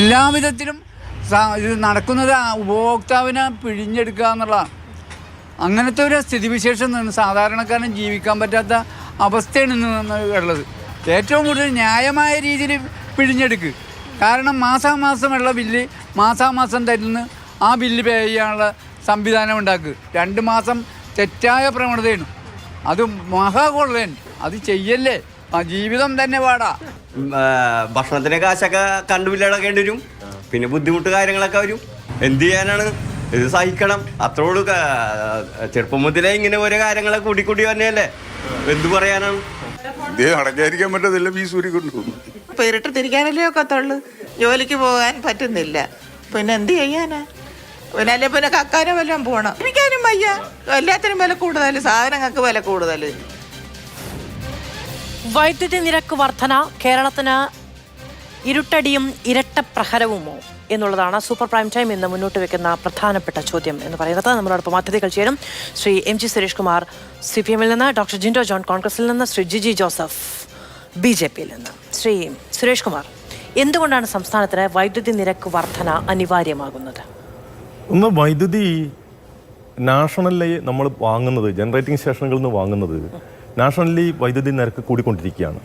എല്ലാവിധത്തിലും ഇത് നടക്കുന്നത് ഉപഭോക്താവിനെ പിഴിഞ്ഞെടുക്കുക എന്നുള്ളതാണ്. അങ്ങനത്തെ ഒരു സ്ഥിതിവിശേഷം സാധാരണക്കാരന് ജീവിക്കാൻ പറ്റാത്ത അവസ്ഥയാണ് ഇന്ന് ഉള്ളത്. ഏറ്റവും കൂടുതൽ ന്യായമായ രീതിയിൽ പിഴിഞ്ഞെടുക്കുക. കാരണം മാസാമാസമുള്ള ബില്ല് മാസാമാസം തരുന്ന ആ ബില്ല് പേ ചെയ്യാനുള്ള സംവിധാനം ഉണ്ടാക്കുക. 2 മാസം തെറ്റായ പ്രവണതയാണ്. അത് മഹാകൊള്ളൻ. അത് ചെയ്യല്ലേ, ആ ജീവിതം തന്നെ പാടാ. ഭക്ഷണത്തിൻ്റെ കാശൊക്കെ കണ്ടുപില്ലാടക്കേണ്ടി വരും. പിന്നെ ബുദ്ധിമുട്ട് കാര്യങ്ങളൊക്കെ വരും. എന്ത് ചെയ്യാനാണ്, ഇത് സഹിക്കണം. അത്രോട് ചെറുപ്പം മുതലേ ഇങ്ങനെ ഓരോ കാര്യങ്ങളെ കൂടി തന്നെയല്ലേ, എന്തു പറയാനാണ്. അടക്കാതിരിക്കാൻ പറ്റത്തില്ല, ഫീസ് ഊരിക്കൊണ്ടു പേരിട്ട് തിരിക്കാനല്ലേ ഒക്കത്തുള്ളൂ. ജോലിക്ക് പോകാൻ പറ്റുന്നില്ല, പിന്നെ എന്ത് ചെയ്യാനാ? പിന്നെ അല്ലെ പിന്നെ കക്കാനോ വല്ലതും പോകണം. എനിക്കാനും വയ്യ. എല്ലാത്തിനും വില കൂടുതൽ, സാധനങ്ങൾക്ക് വില കൂടുതൽ. വൈദ്യുതി നിരക്ക് വർധന കേരളത്തിന് ഇരുട്ടടിയും ഇരട്ട പ്രഹരവുമോ എന്നുള്ളതാണ് സൂപ്പർ പ്രൈം ടൈം ഇന്ന് മുന്നോട്ട് വെക്കുന്ന പ്രധാനപ്പെട്ട ചോദ്യം എന്ന് പറയുന്നത്. നമ്മളോടൊപ്പം അതിഥികൾ ചേരും. ശ്രീ MG സുരേഷ് കുമാർ CPM-ൽ നിന്ന്, ഡോക്ടർ ജിൻഡോ ജോൺ കോൺഗ്രസിൽ നിന്ന്, ശ്രീ ജിജി ജോസഫ് BJP-ൽ നിന്ന്. ശ്രീ സുരേഷ് കുമാർ, എന്തുകൊണ്ടാണ് സംസ്ഥാനത്തിന് വൈദ്യുതി നിരക്ക് വർധന അനിവാര്യമാകുന്നത്? ഒന്ന്, വൈദ്യുതി നാഷണലി നമ്മൾ വാങ്ങുന്നത്, ജനറേറ്റിംഗ് സ്റ്റേഷനുകളിൽ നിന്ന് വാങ്ങുന്നത് നാഷണലി വൈദ്യുതി നിരക്ക് കൂടിക്കൊണ്ടിരിക്കുകയാണ്.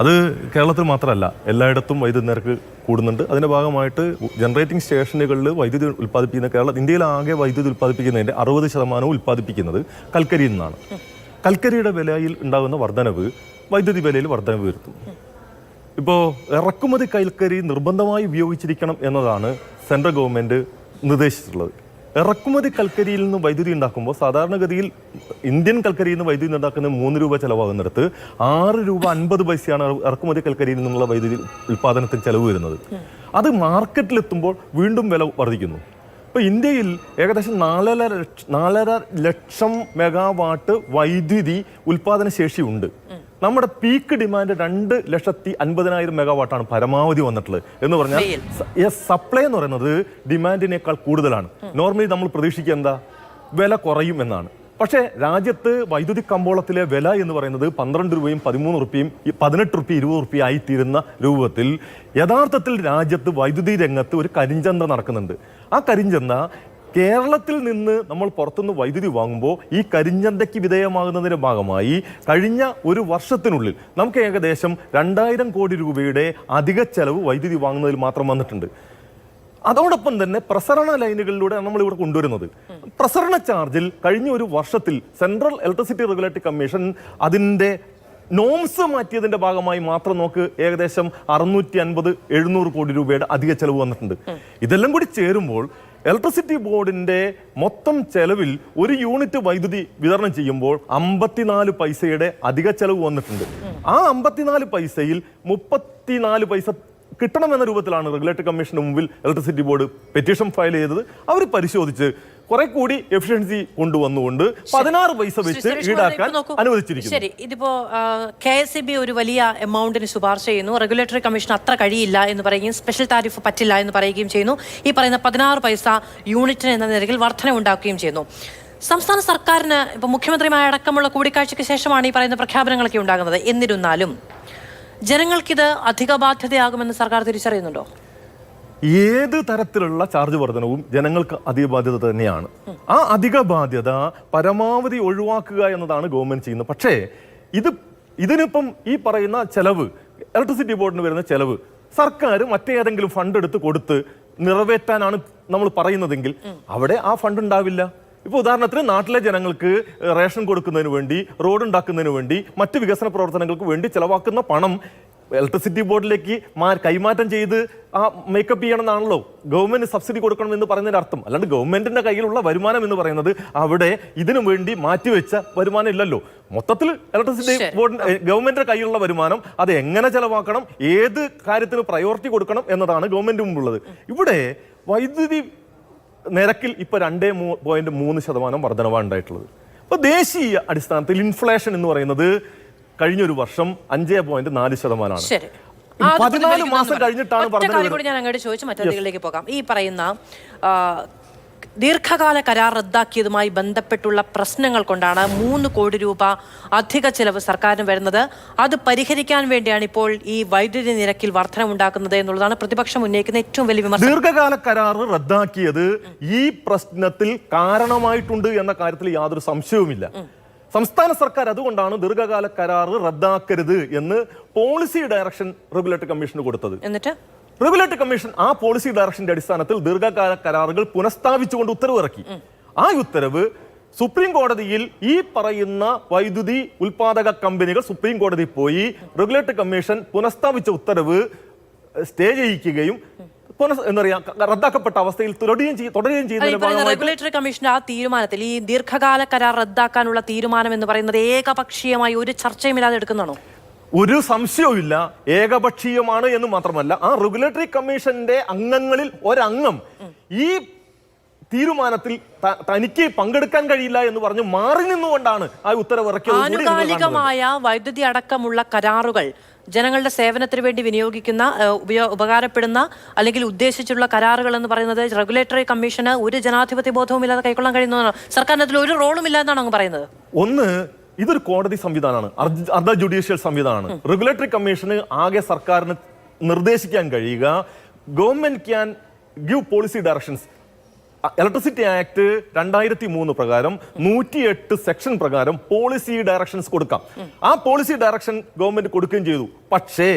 അത് കേരളത്തിൽ മാത്രമല്ല, എല്ലായിടത്തും വൈദ്യുതി നിരക്ക് കൂടുന്നുണ്ട്. അതിൻ്റെ ഭാഗമായിട്ട് ജനറേറ്റിംഗ് സ്റ്റേഷനുകളിൽ വൈദ്യുതി ഉൽപ്പാദിപ്പിക്കുന്ന ഇന്ത്യയിലാകെ വൈദ്യുതി ഉൽപ്പാദിപ്പിക്കുന്നതിൻ്റെ 60% ഉൽപ്പാദിപ്പിക്കുന്നത് കൽക്കരിയിൽ നിന്നാണ്. കൽക്കരിയുടെ വിലയിൽ ഉണ്ടാകുന്ന വർധനവ് വൈദ്യുതി വിലയിൽ വർധനവ് വരുത്തും. ഇപ്പോൾ ഇറക്കുമതി കൽക്കരി നിർബന്ധമായി ഉപയോഗിച്ചിരിക്കണം എന്നതാണ് സെൻട്രൽ ഗവൺമെൻറ് നിർദ്ദേശിച്ചിട്ടുള്ളത്. ഇറക്കുമതി കൽക്കരിയിൽ നിന്ന് വൈദ്യുതി ഉണ്ടാക്കുമ്പോൾ സാധാരണഗതിയിൽ ഇന്ത്യൻ കൽക്കരിയിൽ നിന്ന് വൈദ്യുതി ഉണ്ടാക്കുന്നത് 3 രൂപ ചിലവാകുന്നിടത്ത് 6 രൂപ 50 പൈസയാണ് ഇറക്കുമതി കൽക്കരിയിൽ നിന്നുള്ള വൈദ്യുതി ഉൽപ്പാദനത്തിന് ചിലവ് വരുന്നത്. അത് മാർക്കറ്റിലെത്തുമ്പോൾ വീണ്ടും വില വർദ്ധിക്കുന്നു. ഇപ്പോൾ ഇന്ത്യയിൽ ഏകദേശം 4.5 ലക്ഷം മെഗാവാട്ട് വൈദ്യുതി ഉൽപ്പാദന ശേഷിയുണ്ട്. നമ്മുടെ പീക്ക് ഡിമാൻഡ് 2,50,000 മെഗാവാട്ടാണ് പരമാവധി വന്നിട്ടുള്ളത്. എന്ന് പറഞ്ഞാൽ സപ്ലൈ എന്ന് പറയുന്നത് ഡിമാൻഡിനേക്കാൾ കൂടുതലാണ്. നോർമലി നമ്മൾ പ്രതീക്ഷിക്കുക എന്താ, വില കുറയും എന്നാണ്. പക്ഷേ രാജ്യത്ത് വൈദ്യുതി കമ്പോളത്തിലെ വില എന്ന് പറയുന്നത് 12 രൂപയും 13 രൂപയും 18 രൂപ 20 രൂപ ആയിത്തീരുന്ന രൂപത്തിൽ യഥാർത്ഥത്തിൽ രാജ്യത്ത് വൈദ്യുതി രംഗത്ത് ഒരു കരിഞ്ചന്ത നടക്കുന്നുണ്ട്. ആ കരിഞ്ചന്ത കേരളത്തിൽ നിന്ന് നമ്മൾ പുറത്തുനിന്ന് വൈദ്യുതി വാങ്ങുമ്പോൾ ഈ കരിഞ്ചന്തയ്ക്ക് വിധേയമാകുന്നതിൻ്റെ ഭാഗമായി കഴിഞ്ഞ ഒരു വർഷത്തിനുള്ളിൽ നമുക്ക് ഏകദേശം 2000 കോടി രൂപയുടെ അധിക ചെലവ് വൈദ്യുതി വാങ്ങുന്നതിൽ മാത്രം വന്നിട്ടുണ്ട്. അതോടൊപ്പം തന്നെ പ്രസരണ ലൈനുകളിലൂടെ നമ്മളിവിടെ കൊണ്ടുവരുന്നത്. പ്രസരണ ചാർജിൽ കഴിഞ്ഞ ഒരു വർഷത്തിൽ സെൻട്രൽ ഇലക്ട്രിസിറ്റി റെഗുലേറ്ററി കമ്മീഷൻ അതിൻ്റെ നോംസ് മാറ്റിയതിൻ്റെ ഭാഗമായി മാത്രം നമുക്ക് ഏകദേശം 650-700 കോടി രൂപയുടെ അധിക ചെലവ് വന്നിട്ടുണ്ട്. ഇതെല്ലാം കൂടി ചേരുമ്പോൾ ഇലക്ട്രിസിറ്റി ബോർഡിന്റെ മൊത്തം ചെലവിൽ ഒരു യൂണിറ്റ് വൈദ്യുതി വിതരണം ചെയ്യുമ്പോൾ 54 പൈസയുടെ അധിക ചെലവ് വന്നിട്ടുണ്ട്. ആ 54 പൈസയിൽ 34 പൈസ കിട്ടണമെന്ന രൂപത്തിലാണ് റെഗുലേറ്ററി കമ്മീഷന് മുമ്പിൽ ഇലക്ട്രിസിറ്റി ബോർഡ് പെറ്റീഷൻ ഫയൽ ചെയ്തത്. അവർ പരിശോധിച്ച് കുറെ കൂടി എഫിഷ്യൻസി കൊണ്ടുവന്നുകൊണ്ട് 16 പൈസ വെച്ച് ഈടാക്കാൻ അനുവദിച്ചിരിക്കുന്നു. ശരി, ഇതിപ്പോ KSEB ഒരു വലിയ എമൗണ്ടിന് ശുപാർശ ചെയ്യുന്നു. റെഗുലേറ്ററി കമ്മീഷൻ അത്ര കഴിയില്ല എന്ന് പറയുകയും സ്പെഷ്യൽ താരിഫ് പറ്റില്ല എന്ന് പറയുകയും ചെയ്യുന്നു. ഈ പറയുന്ന 16 പൈസ യൂണിറ്റിന് എന്ന നിരക്കിൽ വർധന ഉണ്ടാക്കുകയും ചെയ്യുന്നു. സംസ്ഥാന സർക്കാരിന് ഇപ്പൊ മുഖ്യമന്ത്രിയുമായ അടക്കമുള്ള കൂടിക്കാഴ്ചയ്ക്ക് ശേഷമാണ് ഈ പറയുന്ന പ്രഖ്യാപനങ്ങളൊക്കെ ഉണ്ടാകുന്നത്. എന്നിരുന്നാലും ജനങ്ങൾക്കിത് അധിക ബാധ്യതയാകുമെന്ന് സർക്കാർ തിരിച്ചറിയുന്നുണ്ടോ? ഏത് തരത്തിലുള്ള ചാർജ് വർധനവും ജനങ്ങൾക്ക് അധിക ബാധ്യത തന്നെയാണ്. ആ അധിക ബാധ്യത പരമാവധി ഒഴിവാക്കുക എന്നതാണ് ഗവൺമെന്റ് ചെയ്യുന്നത്. പക്ഷേ ഇതിനിപ്പം ഈ പറയുന്ന ചെലവ്, ഇലക്ട്രിസിറ്റി ബോർഡിന് വരുന്ന ചെലവ് സർക്കാർ മറ്റേതെങ്കിലും ഫണ്ട് എടുത്ത് കൊടുത്ത് നിറവേറ്റാനാണ് നമ്മൾ പറയുന്നതെങ്കിൽ അവിടെ ആ ഫണ്ട് ഉണ്ടാവില്ല. ഇപ്പോൾ ഉദാഹരണത്തിന് നാട്ടിലെ ജനങ്ങൾക്ക് റേഷൻ കൊടുക്കുന്നതിന് വേണ്ടി, റോഡ് ഉണ്ടാക്കുന്നതിന് വേണ്ടി, മറ്റ് വികസന പ്രവർത്തനങ്ങൾക്ക് വേണ്ടി ചെലവാക്കുന്ന പണം ഇലക്ട്രിസിറ്റി ബോർഡിലേക്ക് കൈമാറ്റം ചെയ്ത് ആ മേക്കപ്പ് ചെയ്യണമെന്നാണല്ലോ ഗവൺമെന്റ് സബ്സിഡി കൊടുക്കണം എന്ന് പറയുന്നതിന്റെ അർത്ഥം. അല്ലാണ്ട് ഗവൺമെന്റിന്റെ കയ്യിലുള്ള വരുമാനം എന്ന് പറയുന്നത് അവിടെ ഇതിനു വേണ്ടി മാറ്റിവെച്ച വരുമാനം ഇല്ലല്ലോ. മൊത്തത്തിൽ ഇലക്ട്രിസിറ്റി ബോർഡ് ഗവൺമെന്റിന്റെ കയ്യിലുള്ള വരുമാനം അത് എങ്ങനെ ചെലവാക്കണം, ഏത് കാര്യത്തിന് പ്രയോറിറ്റി കൊടുക്കണം എന്നതാണ് ഗവൺമെന്റ് മുമ്പുള്ളത്. ഇവിടെ വൈദ്യുതി നിരക്കിൽ ഇപ്പൊ 2.3% വർധനവാണ് ഉണ്ടായിട്ടുള്ളത്. ഇപ്പൊ ദേശീയ അടിസ്ഥാനത്തിൽ ഇൻഫ്ലേഷൻ എന്ന് പറയുന്നത് കഴിഞ്ഞൊരു വർഷം 5.4%. 14 മാസം കഴിഞ്ഞിട്ടാണ് ഞാൻ അങ്ങോട്ട് ചോദിച്ചു മറ്റതിലേക്ക് പോകാം. ഈ പറയുന്ന ദീർഘകാല കരാർ റദ്ദാക്കിയതുമായി ബന്ധപ്പെട്ടുള്ള പ്രശ്നങ്ങൾ കൊണ്ടാണ് 3 കോടി രൂപ അധിക ചെലവ് സർക്കാരിന് വരുന്നത്. അത് പരിഹരിക്കാൻ വേണ്ടിയാണ് ഇപ്പോൾ ഈ വൈദ്യുതി നിരക്കിൽ വർധനമുണ്ടാക്കുന്നത് എന്നുള്ളതാണ് പ്രതിപക്ഷം ഉന്നയിക്കുന്ന ഏറ്റവും വലിയ വിമർശനം. ദീർഘകാല കരാർ റദ്ദാക്കിയത് ഈ പ്രശ്നത്തിൽ കാരണമായിട്ടുണ്ട് എന്ന കാര്യത്തിൽ യാതൊരു സംശയവുമില്ല. സംസ്ഥാന സർക്കാർ അതുകൊണ്ടാണ് ദീർഘകാല കരാർ റദ്ദാക്കരുത് എന്ന് പോളിസി ഡയറക്ഷൻ റെഗുലേറ്ററി കമ്മീഷന് കൊടുത്തത്. എന്നിട്ട് റെഗുലേറ്ററി കമ്മീഷൻ ആ പോളിസി ഡയറക്ഷന്റെ അടിസ്ഥാനത്തിൽ ദീർഘകാല കരാറുകൾ പുനഃസ്ഥാപിച്ചുകൊണ്ട് ഉത്തരവിറക്കി. ആ ഉത്തരവ് സുപ്രീം കോടതിയിൽ ഈ പറയുന്ന വൈദ്യുതി ഉൽപാദക കമ്പനികൾ സുപ്രീം കോടതിയിൽ പോയി റെഗുലേറ്ററി കമ്മീഷൻ പുനഃസ്ഥാപിച്ച ഉത്തരവ് സ്റ്റേ ചെയ്യിക്കുകയും റദ്ദാക്കപ്പെട്ട അവസ്ഥയിൽ തുടരുകയും ചെയ്യുന്ന റെഗുലേറ്ററി കമ്മീഷന്റെ ആ തീരുമാനത്തിൽ ഈ ദീർഘകാല കരാർ റദ്ദാക്കാനുള്ള തീരുമാനം എന്ന് പറയുന്നത് ഏകപക്ഷീയമായി ഒരു ചർച്ചയുമില്ലാതെ എടുക്കുന്നതാണോ? ഒരു സംശയവുമില്ല, ഏകപക്ഷീയമാണ് എന്ന് മാത്രമല്ല ആ റെഗുലേറ്ററി കമ്മീഷന്റെ അംഗങ്ങളിൽ ഒരംഗം ഈ തീരുമാനത്തിൽ തനിക്ക് പങ്കെടുക്കാൻ കഴിയില്ല എന്ന് പറഞ്ഞ് മാറി നിന്നുകൊണ്ടാണ് ആ ഉത്തരവ് ഇറക്കിയത്. ആനുകാലികമായ വൈദ്യുതി അടക്കമുള്ള കരാറുകൾ ജനങ്ങളുടെ സേവനത്തിന് വേണ്ടി വിനിയോഗിക്കുന്ന ഉപകാരപ്പെടുന്ന അല്ലെങ്കിൽ ഉദ്ദേശിച്ചുള്ള കരാറുകൾ എന്ന് പറയുന്നത് റെഗുലേറ്ററി കമ്മീഷന് ഒരു ജനാധിപത്യ ബോധവും ഇല്ലാതെ കൈക്കൊള്ളാൻ കഴിയുന്നതാണ്. സർക്കാരിന് അതിൽ ഒരു റോളും ഇല്ല എന്നാണ് അങ്ങ് പറയുന്നത്. ഒന്ന്, ഇതൊരു കോടതി സംവിധാനമാണ്, അർദ്ധ ജുഡീഷ്യൽ സംവിധാനമാണ്. റെഗുലേറ്ററി കമ്മീഷന് ആകെ സർക്കാരിന് നിർദ്ദേശിക്കാൻ കഴിയുക government can give policy directions. Electricity act 2003 പ്രകാരം 108 സെക്ഷൻ പ്രകാരം പോളിസി ഡയറക്ഷൻസ് കൊടുക്കാം. ആ പോളിസി ഡയറക്ഷൻ ഗവൺമെന്റ് കൊടുക്കുകയും ചെയ്തു. പക്ഷേ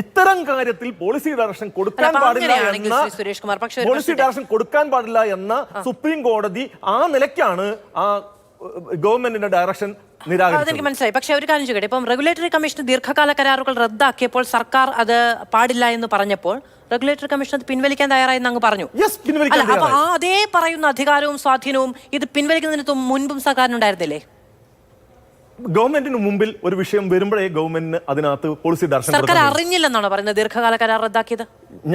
ഇത്തരം കാര്യത്തിൽ പോളിസി ഡയറക്ഷൻ കൊടുക്കാൻ പാടില്ല എന്ന സുപ്രീം കോടതി ആ നിലയ്ക്കാണ് ആ ഗവൺമെന്റിന്റെ ഡയറക്ഷൻ അതെനിക്ക് മനസ്സിലായി. പക്ഷേ ഒരു കാര്യം ചോദിക്കട്ടെ, ഇപ്പം റെഗുലേറ്ററി കമ്മീഷൻ ദീർഘകാല കരാറുകൾ റദ്ദാക്കിയപ്പോൾ സർക്കാർ അത് പാടില്ല എന്ന് പറഞ്ഞപ്പോൾ റെഗുലേറ്ററി കമ്മീഷൻ അത് പിൻവലിക്കാൻ തയ്യാറായി അങ്ങ് പറഞ്ഞു. അപ്പൊ ആ അതേ പറയുന്ന അധികാരവും സ്വാധീനവും ഇത് പിൻവലിക്കുന്നതിന് മുൻപും സർക്കാരിനുണ്ടായിരുന്നില്ലേ? ഗവൺമെന്റിന് മുമ്പിൽ ഒരു വിഷയം വരുമ്പോഴേ ഗവൺമെന്റിന് അതിനകത്ത് പോളിസി ഡയറക്ഷൻ സർക്കാർ അറിഞ്ഞില്ലെന്നാണോ പറയുന്നത് ദീർഘകാല കരാർ റദ്ദാക്കിയത്?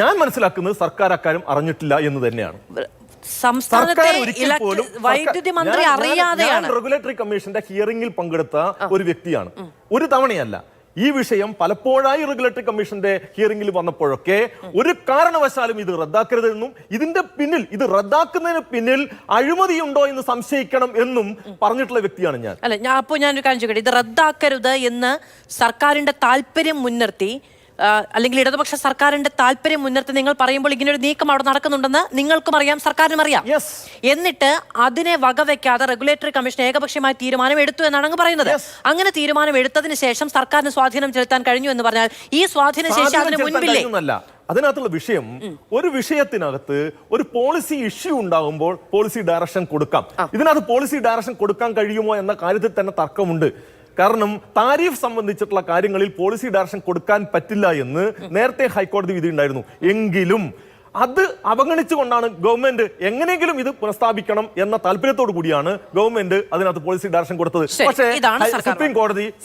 ഞാൻ മനസ്സിലാക്കുന്നത് സർക്കാർ അക്കാര്യം അറിഞ്ഞിട്ടില്ല എന്ന് തന്നെയാണ്. സംസ്ഥാനത്തെ വൈദ്യുതി മന്ത്രി അറിയാതെയാണ്. റെഗുലേറ്ററി കമ്മീഷന്റെ ഹിയറിംഗിൽ പങ്കെടുത്ത ഒരു വ്യക്തിയാണ്, ഒരു തവണയല്ല. ഈ വിഷയം പലപ്പോഴായി റെഗുലേറ്ററി കമ്മീഷന്റെ ഹിയറിംഗിൽ വന്നപ്പോഴൊക്കെ ഒരു കാരണവശാലും ഇത് റദ്ദാക്കരുതെന്നും ഇതിന്റെ പിന്നിൽ ഇത് റദ്ദാക്കുന്നതിന് പിന്നിൽ അഴിമതിയുണ്ടോ എന്ന് സംശയിക്കണം എന്നും പറഞ്ഞിട്ടുള്ള വ്യക്തിയാണ് ഞാൻ. അല്ല, ഞാനൊരു കാര്യം ചോദിക്കട്ടെ, ഇത് റദ്ദാക്കരുത് എന്ന് സർക്കാരിന്റെ താല്പര്യം മുൻനിർത്തി അല്ലെങ്കിൽ ഇടതുപക്ഷ സർക്കാരിന്റെ താല്പര്യം മുൻനിർത്തി നിങ്ങൾ പറയുമ്പോൾ ഇങ്ങനെ ഒരു നീക്കം അവിടെ നടക്കുന്നുണ്ടെന്ന് നിങ്ങൾക്കും അറിയാം, സർക്കാരിനും അറിയാം. എന്നിട്ട് അതിനെ വകവെക്കാതെ റെഗുലേറ്ററി കമ്മീഷൻ ഏകപക്ഷീയമായ തീരുമാനം എടുത്തു എന്നാണ് അങ്ങ് പറയുന്നത്. അങ്ങനെ തീരുമാനം എടുത്തതിന് ശേഷം സർക്കാരിന് സ്വാധീനം ചെലുത്താൻ കഴിഞ്ഞു എന്ന് പറഞ്ഞാൽ ഈ സ്വാധീന ശേഷി അതിന് മുൻപില്ലേ? അതിനകത്തുള്ള വിഷയം, ഒരു വിഷയത്തിനകത്ത് ഒരു പോളിസി ഇഷ്യൂ ഉണ്ടാകുമ്പോൾ പോളിസി ഡയറക്ഷൻ കൊടുക്കാം. ഇതിനകത്ത് പോളിസി ഡയറക്ഷൻ കൊടുക്കാൻ കഴിയുമോ എന്ന കാര്യത്തിൽ തന്നെ തർക്കമുണ്ട്. കാരണം താരിഫ് സംബന്ധിച്ചിട്ടുള്ള കാര്യങ്ങളിൽ പോളിസി ഡയറക്ഷൻ കൊടുക്കാൻ പറ്റില്ല എന്ന് നേരത്തെ ഹൈക്കോടതി വിധി ഉണ്ടായിരുന്നു. എങ്കിലും അത് അവഗണിച്ചുകൊണ്ടാണ് ഗവൺമെന്റ് എങ്ങനെയെങ്കിലും ഇത് പുനഃസ്ഥാപിക്കണം എന്ന താല്പര്യത്തോടു കൂടിയാണ് ഗവൺമെന്റ് അതിനകത്ത് പോളിസി ഡയറക്ഷൻ കൊടുത്തത്. പക്ഷേ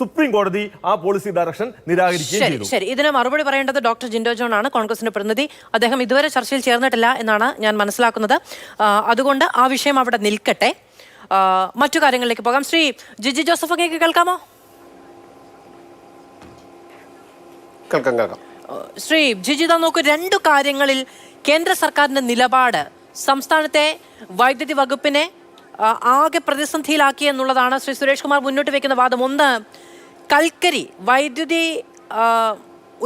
സുപ്രീം കോടതി ആ പോളിസി ഡയറക്ഷൻ നിരാകരിക്കുകയും ചെയ്തു. ശരി, ഇതിന് മറുപടി പറയേണ്ടത് ഡോക്ടർ ജിൻഡോ ജോൺ ആണ്, കോൺഗ്രസിന്റെ പ്രതിനിധി. അദ്ദേഹം ഇതുവരെ ചർച്ചയിൽ ചേർന്നിട്ടില്ല എന്നാണ് ഞാൻ മനസ്സിലാക്കുന്നത്. അതുകൊണ്ട് ആ വിഷയം അവിടെ നിൽക്കട്ടെ. മറ്റു കാര്യങ്ങളിലേക്ക് പോകാം. ശ്രീ ജിജി ജോസഫ്, അങ്ങേക്ക് കേൾക്കാമോ? കേൾക്കാം. ശ്രീ ജിജിത, നോക്കൂ, 2 കാര്യങ്ങളിൽ കേന്ദ്ര സർക്കാരിന്റെ നിലപാട് സംസ്ഥാനത്തെ വൈദ്യുതി വകുപ്പിനെ ആകെ പ്രതിസന്ധിയിലാക്കി എന്നുള്ളതാണ് ശ്രീ സുരേഷ് കുമാർ മുന്നോട്ട് വെക്കുന്ന വാദം. ഒന്ന്, കൽക്കരി, വൈദ്യുതി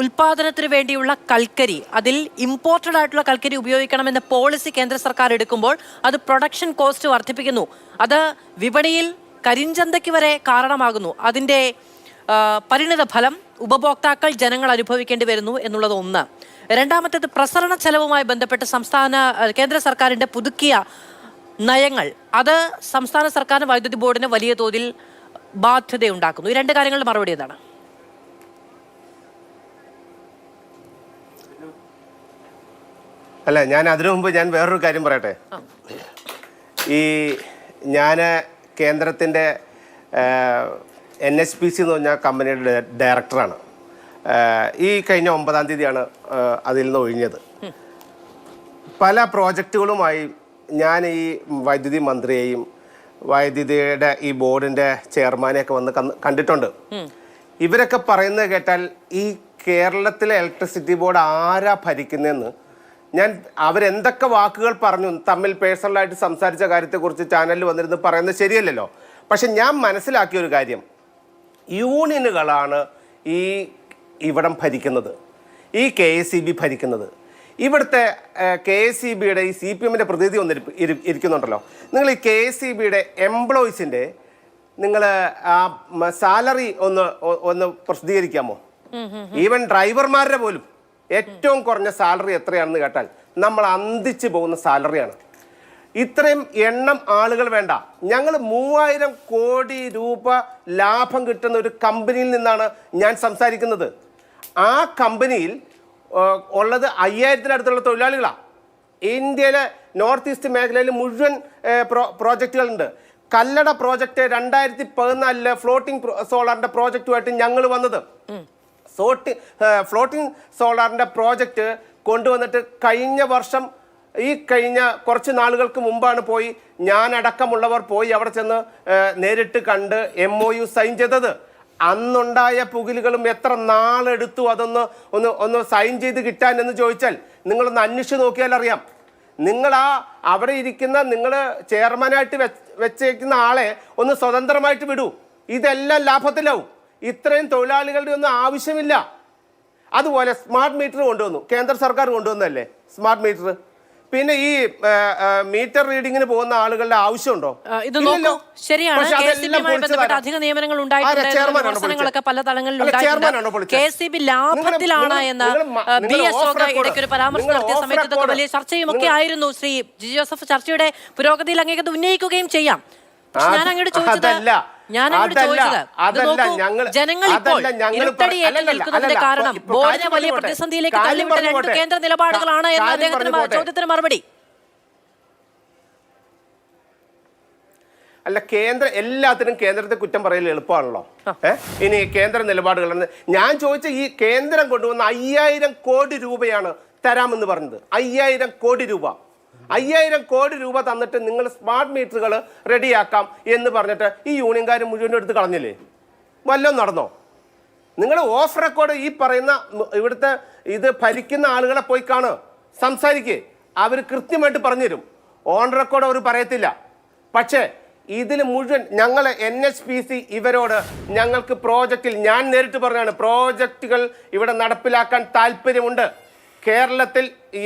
ഉൽപാദനത്തിന് വേണ്ടിയുള്ള കൽക്കരി, അതിൽ ഇമ്പോർട്ടഡ് ആയിട്ടുള്ള കൽക്കരി ഉപയോഗിക്കണമെന്ന പോളിസി കേന്ദ്ര സർക്കാർ എടുക്കുമ്പോൾ അത് പ്രൊഡക്ഷൻ കോസ്റ്റ് വർദ്ധിപ്പിക്കുന്നു. അത് വിപണിയിൽ കരിഞ്ചന്തയ്ക്ക് വരെ കാരണമാകുന്നു. അതിൻ്റെ പരിണിത ഫലം ഉപഭോക്താക്കൾ, ജനങ്ങൾ അനുഭവിക്കേണ്ടി വരുന്നു എന്നുള്ളത് ഒന്ന്. രണ്ടാമത്തേത്, പ്രസരണ ചെലവുമായി ബന്ധപ്പെട്ട് കേന്ദ്ര സർക്കാരിൻ്റെ പുതുക്കിയ നയങ്ങൾ, അത് സംസ്ഥാന സർക്കാരിന് വൈദ്യുതി ബോർഡിന് വലിയ തോതിൽ ബാധ്യതയുണ്ടാക്കുന്നു. ഈ 2 കാര്യങ്ങളുടെ മറുപടി എന്താണ്? അല്ല, ഞാൻ അതിനു മുമ്പ് ഞാൻ വേറൊരു കാര്യം പറയട്ടെ. ഞാൻ കേന്ദ്രത്തിൻ്റെ NHPC എന്ന് പറഞ്ഞ കമ്പനിയുടെ ഡയറക്ടറാണ്. ഈ കഴിഞ്ഞ 9-ാം തീയതിയാണ് അതിൽ നിന്ന് ഒഴിഞ്ഞത്. പല പ്രോജക്റ്റുകളുമായി ഞാൻ ഈ വൈദ്യുതി മന്ത്രിയെയും വൈദ്യുതിയുടെ ഈ ബോർഡിൻ്റെ ചെയർമാനെയൊക്കെ വന്ന് കണ്ടിട്ടുണ്ട്. ഇവരൊക്കെ പറയുന്നത് കേട്ടാൽ ഈ കേരളത്തിലെ ഇലക്ട്രിസിറ്റി ബോർഡ് ആരാ ഭരിക്കുന്നതെന്ന് ഞാൻ അവരെന്തൊക്കെ വാക്കുകൾ പറഞ്ഞു തമ്മിൽ പേഴ്സണലായിട്ട് സംസാരിച്ച കാര്യത്തെക്കുറിച്ച് ചാനലിൽ വന്നിരുന്ന് പറയുന്നത് ശരിയല്ലല്ലോ. പക്ഷെ ഞാൻ മനസ്സിലാക്കിയ ഒരു കാര്യം, യൂണിയനുകളാണ് ഇവിടം ഭരിക്കുന്നത്, ഈ KSEB ഭരിക്കുന്നത്. ഇവിടുത്തെ KSEBയുടെ ഈ CPMൻ്റെ പ്രതിനിധി ഇരിക്കുന്നുണ്ടല്ലോ. നിങ്ങൾ ഈ KSEBയുടെ എംപ്ലോയീസിൻ്റെ നിങ്ങൾ ആ സാലറി ഒന്ന് പ്രസിദ്ധീകരിക്കാമോ? ഈവൻ ഡ്രൈവർമാരുടെ പോലും ഏറ്റവും കുറഞ്ഞ സാലറി എത്രയാണെന്ന് കേട്ടാൽ നമ്മൾ അന്തിച്ചു പോകുന്ന സാലറിയാണ്. ഇത്രയും എണ്ണം ആളുകൾ വേണ്ട. ഞങ്ങൾ 3000 കോടി രൂപ ലാഭം കിട്ടുന്ന ഒരു കമ്പനിയിൽ നിന്നാണ് ഞാൻ സംസാരിക്കുന്നത്. ആ കമ്പനിയിൽ ഉള്ളത് 5000-ത്തിനടുത്തുള്ള തൊഴിലാളികളാണ്. ഇന്ത്യയിലെ നോർത്ത് ഈസ്റ്റ് മേഖലയിൽ മുഴുവൻ പ്രോജക്റ്റുകളുണ്ട്. കല്ലട പ്രോജക്റ്റ് 2014 ഫ്ലോട്ടിംഗ് സോളാറിൻ്റെ പ്രോജക്റ്റുമായിട്ട് ഞങ്ങൾ വന്നത്. ഫ്ലോട്ടിംഗ് സോളാറിൻ്റെ പ്രോജക്റ്റ് കൊണ്ടുവന്നിട്ട് കഴിഞ്ഞ വർഷം കഴിഞ്ഞ കുറച്ച് നാളുകൾക്ക് മുമ്പാണ് പോയി ഞാനടക്കമുള്ളവർ പോയി അവിടെ ചെന്ന് നേരിട്ട് കണ്ട് MOU സൈൻ ചെയ്തത്. അന്നുണ്ടായ പുകിലുകളും എത്ര നാളെടുത്തു ഒന്ന് സൈൻ ചെയ്ത് കിട്ടാൻ എന്ന് ചോദിച്ചാൽ നിങ്ങളൊന്ന് അന്വേഷിച്ച് നോക്കിയാൽ അറിയാം. നിങ്ങൾ അവിടെ ഇരിക്കുന്ന നിങ്ങൾ ചെയർമാനായിട്ട് വെച്ചേക്കുന്ന ആളെ ഒന്ന് സ്വതന്ത്രമായിട്ട് വിടൂ. ഇതെല്ലാം ലാഭത്തിലാവും. ഇത്രയും തൊഴിലാളികളുടെ ഒന്നും ആവശ്യമില്ല. അതുപോലെ സ്മാർട്ട് മീറ്റർ കൊണ്ടുവന്നു, കേന്ദ്ര സർക്കാർ കൊണ്ടുവന്നല്ലേ സ്മാർട്ട് മീറ്റർ. പിന്നെ ഈ മീറ്റർ റീഡിങ്ങിന് പോകുന്ന ആളുകളുടെ ആവശ്യമുണ്ടോ? ഇത് നോക്കൂ, ശരിയാണ്. KSEBയുമായി ബന്ധപ്പെട്ട അധിക നിയമനങ്ങൾ ഉണ്ടായിട്ടുണ്ട്, പല തലങ്ങളിലും ഉണ്ടായിട്ടുണ്ട്. KSEB ലാഭത്തിലാണ് എന്ന് BS ഇടയ്ക്കൊരു പരാമർശം നടത്തിയ സമയത്ത് ഇതൊക്കെ വലിയ ചർച്ചയും ഒക്കെ ആയിരുന്നു. ശ്രീ ജിജി ജോസഫ് ചർച്ചയുടെ പുരോഗതിയിൽ അങ്ങേക്ക് ഉന്നയിക്കുകയും ചെയ്യാം. ഞാൻ അങ്ങോട്ട് ചോദിച്ചത് ജനങ്ങൾ ഇപ്പോൾ ഇരുട്ടടിയേറ്റ് നിൽക്കുന്നതിന്റെ കാരണം ബോർഡിനെ വലിയ പ്രതിസന്ധിയിലേക്ക് തള്ളിവിട്ട 2 കേന്ദ്ര നിലപാടുകളാണ് എന്ന അദ്ദേഹത്തിന്റെ ചോദ്യത്തിന് മറുപടി. അല്ല, എല്ലാത്തിനും കേന്ദ്രത്തെ കുറ്റം പറയൽ എളുപ്പമാണല്ലോ. ഇനി കേന്ദ്ര നിലപാടുകളാണ് ഞാൻ ചോദിച്ച. ഈ കേന്ദ്രം കൊണ്ടുവന്ന 5000 കോടി രൂപയാണ് തരാമെന്ന് പറഞ്ഞത്. 5000 കോടി രൂപ 5000 കോടി രൂപ തന്നിട്ട് നിങ്ങൾ സ്മാർട്ട് മീറ്ററുകൾ റെഡിയാക്കാം എന്ന് പറഞ്ഞിട്ട് ഈ യൂണിയൻകാർ മുഴുവൻ എടുത്ത് കളഞ്ഞില്ലേ? വല്ലതും നടന്നോ? നിങ്ങൾ ഓഫ് റെക്കോർഡ് ഈ പറയുന്ന ഇവിടുത്തെ ഇത് ഭരിക്കുന്ന ആളുകളെ പോയി കാണുക, സംസാരിക്കേ, അവർ കൃത്യമായിട്ട് പറഞ്ഞുതരും. ഓൺ റെക്കോർഡ് അവർ പറയത്തില്ല. പക്ഷേ ഇതിൽ മുഴുവൻ ഞങ്ങൾ NHPC ഇവരോട് ഞങ്ങൾക്ക് പ്രോജക്റ്റിൽ, ഞാൻ നേരിട്ട് പറഞ്ഞാണ്, പ്രോജക്റ്റുകൾ ഇവിടെ നടപ്പിലാക്കാൻ താല്പര്യമുണ്ട്. കേരളത്തിൽ ഈ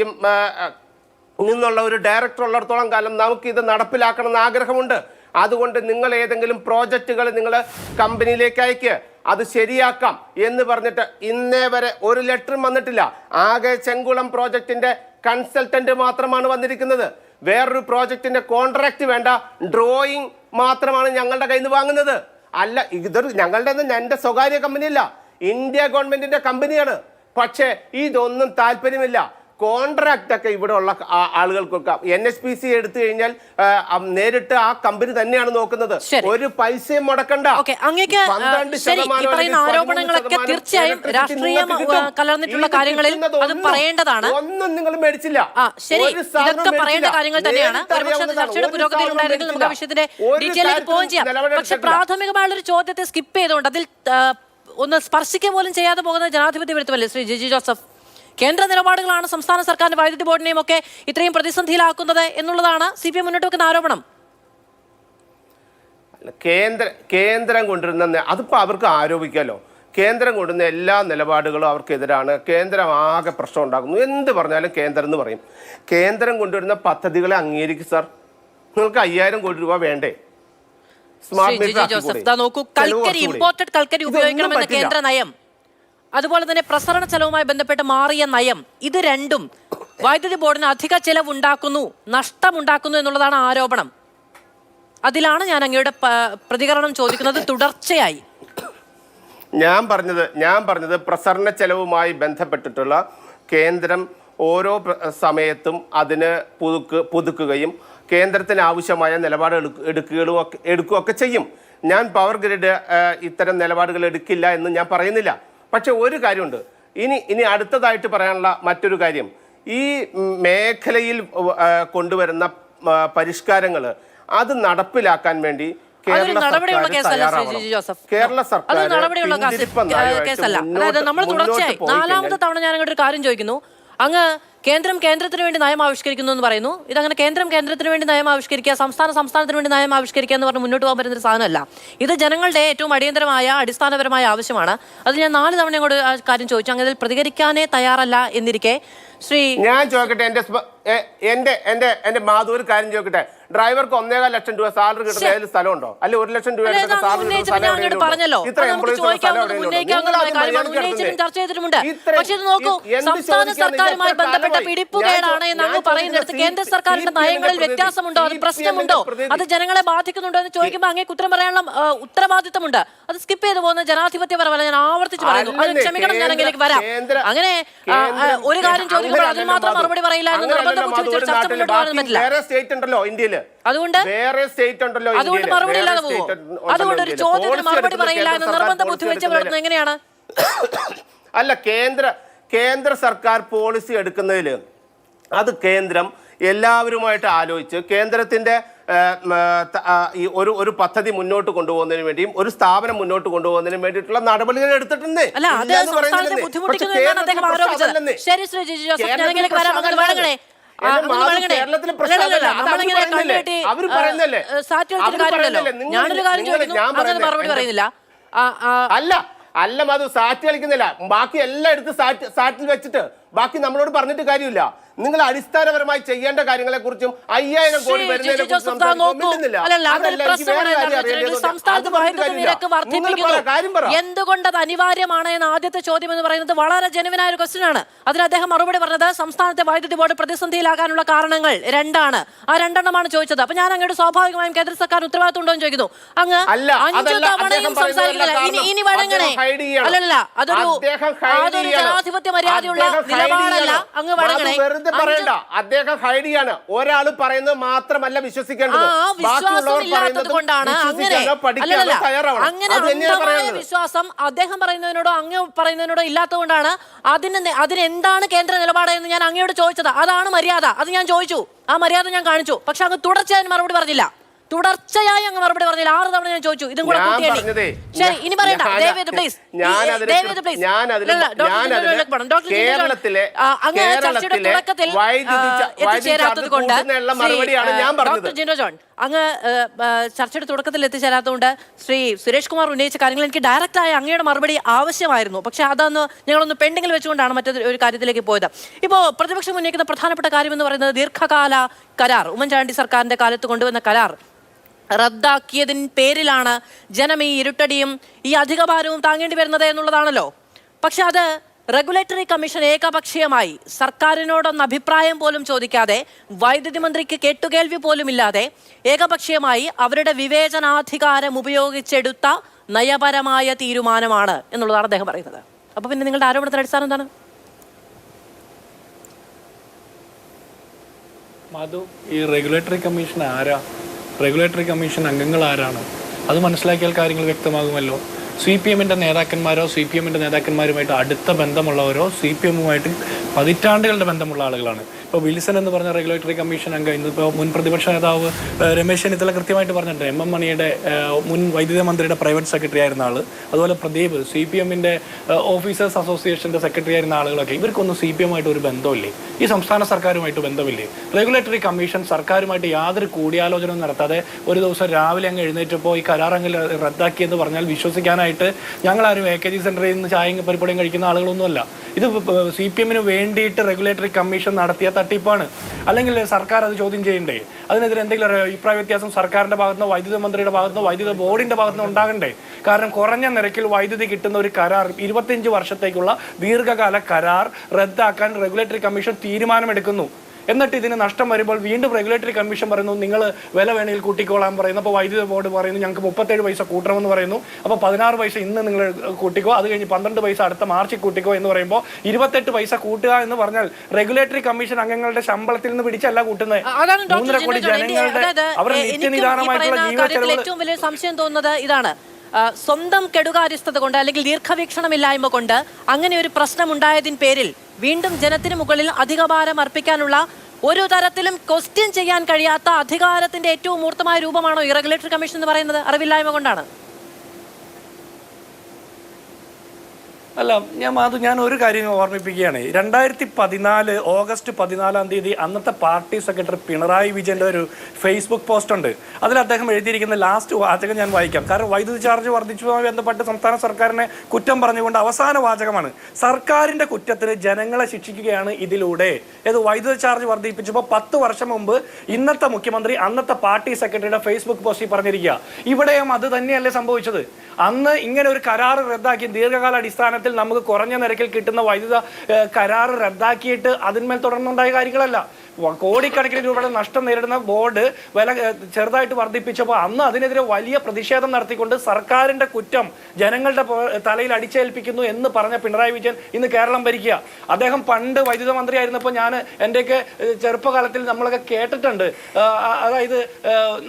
നിന്നുള്ള ഒരു ഡയറക്ടർ ഉള്ളിടത്തോളം കാലം നമുക്ക് ഇത് നടപ്പിലാക്കണമെന്ന് ആഗ്രഹമുണ്ട്. അതുകൊണ്ട് നിങ്ങൾ ഏതെങ്കിലും പ്രോജക്റ്റുകൾ നിങ്ങൾ കമ്പനിയിലേക്ക് അയക്കുക, അത് ശരിയാക്കാം എന്ന് പറഞ്ഞിട്ട് ഇന്നേ വരെ ഒരു ലെറ്ററും വന്നിട്ടില്ല. ആകെ ചെങ്കുളം പ്രോജക്റ്റിന്റെ കൺസൾട്ടന്റ് മാത്രമാണ് വന്നിരിക്കുന്നത്. വേറൊരു പ്രോജക്റ്റിന്റെ കോൺട്രാക്ട് വേണ്ട, ഡ്രോയിങ് മാത്രമാണ് ഞങ്ങളുടെ കയ്യിൽ നിന്ന് വാങ്ങുന്നത്. അല്ല, ഇതൊരു ഞങ്ങളുടെ എൻ്റെ സ്വകാര്യ കമ്പനിയല്ല, ഇന്ത്യ ഗവൺമെന്റിന്റെ കമ്പനിയാണ്. പക്ഷേ ഇതൊന്നും താല്പര്യമില്ല. കോൺട്രാക്റ്റ് ഒക്കെ ഇവിടെ ഉള്ള ആളുകൾക്കൊക്കെ NHPC എടുത്തു കഴിഞ്ഞാൽ നേരിട്ട് ആ കമ്പനി തന്നെയാണ് നോക്കുന്നത്. ഒരു പൈസയും മുടക്കണ്ട. ആരോപണങ്ങളൊക്കെ തീർച്ചയായും രാഷ്ട്രീയം കലർന്നിട്ടുള്ള കാര്യങ്ങളിൽ അത് പറയേണ്ടതാണ്. ഒന്നും നിങ്ങൾ മേടിച്ചില്ല. ശരി, ഇതൊക്കെ പറയേണ്ട കാര്യങ്ങൾ തന്നെയാണ്. ചർച്ചയുടെ പുരോഗതിയിൽ ഉണ്ടായിരുന്നെങ്കിൽ നമുക്ക് ആ വിഷയത്തിന്റെ ഡീറ്റെയിലേക്ക് പോവുകയും ചെയ്യാം. പക്ഷെ പ്രാഥമികമായുള്ള ഒരു ചോദ്യത്തെ സ്കിപ്പ് ചെയ്തുകൊണ്ട് അതിൽ ഒന്ന് സ്പർശിക്കുക പോലും ചെയ്യാതെ പോകുന്ന ജനാധിപത്യ വിരുദ്ധമല്ലേ ശ്രീ ജിജി ജോസഫ്? കേന്ദ്ര നിലപാടുകളാണ് സംസ്ഥാന സർക്കാരിന്റെ വൈദ്യുതി ബോർഡിനെയും ഒക്കെ ഇത്രയും പ്രതിസന്ധിയിലാക്കുന്നത് എന്നുള്ളതാണ് CPM മുന്നോട്ട് വെക്കുന്ന ആരോപണം. കേന്ദ്രം കൊണ്ടുവരുന്ന അതിപ്പോൾ അവർക്ക് ആരോപിക്കാമല്ലോ. കേന്ദ്രം കൊണ്ടുവരുന്ന എല്ലാ നിലപാടുകളും അവർക്കെതിരാണ്. കേന്ദ്രം ആകെ പ്രശ്നം ഉണ്ടാക്കുന്നു. എന്ത് പറഞ്ഞാലും കേന്ദ്രം എന്ന് പറയും. കേന്ദ്രം കൊണ്ടുവരുന്ന പദ്ധതികളെ അംഗീകരിക്കും. സാർ, നിങ്ങൾക്ക് 5000 കോടി രൂപ വേണ്ടേ? സ്മാർട്ട് മീറ്റർ നോക്കൂ, ഇമ്പോർട്ടഡ് കൽക്കരി ഉപയോഗിക്കണമെന്ന കേന്ദ്ര നയം, അതുപോലെ തന്നെ പ്രസരണ ചെലവുമായി ബന്ധപ്പെട്ട് മാറിയ നയം, ഇത് രണ്ടും വൈദ്യുതി ബോർഡിന് അധിക ചെലവുണ്ടാക്കുന്നു, നഷ്ടമുണ്ടാക്കുന്നു എന്നുള്ളതാണ് ആരോപണം. അതിലാണ് ഞാൻ അങ്ങയുടെ പ്രതികരണം ചോദിക്കുന്നത്. തുടർച്ചയായി ഞാൻ പറഞ്ഞത് പ്രസരണ ചെലവുമായി ബന്ധപ്പെട്ടിട്ടുള്ള കേന്ദ്രം ഓരോ സമയത്തും അതിന് പുതുക്കുകയും കേന്ദ്രത്തിന് ആവശ്യമായ നിലപാട് എടുക്കുകയൊക്കെ ചെയ്യും. ഞാൻ പവർ ഗ്രിഡ് ഇത്തരം നിലപാടുകൾ എടുക്കില്ല എന്ന് ഞാൻ പറയുന്നില്ല. പക്ഷെ ഒരു കാര്യമുണ്ട്, ഇനി അടുത്തതായിട്ട് പറയാനുള്ള മറ്റൊരു കാര്യം, ഈ മേഖലയിൽ കൊണ്ടുവരുന്ന പരിഷ്കാരങ്ങൾ അത് നടപ്പിലാക്കാൻ വേണ്ടി കേരള സർക്കാർ നമ്മൾ തുടർച്ചയായി 4ാമത്തെ തവണ ഞാൻ അങ്ങോട്ട് ഒരു കാര്യം ചോദിക്കുന്നു. അങ്ങ് കേന്ദ്രം കേന്ദ്രത്തിന് വേണ്ടി നയം ആവിഷ്കരിക്കുന്നു എന്ന് പറയുന്നു. ഇതങ്ങനെ കേന്ദ്രം കേന്ദ്രത്തിന് വേണ്ടി നയം ആവിഷ്കരിക്കുക, സംസ്ഥാനത്തിന് വേണ്ടി നയം ആവിഷ്കരിക്കുക എന്ന് പറഞ്ഞ് മുന്നോട്ട് പോകാൻ പറ്റുന്ന ഒരു സാധനമല്ല. ഇത് ജനങ്ങളുടെ ഏറ്റവും അടിയന്തരമായ അടിസ്ഥാനപരമായ ആവശ്യമാണ്. അത് ഞാൻ 4 തവണ കൂടെ ആ കാര്യം ചോദിച്ചു. അങ്ങനെ പ്രതികരിക്കാനേ തയ്യാറല്ല എന്നിരിക്കെ ഞാൻ ചോദിക്കട്ടെ, എന്റെ മാധു ഒരു കാര്യം ചോദിക്കട്ടെ, ഡ്രൈവർക്ക് 1.5 ലക്ഷം രൂപ സാലറി കിട്ടുന്ന ഏതെങ്കിലും സ്ഥലമുണ്ടോ? അല്ലെ 1 ലക്ഷം രൂപ പറഞ്ഞല്ലോ, ചർച്ച ചെയ്തിട്ടുണ്ട്. പക്ഷെ ഇത് നോക്കൂ, സംസ്ഥാന സർക്കാരുമായി ബന്ധപ്പെട്ട പിടിപ്പുകേടാണ് എന്ന് അങ്ങ് പറയുന്നിടത്ത് കേന്ദ്ര സർക്കാരിന്റെ നയങ്ങളിൽ വ്യത്യാസമുണ്ടോ, അത് പ്രശ്നമുണ്ടോ, അത് ജനങ്ങളെ ബാധിക്കുന്നുണ്ടോ എന്ന് ചോദിക്കുമ്പോൾ അങ്ങേക്ക് ഉത്തരം പറയാനുള്ള ഉത്തരവാദിത്തമുണ്ട്. അത് സ്കിപ്പ് ചെയ്തു പോകുന്ന ജനാധിപത്യപരമല്ല. ഞാൻ ആവർത്തിച്ച് പറയുന്നു, അത് ക്ഷമിക്കണം, ഞാൻ അങ്ങനെയൊക്കെ വരാം. അങ്ങനെ ഒരു കാര്യം ചോദിക്കുമ്പോൾ അതിന് മാത്രം മറുപടി പറയില്ല എന്ന് നിർബന്ധം ചർച്ച മുന്നോട്ട് പോകാൻ പറ്റില്ല. അതുകൊണ്ട് മറുപടി ഇല്ലാതെ പോകും. അതുകൊണ്ട് ഒരു ചോദ്യത്തിന് മറുപടി പറയില്ല എന്ന് നിർബന്ധ ബുദ്ധി വെച്ച് പുലർത്തുന്നത് എങ്ങനെയാണ്? അല്ല, കേന്ദ്ര സർക്കാർ പോളിസി എടുക്കുന്നതിൽ അത് കേന്ദ്രം എല്ലാവരുമായിട്ട് ആലോചിച്ച് കേന്ദ്രത്തിന്റെ ഒരു പദ്ധതി മുന്നോട്ട് കൊണ്ടുപോകുന്നതിന് വേണ്ടിയും ഒരു സ്ഥാപനം മുന്നോട്ട് കൊണ്ടുപോകുന്നതിന് വേണ്ടിയിട്ടുള്ള നടപടികൾ എടുത്തിട്ടുണ്ട്. ഞാനൊരു കാര്യം ചോദിക്കുന്നു, മറുപടി പറയുന്നില്ല. അല്ല മധു, സാറ്റ് കളിക്കുന്നില്ല. ബാക്കി എല്ലാം എടുത്ത് സാറ്റിൽ വെച്ചിട്ട് ബാക്കി നമ്മളോട് പറഞ്ഞിട്ട് കാര്യമില്ല. നിങ്ങൾ അടിസ്ഥാനപരമായി ചെയ്യേണ്ട കാര്യങ്ങളെ കുറിച്ചും 5000 കോടി വരുന്നതിനെ കുറിച്ചും എന്തുകൊണ്ട് അത് അനിവാര്യമാണ് എന്ന ആദ്യത്തെ ചോദ്യം എന്ന് പറയുന്നത് വളരെ ജെനുവിനായ ഒരു ക്വസ്റ്റ്യൻ ആണ്. അതിന് അദ്ദേഹം മറുപടി പറഞ്ഞത് സംസ്ഥാനത്തെ വൈദ്യുതി ബോർഡ് പ്രതിസന്ധിയിലാകാനുള്ള കാരണങ്ങൾ 2 ആണ്. ആ 2 എണ്ണമാണ് ചോദിച്ചത്. അപ്പൊ ഞാൻ അങ്ങോട്ട് സ്വാഭാവികമായും കേന്ദ്ര സർക്കാർ ഉത്തരവാദിത്വം ഉണ്ടോ എന്ന് ചോദിക്കുന്നു. അങ്ങ് 5 തവണയും സംസാരിക്കുന്നില്ല. ഇനി വഴങ്ങണേ. അല്ലല്ല, അതൊരു ജനാധിപത്യ മര്യാദയുള്ള നിലപാടല്ല. അങ്ങ് വഴങ്ങണേ. പറയണ്ട, അദ്ദേഹം ഹൈഡിയാണ്. ഒരാൾ പറയുന്നത് മാത്രമല്ല വിശ്വസിക്കേണ്ടത്. വിശ്വാസം അദ്ദേഹം പറയുന്നതിനോടോ അങ്ങ് പറയുന്നതിനോടോ ഇല്ലാത്തതുകൊണ്ടാണ് അതിനെന്താണ് കേന്ദ്ര നിലപാട് എന്ന് ഞാൻ അങ്ങയോട് ചോദിച്ചത്. അതാണ് മര്യാദ. അത് ഞാൻ ചോദിച്ചു, ആ മര്യാദ ഞാൻ കാണിച്ചു. പക്ഷെ അങ്ങ് തുടർച്ചയായി മറുപടി പറഞ്ഞില്ല. തുടർച്ചയായി അങ്ങ് മറുപടി പറഞ്ഞില്ല. 6 തവണ ഞാൻ ചോദിച്ചു. ഇതും കൂടെ കൂട്ടിയേണ്ടി. ശരി, ഇനി പറയണ്ട. ദയവേത് പ്ലീസ്. ചർച്ചയുടെ തുടക്കത്തിൽ എത്തിച്ചേരാത്തത് കൊണ്ട് ഡോക്ടർ ജിനോ ജോൺ, അങ്ങ് ചർച്ചയുടെ തുടക്കത്തിൽ എത്തിച്ചേരാത്തതുകൊണ്ട് ശ്രീ സുരേഷ് കുമാർ ഉന്നയിച്ച കാര്യങ്ങൾ എനിക്ക് ഡയറക്റ്റായ അങ്ങയുടെ മറുപടി ആവശ്യമായിരുന്നു. പക്ഷെ അതൊന്ന് ഞങ്ങളൊന്ന് പെൻഡിങ്ങിൽ വെച്ചുകൊണ്ടാണ് മറ്റൊരു കാര്യത്തിലേക്ക് പോയത്. ഇപ്പോൾ പ്രതിപക്ഷം ഉന്നയിക്കുന്ന പ്രധാനപ്പെട്ട കാര്യം എന്ന് പറയുന്നത് ദീർഘകാല കരാർ, ഉമ്മൻചാണ്ടി സർക്കാരിന്റെ കാലത്ത് കൊണ്ടുവന്ന കരാർ റദ്ദാക്കിയതിന് പേരിലാണ് ജനം ഈ ഇരുട്ടടിയും ഈ അധികഭാരവും താങ്ങേണ്ടി വരുന്നത് എന്നുള്ളതാണല്ലോ. പക്ഷെ അത് റെഗുലേറ്ററി കമ്മീഷൻ ഏകപക്ഷീയമായി സർക്കാരിനോടൊന്ന് അഭിപ്രായം പോലും ചോദിക്കാതെ, വൈദ്യുതി മന്ത്രിക്ക് കേട്ടുകേൾവി പോലും ഇല്ലാതെ ഏകപക്ഷീയമായി അവരുടെ വിവേചനാധികാരം ഉപയോഗിച്ചെടുത്ത നയപരമായ തീരുമാനമാണ് എന്നുള്ളതാണ് അദ്ദേഹം പറയുന്നത്. അപ്പൊ പിന്നെ നിങ്ങളുടെ ആരോപണത്തിന്റെ അടിസ്ഥാനം എന്താണ്? മധു, ഈ റെഗുലേറ്ററി കമ്മീഷൻ ആരാ? റെഗുലേറ്ററി കമ്മീഷൻ അംഗങ്ങൾ ആരാണ്? അത് മനസ്സിലാക്കിയാൽ കാര്യങ്ങൾ വ്യക്തമാകുമല്ലോ. CPM-ന്റെ നേതാക്കന്മാരോ CPM-ന്റെ നേതാക്കന്മാരുമായിട്ട് അടുത്ത ബന്ധമുള്ളവരോ CPM-ഉമായിട്ട് പതിറ്റാണ്ടുകളുടെ ബന്ധമുള്ള ആളുകളാണ്. ഇപ്പോൾ വിൽസൺ എന്ന് പറഞ്ഞ റെഗുലേറ്ററി കമ്മീഷൻ അംഗം, ഇന്നിപ്പോൾ മുൻ പ്രതിപക്ഷ നേതാവ് രമേശ് ചെന്നിത്തല കൃത്യമായിട്ട് പറഞ്ഞിട്ടുണ്ട്. MM മണിയുടെ മുൻ വൈദ്യുതി മന്ത്രിയുടെ പ്രൈവറ്റ് സെക്രട്ടറി ആയിരുന്ന ആൾ, അതുപോലെ പ്രദീപ് CPM-ന്റെ ഓഫീസേഴ്സ് അസോസിയേഷൻ്റെ സെക്രട്ടറി ആയിരുന്ന ആളുകളൊക്കെ, ഇവർക്കൊന്നും CPM-ആയിട്ട് ഒരു ബന്ധമില്ലേ? ഈ സംസ്ഥാന സർക്കാരുമായിട്ട് ബന്ധമില്ലേ? റെഗുലേറ്ററി കമ്മീഷൻ സർക്കാരുമായിട്ട് യാതൊരു കൂടിയാലോചന നടത്താതെ ഒരു ദിവസം രാവിലെ അങ്ങ് എഴുന്നേറ്റപ്പോൾ ഈ കരാറങ്ങ് റദ്ദാക്കിയെന്ന് പറഞ്ഞാൽ വിശ്വസിക്കാനായിട്ട് ഞങ്ങളാരും AKG സെന്ററിൽ നിന്ന് ചായയും പരിപ്പടിയും കഴിക്കുന്ന ആളുകളൊന്നുമല്ല. ഇത് CPM-ന് വേണ്ടിയിട്ട് റെഗുലേറ്ററി കമ്മീഷൻ നടത്തിയ തട്ടിപ്പാണ്. അല്ലെങ്കിൽ സർക്കാർ അത് ചോദ്യം ചെയ്യണ്ടേ? അതിനെതിരെ എന്തെങ്കിലും അഭിപ്രായ വ്യത്യാസം സർക്കാരിന്റെ ഭാഗത്തുനിന്നോ വൈദ്യുതി മന്ത്രിയുടെ ഭാഗത്തുനിന്നോ വൈദ്യുതി ബോർഡിന്റെ ഭാഗത്തുനിന്നോ ഉണ്ടാകണ്ടേ? കാരണം കുറഞ്ഞ നിരക്കിൽ വൈദ്യുതി കിട്ടുന്ന ഒരു കരാർ, 25 വർഷത്തേക്കുള്ള ദീർഘകാല കരാർ റദ്ദാക്കാൻ റെഗുലേറ്ററി കമ്മീഷൻ തീരുമാനമെടുക്കുന്നു. എന്നിട്ട് ഇതിന് നഷ്ടം വരുമ്പോൾ വീണ്ടും റെഗുലേറ്ററി കമ്മീഷൻ പറയുന്നു നിങ്ങൾ വില വേണമെങ്കിൽ കൂട്ടിക്കോളാൻ പറയുന്നു. അപ്പോൾ വൈദ്യുതി ബോർഡ് പറയുന്നു ഞങ്ങൾക്ക് 37 പൈസ കൂട്ടണമെന്ന് പറയുന്നു. അപ്പോൾ 16 പൈസ ഇന്ന് നിങ്ങൾ കൂട്ടിക്കോ, അത് കഴിഞ്ഞ് 12 പൈസ അടുത്ത മാർച്ചിൽ കൂട്ടിക്കോ എന്ന് പറയുമ്പോൾ 28 പൈസ കൂട്ടുക എന്ന് പറഞ്ഞാൽ റെഗുലേറ്ററി കമ്മീഷൻ അംഗങ്ങളുടെ ശമ്പളത്തിൽ നിന്ന് പിടിച്ചല്ല കൂട്ടുന്നത്. 3.5 കോടി ജനങ്ങളുടെ അവരുടെ നിത്യനിദാനമായിട്ടുള്ള ജീവിതത്തിൽ ഏറ്റവും വലിയ സംശയം തോന്നുന്നത് ഇതാണ്. സ്വന്തം കെടുകാര്യസ്ഥത കൊണ്ട് അല്ലെങ്കിൽ ദീർഘവീക്ഷണമില്ലായ്മ കൊണ്ട് അങ്ങനെ ഒരു പ്രശ്നമുണ്ടായതിന് പേരിൽ വീണ്ടും ജനത്തിന് മുകളിൽ അധികഭാരം അർപ്പിക്കാനുള്ള ഒരു തരത്തിലും ക്വസ്റ്റ്യൻ ചെയ്യാൻ കഴിയാത്ത അധികാരത്തിന്റെ ഏറ്റവും മൂർത്തമായ രൂപമാണോ ഈ റെഗുലേറ്ററി കമ്മീഷൻ എന്ന് പറയുന്നത്? അറിവില്ലായ്മ കൊണ്ടാണ്. അല്ല ഞാൻ ഒരു കാര്യം ഓർമ്മിപ്പിക്കുകയാണ്. 2014 ഓഗസ്റ്റ് 14 അന്നത്തെ പാർട്ടി സെക്രട്ടറി പിണറായി വിജയന്റെ ഒരു ഫേസ്ബുക്ക് പോസ്റ്റ് ഉണ്ട്. അതിൽ അദ്ദേഹം എഴുതിയിരിക്കുന്ന ലാസ്റ്റ് വാചകം ഞാൻ വായിക്കാം. കാരണം വൈദ്യുതി ചാർജ് വർദ്ധിച്ചതുമായി ബന്ധപ്പെട്ട് സംസ്ഥാന സർക്കാരിനെ കുറ്റം പറഞ്ഞുകൊണ്ട് അവസാന വാചകമാണ്: സർക്കാരിന്റെ കുറ്റത്തിന് ജനങ്ങളെ ശിക്ഷിക്കുകയാണ് ഇതിലൂടെ. ഏത് വൈദ്യുതി ചാർജ് വർദ്ധിപ്പിച്ചപ്പോൾ 10 വർഷം മുമ്പ് ഇന്നത്തെ മുഖ്യമന്ത്രി അന്നത്തെ പാർട്ടി സെക്രട്ടറിയുടെ ഫേസ്ബുക്ക് പോസ്റ്റിൽ പറഞ്ഞിരിക്കുക. ഇവിടെയും അത് തന്നെയല്ലേ സംഭവിച്ചത്? അന്ന് ഇങ്ങനെ ഒരു കരാർ റദ്ദാക്കി ദീർഘകാല അടിസ്ഥാനത്തിൽ നമുക്ക് കുറഞ്ഞ നിരക്കിൽ കിട്ടുന്ന വൈദ്യുത കരാർ റദ്ദാക്കിയിട്ട് അതിന്മേൽ തുടർന്നുണ്ടായ കാര്യങ്ങളല്ല. കോടിക്കണക്കിന് രൂപയുടെ നഷ്ടം നേരിടുന്ന ബോർഡ് വില ചെറുതായിട്ട് വർദ്ധിപ്പിച്ചപ്പോൾ അന്ന് അതിനെതിരെ വലിയ പ്രതിഷേധം നടത്തിക്കൊണ്ട് സർക്കാരിന്റെ കുറ്റം ജനങ്ങളുടെ തലയിൽ അടിച്ചേൽപ്പിക്കുന്നു എന്ന് പറഞ്ഞ പിണറായി വിജയൻ ഇന്ന് കേരളം ഭരിക്കുക. അദ്ദേഹം പണ്ട് വൈദ്യുത മന്ത്രി ആയിരുന്നപ്പോൾ ഞാൻ എൻ്റെയൊക്കെ ചെറുപ്പകാലത്തിൽ നമ്മളൊക്കെ കേട്ടിട്ടുണ്ട്, അതായത്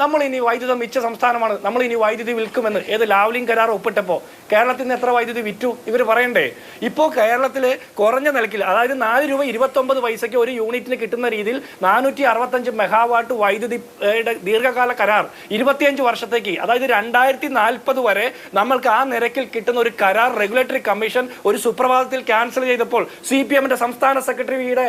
നമ്മൾ ഇനി വൈദ്യുത മിച്ച സംസ്ഥാനമാണ്, നമ്മൾ ഇനി വൈദ്യുതി വിൽക്കുമെന്ന്. ഏത് ലാവ്ലിംഗ് കരാർ ഒപ്പിട്ടപ്പോൾ കേരളത്തിൽ നിന്ന് എത്ര വൈദ്യുതി വിറ്റു ഇവർ പറയണ്ടേ? ഇപ്പോൾ കേരളത്തിൽ കുറഞ്ഞ നിലയ്ക്ക്, അതായത് 4 രൂപ 29 പൈസയ്ക്ക് ഒരു യൂണിറ്റിന് കിട്ടുന്ന രീതിയിൽ 465 മെഗാവാട്ട് വൈദ്യുതിയുടെ ദീർഘകാല കരാർ 25 വർഷത്തേക്ക്, അതായത് 2040 വരെ നമ്മൾക്ക് ആ നിരക്കിൽ കിട്ടുന്ന ഒരു കരാർ റെഗുലേറ്ററി കമ്മീഷൻ ഒരു സുപ്രഭാതത്തിൽ ക്യാൻസൽ ചെയ്തപ്പോൾ CPM-ന്റെ സംസ്ഥാന സെക്രട്ടറിയുടെ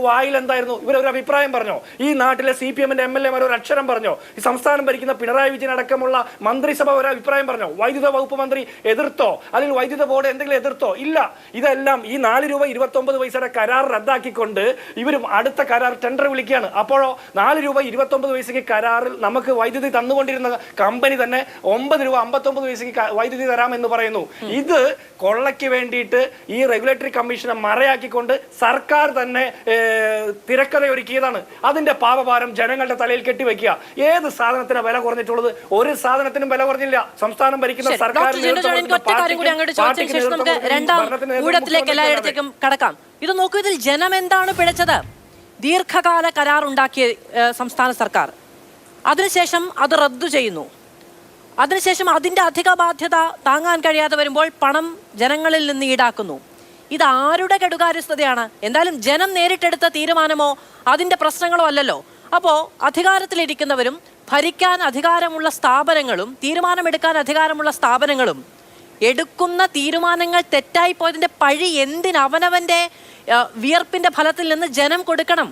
വായിൽ എന്തായിരുന്നു? ഇവരൊരു അഭിപ്രായം പറഞ്ഞോ? ഈ നാട്ടിലെ CPM-ന്റെ MLA-മാർ ഒരു അക്ഷരം പറഞ്ഞോ? ഈ സംസ്ഥാനം ഭരിക്കുന്ന പിണറായി വിജയൻ അടക്കമുള്ള മന്ത്രിസഭ ഒരു അഭിപ്രായം പറഞ്ഞോ? വൈദ്യുത വകുപ്പ് മന്ത്രി എതിർത്തോ? അല്ലെങ്കിൽ വൈദ്യുത ബോർഡ് എന്തെങ്കിലും എതിർത്തോ? ഇല്ല. ഇതെല്ലാം ഈ 4 രൂപ 29 പൈസയുടെ കരാർ റദ്ദാക്കിക്കൊണ്ട് ഇവരും അടുത്ത കരാർ ടെൻഡർ വിളിക്കുകയാണ്. അപ്പോഴോ 4 രൂപ 29 പൈസയ്ക്ക് കരാറിൽ നമുക്ക് വൈദ്യുതി തന്നുകൊണ്ടിരുന്ന കമ്പനി തന്നെ 9 രൂപ 59 പൈസയ്ക്ക് വൈദ്യുതി തരാമെന്ന് പറയുന്നു. ഇത് കൊള്ളയ്ക്ക് വേണ്ടിയിട്ട് ഈ റെഗുലേറ്ററി കമ്മീഷനെ മറയാക്കിക്കൊണ്ട് സർക്കാർ തന്നെ തിരക്കഥയൊരുക്കിയതാണ്. അതിന്റെ പാപഭാരം ജനങ്ങളുടെ തലയിൽ കെട്ടിവെക്കുക. ഏത് സാധനത്തിന് വില കുറഞ്ഞിട്ടുള്ളത്? ഒരു സാധനത്തിനും വില കുറഞ്ഞില്ല. സംസ്ഥാനം ഭരിക്കുന്ന സർക്കാർ എല്ലായിടത്തേക്കും കടക്കാം. ഇത് നോക്കൂ, ഇതിൽ ജനം എന്താണ് പിഴച്ചത്? ദീർഘകാല കരാർ ഉണ്ടാക്കിയ സംസ്ഥാന സർക്കാർ, അതിനുശേഷം അത് റദ്ദു ചെയ്യുന്നു. അതിനുശേഷം അതിൻ്റെ അധിക ബാധ്യത താങ്ങാൻ കഴിയാതെ വരുമ്പോൾ പണം ജനങ്ങളിൽ നിന്ന് ഈടാക്കുന്നു. ഇത് ആരുടെ കെടുകാര്യസ്ഥതയാണ്? എന്തായാലും ജനം നേരിട്ടെടുത്ത തീരുമാനമോ അതിൻ്റെ പ്രശ്നങ്ങളോ അല്ലല്ലോ. അപ്പോൾ അധികാരത്തിലിരിക്കുന്നവരും ഭരിക്കാൻ അധികാരമുള്ള സ്ഥാപനങ്ങളും തീരുമാനമെടുക്കാൻ അധികാരമുള്ള സ്ഥാപനങ്ങളും എടുക്കുന്ന തീരുമാനങ്ങൾ തെറ്റായി പോയതിൻ്റെ പഴി എന്തിന് അവനവൻ്റെ വിയർപ്പിന്റെ ഫലത്തിൽ നിന്ന് ജനം കൊടുക്കണം?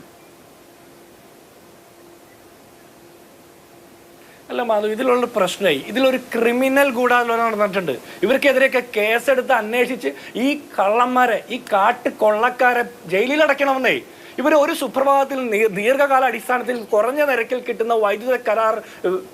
അല്ല മാധു, ഇതിലുള്ള പ്രശ്നമായി. ഇതിലൊരു ക്രിമിനൽ ഗൂഢാലോചന നടന്നിട്ടുണ്ട്. ഇവർക്കെതിരെയൊക്കെ കേസെടുത്ത് അന്വേഷിച്ച് ഈ കള്ളന്മാരെ, ഈ കാട്ടുകൊള്ളക്കാരെ ജയിലിലടയ്ക്കണമെന്നേ. ഇവർ ഒരു സുപ്രഭാതത്തിൽ ദീർഘകാല അടിസ്ഥാനത്തിൽ കുറഞ്ഞ നിരക്കിൽ കിട്ടുന്ന വൈദ്യുത കരാർ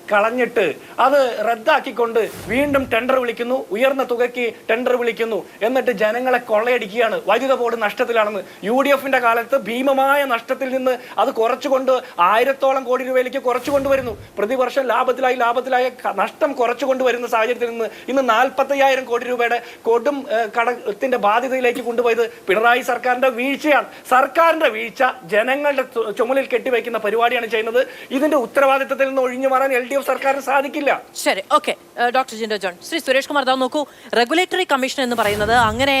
കളഞ്ഞിട്ട് അത് റദ്ദാക്കിക്കൊണ്ട് വീണ്ടും ടെൻഡർ വിളിക്കുന്നു, ഉയർന്ന തുകയ്ക്ക് ടെൻഡർ വിളിക്കുന്നു, എന്നിട്ട് ജനങ്ങളെ കൊള്ളയടിക്കുകയാണ്. വൈദ്യുത ബോർഡ് നഷ്ടത്തിലാണെന്ന്. UDF-ന്റെ കാലത്ത് ഭീമമായ നഷ്ടത്തിൽ നിന്ന് അത് കുറച്ചുകൊണ്ട് 1000-ഓളം കോടി രൂപയിലേക്ക് കുറച്ചു കൊണ്ടുവരുന്നു. പ്രതിവർഷം ലാഭത്തിലായ നഷ്ടം കുറച്ചു കൊണ്ടുവരുന്ന സാഹചര്യത്തിൽ നിന്ന് ഇന്ന് 45,000 കോടി രൂപയുടെ കൊടും കടത്തിന്റെ ബാധ്യതയിലേക്ക് കൊണ്ടുപോയത് പിണറായി സർക്കാരിന്റെ വീഴ്ചയാണ്. സർക്കാരിന്റെ വീഴ്ച ജനങ്ങളുടെ ചുമലിൽ കെട്ടിവെക്കുന്ന പരിപാടിയാണ് ചെയ്യുന്നത്. ഇതിന്റെ ഉത്തരവാദിത്തത്തിൽ നിന്ന് ഒഴിഞ്ഞു മാറാൻ LDF സർക്കാരിന് സാധിക്കില്ല. ശരി, okay. Doctor Jinto John, Shri Suresh Kumar, നോക്കൂ, റെഗുലേറ്ററി കമ്മീഷൻ എന്ന് പറയുന്നത് അങ്ങനെ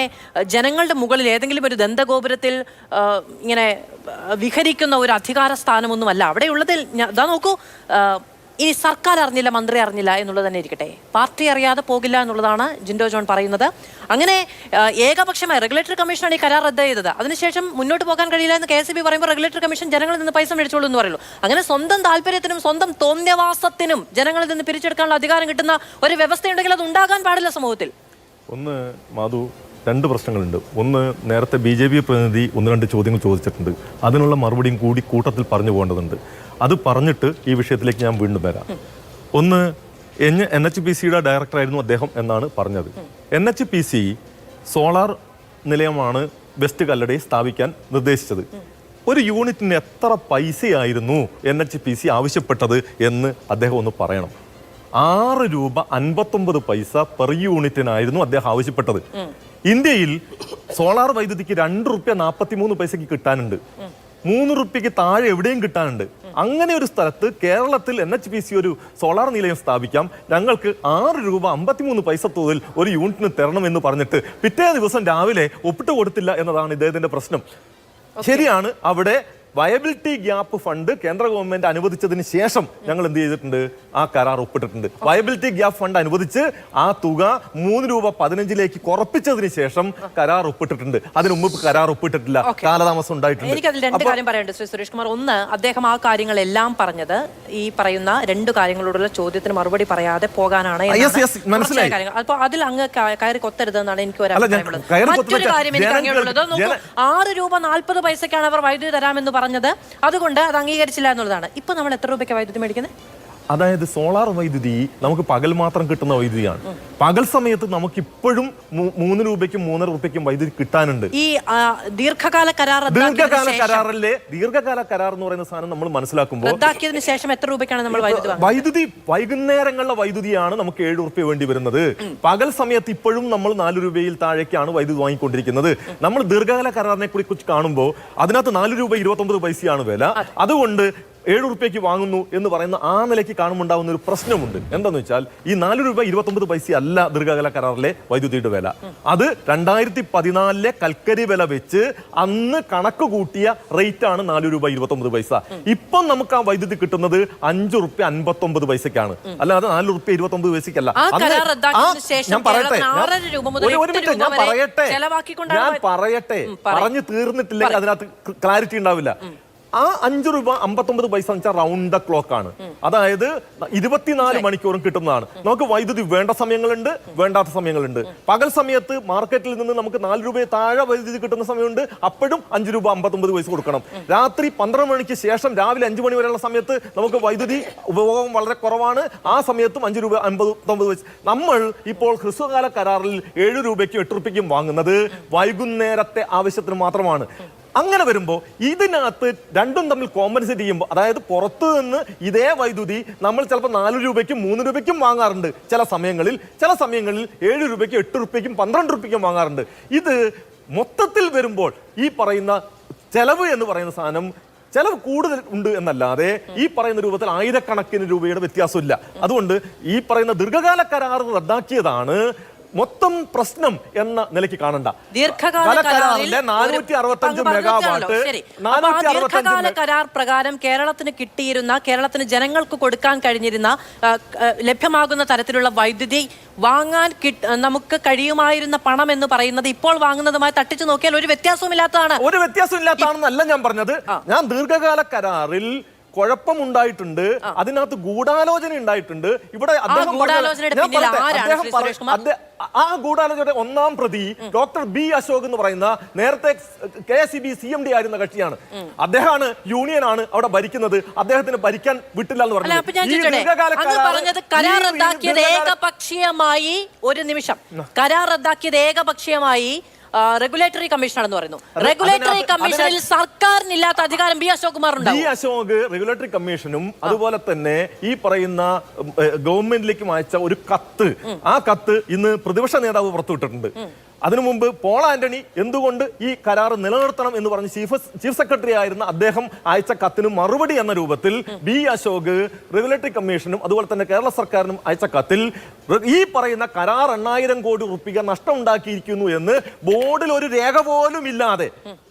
ജനങ്ങളുടെ മുകളിൽ ഏതെങ്കിലും ഒരു ദന്തഗോപുരത്തിൽ ഇങ്ങനെ വിഹരിക്കുന്ന ഒരു അധികാര സ്ഥാനമൊന്നുമല്ല അവിടെയുള്ളതിൽ. നോക്കൂ, ഇനി സർക്കാർ അറിഞ്ഞില്ല, മന്ത്രി അറിഞ്ഞില്ല എന്നുള്ളത് തന്നെ ഇരിക്കട്ടെ, പാർട്ടി അറിയാതെ പോകില്ല എന്നുള്ളതാണ് ജിൻഡോ ജോൺ പറയുന്നത്. അങ്ങനെ ഏകപക്ഷമായി റെഗുലേറ്ററി കമ്മീഷനാണ് ഈ കരാർ റദ്ദ് ചെയ്തത്. അതിനുശേഷം മുന്നോട്ട് പോകാൻ കഴിയില്ല എന്ന് KSB പറയുമ്പോൾ റെഗുലേറ്ററി കമ്മീഷൻ ജനങ്ങളിൽ നിന്ന് പൈസ മേടിച്ചോളൂ എന്ന് പറയുള്ളൂ. അങ്ങനെ സ്വന്തം താല്പര്യത്തിനും സ്വന്തം തോന്നിയവാസത്തിനും ജനങ്ങളിൽ നിന്ന് പിരിച്ചെടുക്കാനുള്ള അധികാരം കിട്ടുന്ന ഒരു വ്യവസ്ഥയുണ്ടെങ്കിൽ അത് ഉണ്ടാകാൻ പാടില്ല സമൂഹത്തിൽ. ഒന്ന് മാധു, 2 പ്രശ്നങ്ങളുണ്ട്. ഒന്ന്, നേരത്തെ BJP പ്രതിനിധി 1-2 ചോദ്യങ്ങൾ ചോദിച്ചിട്ടുണ്ട്. അതിനുള്ള മറുപടിയും കൂടി കൂട്ടത്തിൽ പറഞ്ഞു പോകേണ്ടതുണ്ട്. അത് പറഞ്ഞിട്ട് ഈ വിഷയത്തിലേക്ക് ഞാൻ വീണ്ടും വരാം. ഒന്ന്, NHPC-യുടെ ഡയറക്ടറായിരുന്നു അദ്ദേഹം എന്നാണ് പറഞ്ഞത്. NHPC സോളാർ നിലയമാണ് വെസ്റ്റ് കല്ലടയിൽ സ്ഥാപിക്കാൻ നിർദ്ദേശിച്ചത്. ഒരു യൂണിറ്റിന് എത്ര പൈസയായിരുന്നു NHPC ആവശ്യപ്പെട്ടത് എന്ന് അദ്ദേഹം ഒന്ന് പറയണം. 6 രൂപ 59 പൈസ പെർ യൂണിറ്റിനായിരുന്നു അദ്ദേഹം ആവശ്യപ്പെട്ടത്. ഇന്ത്യയിൽ സോളാർ വൈദ്യുതിക്ക് 2 രൂപ 43 പൈസക്ക് കിട്ടാനുണ്ട്. 3 രൂപയ്ക്ക് താഴെ എവിടെയും കിട്ടാനുണ്ട്. അങ്ങനെ ഒരു സ്ഥലത്ത് കേരളത്തിൽ NHPC ഒരു സോളാർ നിലയം സ്ഥാപിക്കാം, ഞങ്ങൾക്ക് 6 രൂപ 53 പൈസ തോതിൽ ഒരു യൂണിറ്റിന് തരണം എന്ന് പറഞ്ഞിട്ട് പിറ്റേ ദിവസം രാവിലെ ഒപ്പിട്ട് കൊടുത്തില്ല എന്നതാണ് ഇദ്ദേഹത്തിന്റെ പ്രശ്നം. ശരിയാണ്, അവിടെ വയബിലിറ്റി ഗ്യാപ്പ് ഫണ്ട് കേന്ദ്ര ഗവൺമെന്റ് അനുവദിച്ചതിന് ശേഷം ഞങ്ങൾ എന്ത് ചെയ്തിട്ടുണ്ട്? ആ കരാർ ഒപ്പിട്ടിട്ടുണ്ട്. വയബിലിറ്റി ഗ്യാപ്പ് ഫണ്ട് അനുവദിച്ച് ആ തുക 3 രൂപ 15 കുറപ്പിച്ചതിന് ശേഷം കരാർ ഒപ്പിട്ടിട്ടുണ്ട്. അതിനു മുമ്പ് കരാർ ഒപ്പിട്ടിട്ടില്ല, കാലതാമസം ഉണ്ടായിട്ടുണ്ട്. എനിക്കതിൽ 2 കാര്യം പറയാനുണ്ട് ശ്രീ സുരേഷ് കുമാർ. ഒന്ന്, അദ്ദേഹം ആ കാര്യങ്ങളെല്ലാം പറഞ്ഞത് ഈ പറയുന്ന 2 കാര്യങ്ങളോടുള്ള ചോദ്യത്തിന് മറുപടി പറയാതെ പോകാനാണ്. അപ്പൊ അതിൽ അങ്ങ് കയറി കൊത്തരുതെന്നാണ് എനിക്ക് ഒരു അഭിപ്രായമുള്ളത്. മറ്റൊരു കാര്യം എനിക്ക് അങ്ങനെയുള്ളത്, 6 രൂപ 40 പൈസക്കാണ് അവർ വൈദ്യുതി തരാമെന്ന് പറഞ്ഞത്, അതുകൊണ്ട് അത് അംഗീകരിച്ചില്ല എന്നുള്ളതാണ്. ഇപ്പൊ നമ്മൾ എത്ര രൂപയ്ക്ക് വൈദ്യുതി മേടിക്കുന്നത്? അതായത് സോളാർ വൈദ്യുതി നമുക്ക് പകൽ മാത്രം കിട്ടുന്ന വൈദ്യുതിയാണ്. പകൽ സമയത്ത് നമുക്ക് ഇപ്പോഴും 3 രൂപയ്ക്കും 3.5 രൂപയ്ക്കും വൈദ്യുതി കിട്ടാനുണ്ട്. ഈ ദീർഘകാല കരാർ കരാറിലെ ദീർഘകാല കരാർ എന്ന് പറയുന്ന സാധനം നമ്മൾ മനസ്സിലാക്കുമ്പോൾ റദ്ദാക്കിയതിനു ശേഷം എത്ര രൂപയ്ക്കാണ് നമ്മൾ വൈദ്യുതി വൈകുന്നേരങ്ങളിലെ വൈദ്യുതിയാണ് നമുക്ക് 7 രൂപ വേണ്ടി വരുന്നത്. പകൽ സമയത്ത് ഇപ്പോഴും നമ്മൾ 4 രൂപയിൽ താഴേക്കാണ് വൈദ്യുതി വാങ്ങിക്കൊണ്ടിരിക്കുന്നത്. നമ്മൾ ദീർഘകാല കരാറിനെ കുറിച്ച് കാണുമ്പോൾ അതിനകത്ത് 4 രൂപ 29 പൈസയാണ് വില. അതുകൊണ്ട് 7 രൂപയ്ക്ക് വാങ്ങുന്നു എന്ന് പറയുന്ന ആ നിലയ്ക്ക് കാണുമുണ്ടാവുന്ന ഒരു പ്രശ്നമുണ്ട്. എന്താന്ന് വെച്ചാൽ ഈ 4 രൂപ 29 പൈസ അല്ല ദീർഘകാല കരാറിലെ വൈദ്യുതിയുടെ വില. അത് 2014 കൽക്കരി വില വെച്ച് അന്ന് കണക്ക് കൂട്ടിയ റേറ്റ് ആണ് 4 രൂപ 29 പൈസ. ഇപ്പം നമുക്ക് ആ വൈദ്യുതി കിട്ടുന്നത് 5 രൂപ 59 പൈസക്കാണ്, അല്ലാതെ 4 രൂപ 29 പൈസക്കല്ല. ഞാൻ പറയട്ടെ പറഞ്ഞു തീർന്നിട്ടില്ലെങ്കിൽ അതിനകത്ത് ക്ലാരിറ്റി ഉണ്ടാവില്ല. ആ 5 രൂപ 59 പൈസ എന്ന് വെച്ചാൽ റൗണ്ട് ദ ക്ലോക്ക് ആണ്. അതായത് 24 മണിക്കൂറും കിട്ടുന്നതാണ്. നമുക്ക് വൈദ്യുതി വേണ്ട സമയങ്ങളുണ്ട്, വേണ്ടാത്ത സമയങ്ങളുണ്ട്. പകൽ സമയത്ത് മാർക്കറ്റിൽ നിന്ന് നമുക്ക് 4 രൂപയെ താഴെ വൈദ്യുതി കിട്ടുന്ന സമയമുണ്ട്, അപ്പോഴും 5 രൂപ 59 പൈസ കൊടുക്കണം. രാത്രി 12 മണിക്ക് ശേഷം രാവിലെ 5 മണി വരെയുള്ള സമയത്ത് നമുക്ക് വൈദ്യുതി ഉപഭോഗം വളരെ കുറവാണ്, ആ സമയത്തും 5 രൂപ 59 പൈസ. നമ്മൾ ഇപ്പോൾ ഹ്രസ്വകാല കരാറിൽ 7 രൂപയ്ക്കും 8 രൂപയ്ക്കും വാങ്ങുന്നത് വൈകുന്നേരത്തെ ആവശ്യത്തിന് മാത്രമാണ്. അങ്ങനെ വരുമ്പോൾ ഇതിനകത്ത് രണ്ടും തമ്മിൽ കോമ്പൻസേറ്റ് ചെയ്യുമ്പോൾ, അതായത് പുറത്തു നിന്ന് ഇതേ വൈദ്യുതി നമ്മൾ ചിലപ്പോൾ 4 രൂപയ്ക്കും 3 രൂപയ്ക്കും വാങ്ങാറുണ്ട് ചില സമയങ്ങളിൽ 7 രൂപയ്ക്കും 8 രൂപയ്ക്കും 12 രൂപയ്ക്കും വാങ്ങാറുണ്ട്. ഇത് മൊത്തത്തിൽ വരുമ്പോൾ ഈ പറയുന്ന ചെലവ് എന്ന് പറയുന്ന സാധനം ചെലവ് കൂടുതൽ ഉണ്ട് എന്നല്ലാതെ ഈ പറയുന്ന രൂപത്തിൽ ആയിരക്കണക്കിന് രൂപയുടെ വ്യത്യാസമില്ല. അതുകൊണ്ട് ഈ പറയുന്ന ദീർഘകാല കരാർ റദ്ദാക്കിയതാണ് മൊത്തം പ്രശ്നം എന്ന നിലയ്ക്ക് കാണണ്ട. ദീർഘകാല കരാർ പ്രകാരം കേരളത്തിന് കിട്ടിയിരുന്ന, കേരളത്തിന് ജനങ്ങൾക്ക് കൊടുക്കാൻ കഴിഞ്ഞിരുന്ന, ലഭ്യമാകുന്ന തരത്തിലുള്ള വൈദ്യുതി വാങ്ങാൻ നമുക്ക് കഴിയുമായിരുന്ന പണം എന്ന് പറയുന്നത് ഇപ്പോൾ വാങ്ങുന്നതുമായി തട്ടിച്ചു നോക്കിയാൽ ഒരു വ്യത്യാസവുമില്ലാത്തതാണ്. ഒരു വ്യത്യാസമില്ലാത്തതാണെന്നല്ല ഞാൻ പറഞ്ഞത്. ഞാൻ ദീർഘകാല കരാറിൽ കുഴപ്പമുണ്ടായിട്ടുണ്ട്, അതിനകത്ത് ഗൂഢാലോചന ഉണ്ടായിട്ടുണ്ട്. ഇവിടെ ആ ഗൂഢാലോചനയുടെ 1-ാം പ്രതി ഡോക്ടർ ബി അശോക് എന്ന് പറയുന്ന നേരത്തെ KSEB CMD ആയിരുന്ന കക്ഷിയാണ്. അദ്ദേഹമാണ്, യൂണിയനാണ് അവിടെ ഭരിക്കുന്നത്. അദ്ദേഹത്തിന് ഭരിക്കാൻ വിട്ടില്ല എന്ന് പറഞ്ഞു. കരാർ റദ്ദാക്കിയത് ഏകപക്ഷീയമായി, ഒരു നിമിഷം, കരാർ റദ്ദാക്കിയത് ഏകപക്ഷീയമായി റെഗുലേറ്ററി കമ്മീഷനാണെന്ന് പറയുന്നു. റെഗുലേറ്ററി കമ്മീഷനിൽ സർക്കാരിനില്ലാത്ത അധികാരം ബി അശോക് കുമാറുണ്ട്. ബി അശോക് റെഗുലേറ്ററി കമ്മീഷനും അതുപോലെ തന്നെ ഈ പറയുന്ന ഗവൺമെന്റിലേക്കും അയച്ച ഒരു കത്ത്, ആ കത്ത് ഇന്ന് പ്രതിപക്ഷ നേതാവ് പുറത്തുവിട്ടിട്ടുണ്ട്. അതിനു മുമ്പ് പോൾ ആന്റണി എന്തുകൊണ്ട് ഈ കരാർ നിലനിർത്തണം എന്ന് പറഞ്ഞ് ചീഫ് സെക്രട്ടറി ആയിരുന്ന അദ്ദേഹം അയച്ച കത്തിന് മറുപടി എന്ന രൂപത്തിൽ ബി അശോക് റെഗുലേറ്ററി കമ്മീഷനും അതുപോലെ തന്നെ കേരള സർക്കാരിനും അയച്ച കത്തിൽ ഈ പറയുന്ന കരാർ 8,000 കോടി രൂപ നഷ്ടം ഉണ്ടാക്കിയിരിക്കുന്നു എന്ന് ബോർഡിൽ ഒരു രേഖ പോലും ഇല്ലാതെ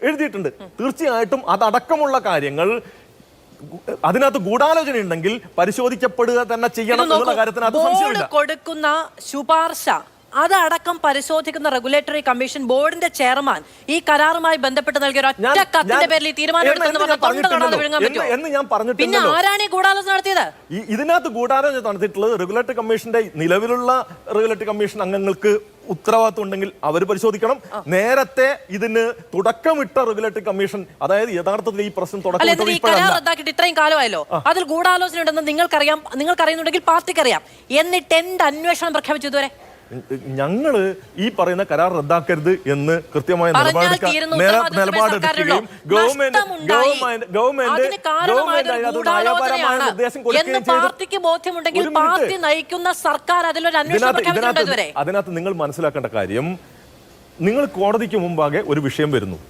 എഴുതിയിട്ടുണ്ട്. തീർച്ചയായിട്ടും അതടക്കമുള്ള കാര്യങ്ങൾ അതിനകത്ത് ഗൂഢാലോചന ഉണ്ടെങ്കിൽ പരിശോധിക്കപ്പെടുക തന്നെ ചെയ്യണം എന്നുള്ള കാര്യത്തിന് ബോർഡ് കൊടുക്കുന്ന ശുപാർശ അതടക്കം പരിശോധിക്കുന്ന റെഗുലേറ്ററി കമ്മീഷൻ ബോർഡിന്റെ ചെയർമാൻ ഈ കരാറുമായി ബന്ധപ്പെട്ട് നൽകിയ ഒറ്റ കത്തിന്റെ പേരിൽ പിന്നെ ആരാണ് ഈ ഗൂഢാലോചന നടത്തിയത്? ഇതിനകത്ത് ഗൂഢാലോചന നടത്തിയിട്ടുള്ളത് റെഗുലേറ്ററി കമ്മീഷന്റെ നിലവിലുള്ള റെഗുലേറ്ററി കമ്മീഷൻ അംഗങ്ങൾക്ക് ഉത്തരവാദിത്വം ഉണ്ടെങ്കിൽ അവർ പരിശോധിക്കണം. നേരത്തെ ഇതിന് തുടക്കമിട്ട റെഗുലേറ്ററി കമ്മീഷൻ, അതായത് യഥാർത്ഥത്തിൽ ഈ പ്രശ്നം റദ്ദാക്കിയിട്ട് ഇത്രയും കാലമായല്ലോ, അതിൽ ഗൂഢാലോചന ഉണ്ടെന്ന് നിങ്ങൾക്കറിയുന്നുണ്ടെങ്കിൽ പാർട്ടിക്കറിയാം, എന്നിട്ട് എന്ത് അന്വേഷണം പ്രഖ്യാപിച്ചു ഇതുവരെ? ഞങ്ങള് ഈ പറയുന്ന കരാർ റദ്ദാക്കരുത് എന്ന് കൃത്യമായ നിലപാടെടുക്കുകയും ഗവൺമെന്റ് അതിനകത്ത് നിങ്ങൾ മനസ്സിലാക്കേണ്ട കാര്യം, നിങ്ങൾ കോടതിക്ക് മുമ്പാകെ ഒരു വിഷയം വരുന്നു,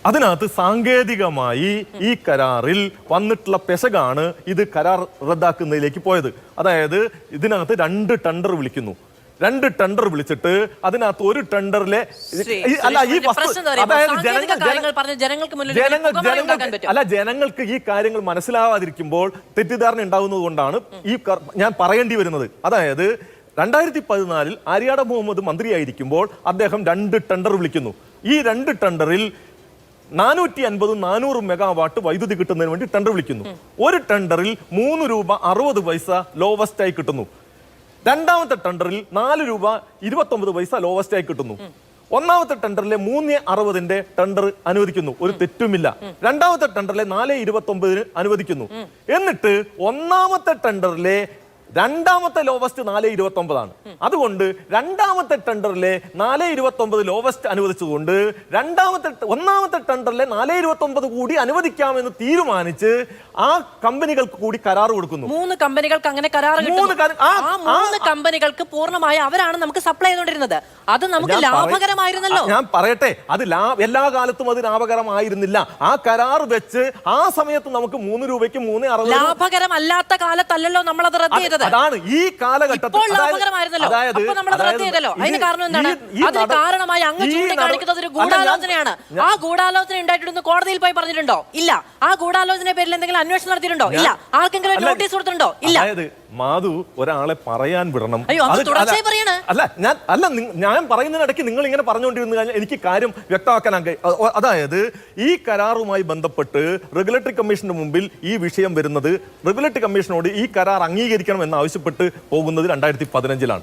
അതിനകത്ത് സാങ്കേതികമായി ഈ കരാറിൽ വന്നിട്ടുള്ള പെശകാണ് ഇത് കരാർ റദ്ദാക്കുന്നതിലേക്ക് പോയത്. അതായത് ഇതിനകത്ത് 2 ടെൻഡർ വിളിക്കുന്നു. 2 ടെൻഡർ വിളിച്ചിട്ട് അതിനകത്ത് ഒരു ടെൻഡറിലെ ജനങ്ങൾക്ക് ഈ കാര്യങ്ങൾ മനസ്സിലാവാതിരിക്കുമ്പോൾ തെറ്റിദ്ധാരണ ഉണ്ടാകുന്നത് കൊണ്ടാണ് ഞാൻ പറയേണ്ടി വരുന്നത്. അതായത് 2014 ആര്യാട മുഹമ്മദ് മന്ത്രിയായിരിക്കുമ്പോൾ അദ്ദേഹം 2 ടെൻഡർ വിളിക്കുന്നു. ഈ 2 ടെൻഡറിൽ 450-400 മെഗാവാട്ട് വൈദ്യുതി കിട്ടുന്നതിന് വേണ്ടി ടെൻഡർ വിളിക്കുന്നു. ഒരു ടെൻഡറിൽ 3 രൂപ 60 പൈസ ലോവസ്റ്റ് ആയി കിട്ടുന്നു. രണ്ടാമത്തെ ടെൻഡറിൽ 4 രൂപ 29 പൈസ ലോവസ്റ്റ് ആയി കിട്ടുന്നു. ഒന്നാമത്തെ ടെൻഡറിലെ 3.60 ടെൻഡർ അനുവദിക്കുന്നു, ഒരു തെറ്റുമില്ല. രണ്ടാമത്തെ ടെൻഡറിലെ 4.29 അനുവദിക്കുന്നു. എന്നിട്ട് ഒന്നാമത്തെ ടെൻഡറിലെ രണ്ടാമത്തെ ലോവസ്റ്റ് 4.29 അതുകൊണ്ട് രണ്ടാമത്തെ ടെൻഡറിലെ 4.29 ലോവസ്റ്റ് അനുവദിച്ചുകൊണ്ട് ഒന്നാമത്തെ ടെൻഡറിലെ 4.29 കൂടി അനുവദിക്കാമെന്ന് തീരുമാനിച്ച് ആ കമ്പനികൾക്ക് കൂടി കരാർ കൊടുക്കുന്നു. 3 കമ്പനികൾക്ക് അങ്ങനെ കരാർ കമ്പനികൾക്ക് പൂർണ്ണമായി അവരാണ് നമുക്ക് സപ്ലൈ ചെയ്തുകൊണ്ടിരുന്നത്. അത് നമുക്ക് ലാഭകരമായിരുന്നല്ലോ. ഞാൻ പറയട്ടെ, അത് എല്ലാ കാലത്തും അത് ലാഭകരമായിരുന്നില്ല. ആ കരാർ വെച്ച് ആ സമയത്ത് നമുക്ക് 3 രൂപയ്ക്ക് 3.60 ലാഭകരമല്ലാത്ത കാലത്തല്ലല്ലോ നമ്മൾ അത് റദ്ദ് ചെയ്തത്. അതാണ് ഈ കാലഘട്ടത്തിൽ കാരണമായി അങ്ങ് ചൂണ്ടിക്കാണിക്കുന്നത് ഒരു ഗൂഢാലോചനയാണ്. ആ ഗൂഢാലോചന ഉണ്ടായിട്ടുണ്ട് കോടതിയിൽ പോയി പറഞ്ഞിട്ടുണ്ടോ? ഇല്ല. ആ ഗൂഢാലോചന പേരിൽ എന്തെങ്കിലും അന്വേഷണം നടത്തിയിട്ടുണ്ടോ? ഇല്ല. ആർക്കെങ്കിലും നോട്ടീസ് കൊടുത്തിട്ടുണ്ടോ? ഇല്ല. മാധു ഒരാളെ പറയാൻ വിടണം. അല്ല, ഞാൻ പറയുന്നതിനിടയ്ക്ക് നിങ്ങൾ ഇങ്ങനെ പറഞ്ഞുകൊണ്ടിരുന്നു കഴിഞ്ഞാൽ എനിക്ക് കാര്യം വ്യക്തമാക്കാൻ. അതായത് ഈ കരാറുമായി ബന്ധപ്പെട്ട് റെഗുലേറ്ററി കമ്മീഷന്റെ മുമ്പിൽ ഈ വിഷയം വരുന്നത്, റെഗുലേറ്ററി കമ്മീഷനോട് ഈ കരാർ അംഗീകരിക്കണം എന്ന് ആവശ്യപ്പെട്ട് പോകുന്നത് 2015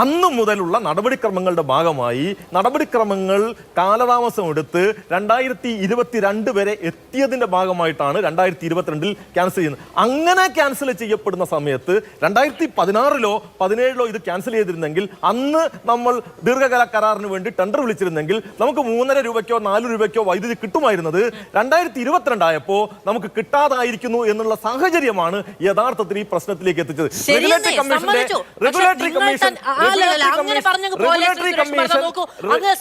അന്നു മുതലുള്ള നടപടിക്രമങ്ങളുടെ ഭാഗമായി നടപടിക്രമങ്ങൾ കാലതാമസം എടുത്ത് 2022 വരെ എത്തിയതിന്റെ ഭാഗമായിട്ടാണ് 2022 ക്യാൻസൽ ചെയ്യുന്നത്. അങ്ങനെ ക്യാൻസൽ ചെയ്യപ്പെടുന്ന സമയത്ത് 2016 17 ഇത് ക്യാൻസൽ ചെയ്തിരുന്നെങ്കിൽ അന്ന് നമ്മൾ ദീർഘകാല കരാറിന് വേണ്ടി ടെൻഡർ വിളിച്ചിരുന്നെങ്കിൽ നമുക്ക് 3.5 രൂപയ്ക്കോ 4 രൂപയ്ക്കോ വൈദ്യുതി കിട്ടുമായിരുന്നത് 2022 ആയപ്പോൾ നമുക്ക് കിട്ടാതായിരിക്കുന്നു എന്നുള്ള സാഹചര്യമാണ് യഥാർത്ഥത്തിൽ ഈ പ്രശ്നത്തിലേക്ക് എത്തിച്ചത്. റെഗുലേറ്ററി കമ്മീഷൻ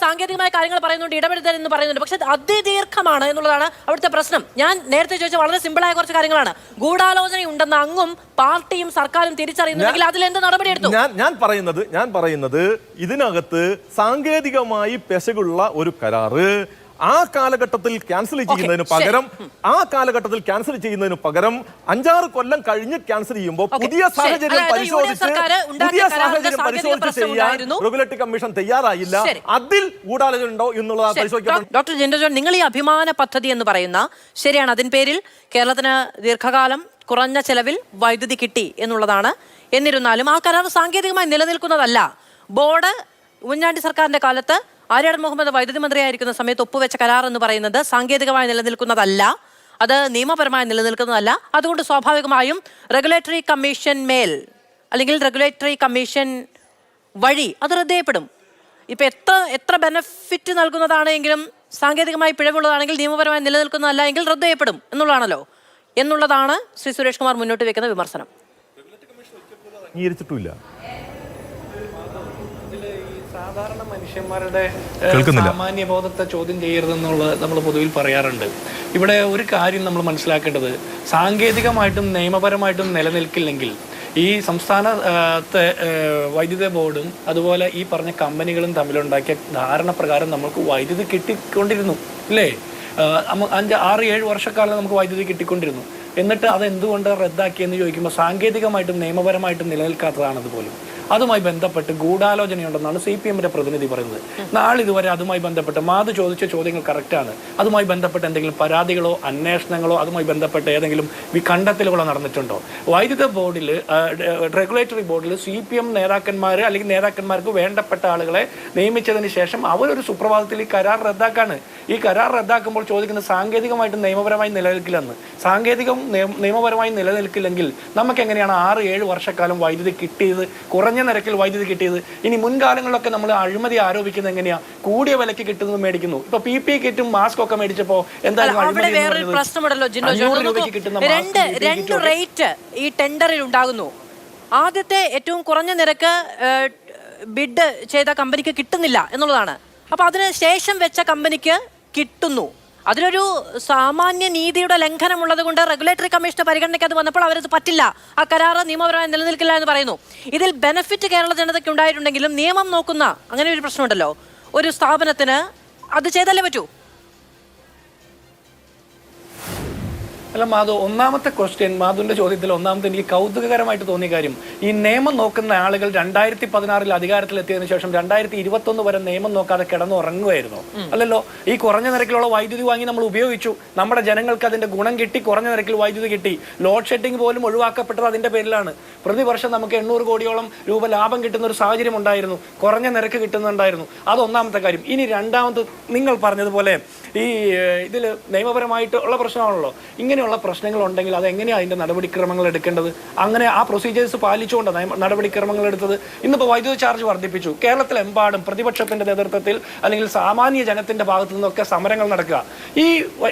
സാങ്കേതികമായ കാര്യങ്ങൾ പറയുന്നുണ്ട്, ഇടപെടുത്തൽ എന്ന് പറയുന്നുണ്ട്. പക്ഷെ അതിദീർഘമാണ് എന്നുള്ളതാണ് അവിടുത്തെ പ്രശ്നം. ഞാൻ നേരത്തെ ചോദിച്ച വളരെ സിമ്പിളായ കുറച്ച് കാര്യങ്ങളാണ്. ഗൂഢാലോചന ഉണ്ടെന്ന് അങ്ങും പാർട്ടിയും സർക്കാരും തിരിച്ചറിയുന്നുണ്ടെങ്കിൽ അതിൽ എന്ത് നടപടിയെടുത്തു? ഞാൻ പറയുന്നത് ഇതിനകത്ത് സാങ്കേതികമായി പെശകുള്ള ഒരു കരാറ് ആ കാലഘട്ടത്തിൽ ക്യാൻസൽ ചെയ്യുന്നതിന് പകരം 5-6 കൊല്ലം കഴിഞ്ഞ് ക്യാൻസൽ ചെയ്യുമ്പോൾ പുതിയ സാഹചര്യം പരിശോധിച്ച് ചെയ്യാൻ റെഗുലേറ്ററി കമ്മീഷൻ തയ്യാറായില്ല. അതിൽ ഗൂഢാലോചന ഉണ്ടോ എന്നുള്ളത് പരിശോധിക്കണം. ഡോക്ടർ ജിൻഡോ ജോൺ, നിങ്ങൾ ഈ അഭിമാന പദ്ധതി എന്ന് പറയുന്ന, ശരിയാണ്, അതിൻ പേരിൽ കേരളത്തിന് ദീർഘകാലം കുറഞ്ഞ ചെലവിൽ വൈദ്യുതി കിട്ടി എന്നുള്ളതാണ്. എന്നിരുന്നാലും ആ കരാർ സാങ്കേതികമായി നിലനിൽക്കുന്നതല്ല. ബോർഡ് ഉമ്മൻചാണ്ടി സർക്കാരിന്റെ കാലത്ത് ആര്യാടൻ മുഹമ്മദ് വൈദ്യുതി മന്ത്രിയായിരിക്കുന്ന സമയത്ത് ഒപ്പുവെച്ച കരാർ എന്ന് പറയുന്നത് സാങ്കേതികമായി നിലനിൽക്കുന്നതല്ല, അത് നിയമപരമായി നിലനിൽക്കുന്നതല്ല. അതുകൊണ്ട് സ്വാഭാവികമായും റെഗുലേറ്ററി കമ്മീഷൻ മേൽ അല്ലെങ്കിൽ റെഗുലേറ്ററി കമ്മീഷൻ വഴി അത് റദ്ദ് ചെയ്യപ്പെടും. ഇപ്പം എത്ര ബെനഫിറ്റ് നൽകുന്നതാണെങ്കിലും സാങ്കേതികമായി പിഴവുള്ളതാണെങ്കിൽ നിയമപരമായി നിലനിൽക്കുന്നതല്ല എങ്കിൽ റദ്ദ് ചെയ്യപ്പെടും എന്നുള്ളതാണ് ശ്രീ സുരേഷ് കുമാർ മുന്നോട്ട് വെക്കുന്ന വിമർശനം. സാധാരണ മനുഷ്യന്മാരുടെ സാമാന്യ ബോധത്തെ ചോദ്യം ചെയ്യരുതെന്നുള്ളത് നമ്മൾ പൊതുവിൽ പറയാറുണ്ട്. ഇവിടെ ഒരു കാര്യം നമ്മൾ മനസ്സിലാക്കേണ്ടത്, സാങ്കേതികമായിട്ടും നിയമപരമായിട്ടും നിലനിൽക്കില്ലെങ്കിൽ ഈ സംസ്ഥാനത്തെ വൈദ്യുത ബോർഡും അതുപോലെ ഈ പറഞ്ഞ കമ്പനികളും തമ്മിലുണ്ടാക്കിയ ധാരണ പ്രകാരം നമുക്ക് വൈദ്യുതി കിട്ടിക്കൊണ്ടിരുന്നു, അല്ലേ? 5-6-7 വർഷക്കാലം നമുക്ക് വൈദ്യുതി കിട്ടിക്കൊണ്ടിരുന്നു. എന്നിട്ട് അതെന്തുകൊണ്ട് റദ്ദാക്കിയെന്ന് ചോദിക്കുമ്പോൾ സാങ്കേതികമായിട്ടും നിയമപരമായിട്ടും നിലനിൽക്കാത്തതാണത് പോലും. അതുമായി ബന്ധപ്പെട്ട് ഗൂഢാലോചനയുണ്ടെന്നാണ് CPM-ന്റെ പ്രതിനിധി പറയുന്നത്. നാളിതുവരെ അതുമായി ബന്ധപ്പെട്ട് മാധു ചോദിച്ച ചോദ്യങ്ങൾ കറക്റ്റാണ്. അതുമായി ബന്ധപ്പെട്ട് എന്തെങ്കിലും പരാതികളോ അന്വേഷണങ്ങളോ അതുമായി ബന്ധപ്പെട്ട് ഏതെങ്കിലും കണ്ടെത്തലുകളോ നടന്നിട്ടുണ്ടോ? വൈദ്യുത ബോർഡിൽ, റെഗുലേറ്ററി ബോർഡിൽ CPM നേതാക്കന്മാർ അല്ലെങ്കിൽ നേതാക്കന്മാർക്ക് വേണ്ടപ്പെട്ട ആളുകളെ നിയമിച്ചതിന് ശേഷം അവരൊരു സുപ്രഭാതത്തിൽ ഈ കരാർ റദ്ദാക്കാണ്. ഈ കരാർ റദ്ദാക്കുമ്പോൾ ചോദിക്കുന്നത് സാങ്കേതികമായിട്ടും നിയമപരമായി നിലനിൽക്കില്ലെന്ന്. നിയമപരമായി നിലനിൽക്കില്ലെങ്കിൽ നമുക്ക് എങ്ങനെയാണ് 6-7 വർഷക്കാലം വൈദ്യുതി കിട്ടിയത്, കുറഞ്ഞ നിരക്കിൽ വൈദ്യുതി കിട്ടിയത്? ഇനി മുൻകാലങ്ങളിലൊക്കെ നമ്മൾ അഴിമതി ആരോപിക്കുന്നത് എങ്ങനെയാ? കൂടിയ വിലക്ക് കിട്ടുന്നത് മേടിക്കുന്നു. ഇപ്പൊ PPE കിറ്റും മാസ്ക് ഒക്കെ മേടിച്ചപ്പോ എന്തായാലും രണ്ട് റേറ്റ് ഈ ടെൻഡറിൽ ഉണ്ടാകുന്നു. ആദ്യത്തെ ഏറ്റവും കുറഞ്ഞ നിരക്ക് ബിഡ് ചെയ്ത കമ്പനിക്ക് കിട്ടുന്നില്ല എന്നുള്ളതാണ്. അപ്പൊ അതിന് ശേഷം വെച്ച കമ്പനിക്ക് കിട്ടുന്നു. അതിലൊരു സാമാന്യ നീതിയുടെ ലംഘനം ഉള്ളത് കൊണ്ട് റെഗുലേറ്ററി കമ്മീഷന്റെ പരിഗണനയ്ക്ക് അത് വന്നപ്പോൾ അവരത് പറ്റില്ല, ആ കരാറ് നിയമപരമായി നിലനിൽക്കില്ല എന്ന് പറയുന്നു. ഇതിൽ ബെനിഫിറ്റ് കേരള ജനതയ്ക്ക് ഉണ്ടായിട്ടുണ്ടെങ്കിലും നിയമം നോക്കുന്ന അങ്ങനെ ഒരു പ്രശ്നമുണ്ടല്ലോ, ഒരു സ്ഥാപനത്തിന് അത് ചെയ്തല്ലേ പറ്റൂ. അല്ല മാധു, ഒന്നാമത്തെ ക്വസ്റ്റ്യൻ, മാധുവിന്റെ ചോദ്യത്തിൽ ഒന്നാമത്തെ എനിക്ക് കൗതുകകരമായിട്ട് തോന്നിയ കാര്യം, ഈ നിയമം നോക്കുന്ന ആളുകൾ 2016 അധികാരത്തിലെത്തിയതിനു ശേഷം 2021 വരെ നിയമം നോക്കാതെ കിടന്നുറങ്ങുമായിരുന്നു. അല്ലല്ലോ. ഈ കുറഞ്ഞ നിരക്കിലുള്ള വൈദ്യുതി വാങ്ങി നമ്മൾ ഉപയോഗിച്ചു, നമ്മുടെ ജനങ്ങൾക്ക് അതിന്റെ ഗുണം കിട്ടി, കുറഞ്ഞ നിരക്കിൽ വൈദ്യുതി കിട്ടി. ലോഡ് ഷെഡിങ് പോലും ഒഴിവാക്കപ്പെട്ടത് അതിന്റെ പേരിലാണ്. പ്രതിവർഷം നമുക്ക് 800 കോടിയോളം രൂപ ലാഭം കിട്ടുന്ന ഒരു സാഹചര്യം ഉണ്ടായിരുന്നു, കുറഞ്ഞ നിരക്ക് കിട്ടുന്നുണ്ടായിരുന്നു. അത് ഒന്നാമത്തെ കാര്യം. ഇനി രണ്ടാമത്, നിങ്ങൾ പറഞ്ഞതുപോലെ ഈ ഇതിൽ നിയമപരമായിട്ടുള്ള പ്രശ്നമാണല്ലോ. ഇങ്ങനെയുള്ള പ്രശ്നങ്ങൾ ഉണ്ടെങ്കിൽ അതെങ്ങനെയാണ് അതിൻ്റെ നടപടിക്രമങ്ങൾ എടുക്കേണ്ടത്? അങ്ങനെ ആ പ്രൊസീജിയേഴ്സ് പാലിച്ചുകൊണ്ട് നടപടിക്രമങ്ങൾ എടുത്തത്. ഇന്നിപ്പോൾ വൈദ്യുതി ചാർജ് വർദ്ധിപ്പിച്ചു, കേരളത്തിലെമ്പാടും പ്രതിപക്ഷത്തിന്റെ നേതൃത്വത്തിൽ അല്ലെങ്കിൽ സാമാന്യ ജനത്തിന്റെ ഭാഗത്തു നിന്നൊക്കെ സമരങ്ങൾ നടക്കുക. ഈ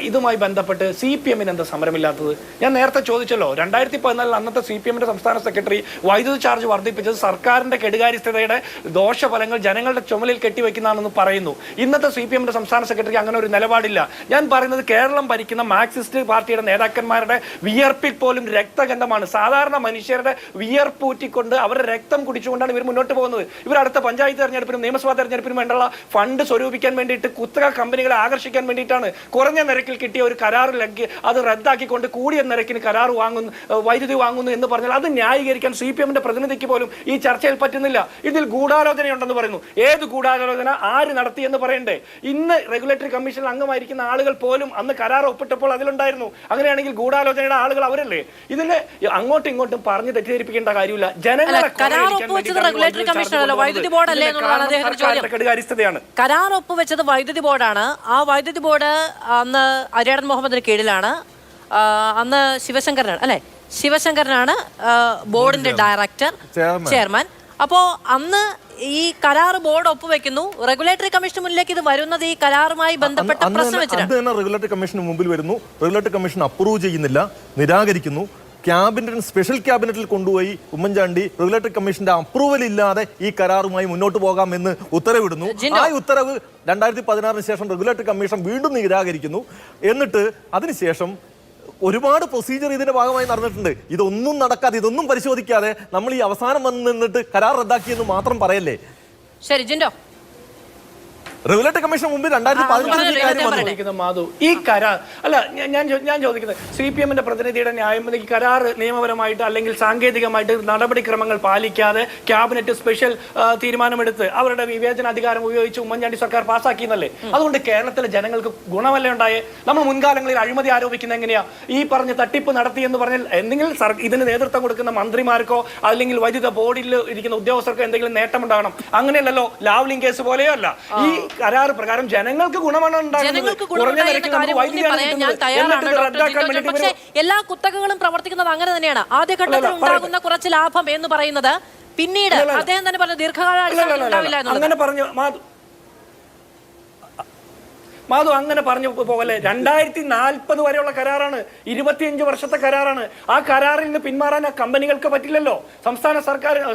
ഇതുമായി ബന്ധപ്പെട്ട് CPM എന്താ സമരമില്ലാത്തത്? ഞാൻ നേരത്തെ ചോദിച്ചല്ലോ, 2014 അന്നത്തെ CPM സംസ്ഥാന സെക്രട്ടറി വൈദ്യുതി ചാർജ് വർദ്ധിപ്പിച്ചത് സർക്കാരിന്റെ കെടുകാര്യസ്ഥതയുടെ ദോഷഫലങ്ങൾ ജനങ്ങളുടെ ചുമലിൽ കെട്ടിവെക്കുന്നതാണെന്ന് പറയുന്നു. ഇന്നത്തെ CPM സംസ്ഥാന സെക്രട്ടറി അങ്ങനെ ഒരു നിലപാടില്ല. ഞാൻ പറയുന്നത് കേരളം ഭരിക്കുന്ന മാർക്സിസ്റ്റ് പാർട്ടിയുടെ നേതാക്കന്മാരുടെ വിയർപ്പിൽ പോലും രക്തഗന്ധമാണ്. സാധാരണ മനുഷ്യരുടെ വിയർപ്പൂറ്റിക്കൊണ്ട് അവരുടെ രക്തം കുടിച്ചുകൊണ്ടാണ് ഇവർ മുന്നോട്ട് പോകുന്നത്. ഇവർ അടുത്ത പഞ്ചായത്ത് തെരഞ്ഞെടുപ്പിനും നിയമസഭാ തെരഞ്ഞെടുപ്പിനും വേണ്ടുള്ള ഫണ്ട് സ്വരൂപിക്കാൻ വേണ്ടിയിട്ട് കുത്തക കമ്പനികളെ ആകർഷിക്കാൻ വേണ്ടിയിട്ടാണ് കുറഞ്ഞ നിരക്കിൽ കിട്ടിയ ഒരു കരാർ അത് റദ്ദാക്കിക്കൊണ്ട് കൂടിയ നിരക്കിന് കരാർ വാങ്ങുന്നു, വൈദ്യുതി വാങ്ങുന്നു എന്ന് പറഞ്ഞാൽ അത് ന്യായീകരിക്കാൻ CPM പ്രതിനിധിക്ക് പോലും ഈ ചർച്ചയിൽ പറ്റുന്നില്ല. ഇതിൽ ഗൂഢാലോചനയുണ്ടെന്ന് പറയുന്നു. ഏത് ഗൂഢാലോചന, ആര് നടത്തി എന്ന് പറയണ്ടേ? ഇന്ന് റെഗുലേറ്ററി കമ്മീഷനിൽ അംഗമായിരിക്കുന്ന ആളുകൾ പോലും അന്ന് കരാർ ഒപ്പിട്ടപ്പോൾ അതിലുണ്ടായിരുന്നു. അങ്ങനെയാണെങ്കിൽ ഗൂഢാലോചനയുടെ ആളുകൾ അവരല്ലേ? ഇതിനെ അങ്ങോട്ടും ഇങ്ങോട്ടും പറഞ്ഞ് തെറ്റിദ്ധരിപ്പിക്കേണ്ട കാര്യമില്ല. ജനങ്ങളെ കരാർ ഒപ്പുവെച്ചത് റെഗുലേറ്ററി കമ്മീഷനല്ലോ, വൈദ്യുതി ബോർഡല്ലേ എന്നുള്ളതാണ് അദ്ദേഹത്തിന്റെ ചോദ്യം. കരാർ ഒപ്പുവെച്ചത് വൈദ്യുതി ബോർഡാണ്. ആ വൈദ്യുതി ബോർഡ് അന്ന് അരിയാടൻ മുഹമ്മദിന് കീഴിലാണ്. അന്ന് ശിവശങ്കരനാണ് അല്ലെ, ശിവശങ്കരനാണ് ബോർഡിന്റെ ഡയറക്ടർ, ചെയർമാൻ. അപ്പോ അന്ന് ഈ കരാർ ബോർഡ് ഒപ്പുവെക്കുന്നു, റെഗുലേറ്ററി കമ്മീഷന് മുന്നിലേക്ക് ഇത് വരുന്നത് ഈ കരാറുമായി ബന്ധപ്പെട്ട പ്രശ്നം വെച്ചിട്ടാണ്. റെഗുലേറ്ററി കമ്മീഷന് മുമ്പിൽ വരുന്നു, റെഗുലേറ്ററി കമ്മീഷൻ അപ്രൂവ് ചെയ്യുന്നില്ല, നിരാകരിക്കുന്നു. ക്യാബിനറ്റിന് സ്പെഷ്യൽ ക്യാബിനറ്റിൽ കൊണ്ടുപോയി ഉമ്മൻചാണ്ടി റെഗുലേറ്ററി കമ്മീഷന്റെ അപ്രൂവൽ ഇല്ലാതെ ഈ കരാറുമായി മുന്നോട്ട് പോകാമെന്ന് ഉത്തരവിടുന്നു. ആ ഉത്തരവ് 2016 ശേഷം റെഗുലേറ്ററി കമ്മീഷൻ വീണ്ടും നിരാകരിക്കുന്നു. എന്നിട്ട് അതിനുശേഷം ഒരുപാട് പ്രൊസീജിയർ ഇതിന്റെ ഭാഗമായി നടന്നിട്ടുണ്ട്. ഇതൊന്നും നടക്കാതെ, ഇതൊന്നും പരിശോധിക്കാതെ നമ്മൾ ഈ അവസാനം വന്ന് നിന്നിട്ട് കരാർ റദ്ദാക്കിയെന്ന് മാത്രം പറയല്ലേ. ശരി ജിൻഡോ, റെഗുലേറ്ററി കമ്മീഷൻ മുമ്പിൽ 2015 മാധു, ഈ കരാർ അല്ല, ഞാൻ ചോദിക്കുന്നത് CPM പ്രതിനിധിയുടെ ന്യായം, ഈ കരാർ നിയമപരമായിട്ട് അല്ലെങ്കിൽ സാങ്കേതികമായിട്ട് നടപടിക്രമങ്ങൾ പാലിക്കാതെ ക്യാബിനറ്റ് സ്പെഷ്യൽ തീരുമാനമെടുത്ത് അവരുടെ വിവേചന അധികാരം ഉപയോഗിച്ച് ഉമ്മൻചാണ്ടി സർക്കാർ പാസ്സാക്കി എന്നല്ലേ? അതുകൊണ്ട് കേരളത്തിലെ ജനങ്ങൾക്ക് ഗുണമല്ലേ ഉണ്ടായേ? നമ്മൾ മുൻകാലങ്ങളിൽ അഴിമതി ആരോപിക്കുന്ന എങ്ങനെയാ? ഈ പറഞ്ഞ തട്ടിപ്പ് നടത്തി എന്ന് പറഞ്ഞാൽ എന്തെങ്കിലും ഇതിന് നേതൃത്വം കൊടുക്കുന്ന മന്ത്രിമാർക്കോ അല്ലെങ്കിൽ വൈദ്യുത ബോർഡിൽ ഇരിക്കുന്ന ഉദ്യോഗസ്ഥർക്കോ എന്തെങ്കിലും നേട്ടമുണ്ടാകണം. അങ്ങനെയല്ലോ, ലാവ്ലിംഗ് കേസ് പോലെയോ അല്ല. ഈ കരാർ പ്രകാരം ജനങ്ങൾക്ക് ഗുണമാണ് ഉണ്ടാകുന്നത്. പക്ഷേ എല്ലാ കുത്തകകളും പ്രവർത്തിക്കുന്നത് അങ്ങനെ തന്നെയാണ്. ആദ്യഘട്ടത്തിൽ ഉണ്ടാകുന്ന കുറച്ച് ലാഭം എന്ന് പറയുന്നത് പിന്നീട് അദ്ദേഹം തന്നെ പറഞ്ഞു ദീർഘകാല ഉണ്ടാവില്ല. അങ്ങനെ പറഞ്ഞു മാധു, അങ്ങനെ പറഞ്ഞു പോലെ 2040 വരെയുള്ള കരാറാണ്, 25 വർഷത്തെ കരാറാണ്. ആ കരാറിൽ നിന്ന് പിന്മാറാൻ ആ കമ്പനികൾക്ക് പറ്റില്ലല്ലോ,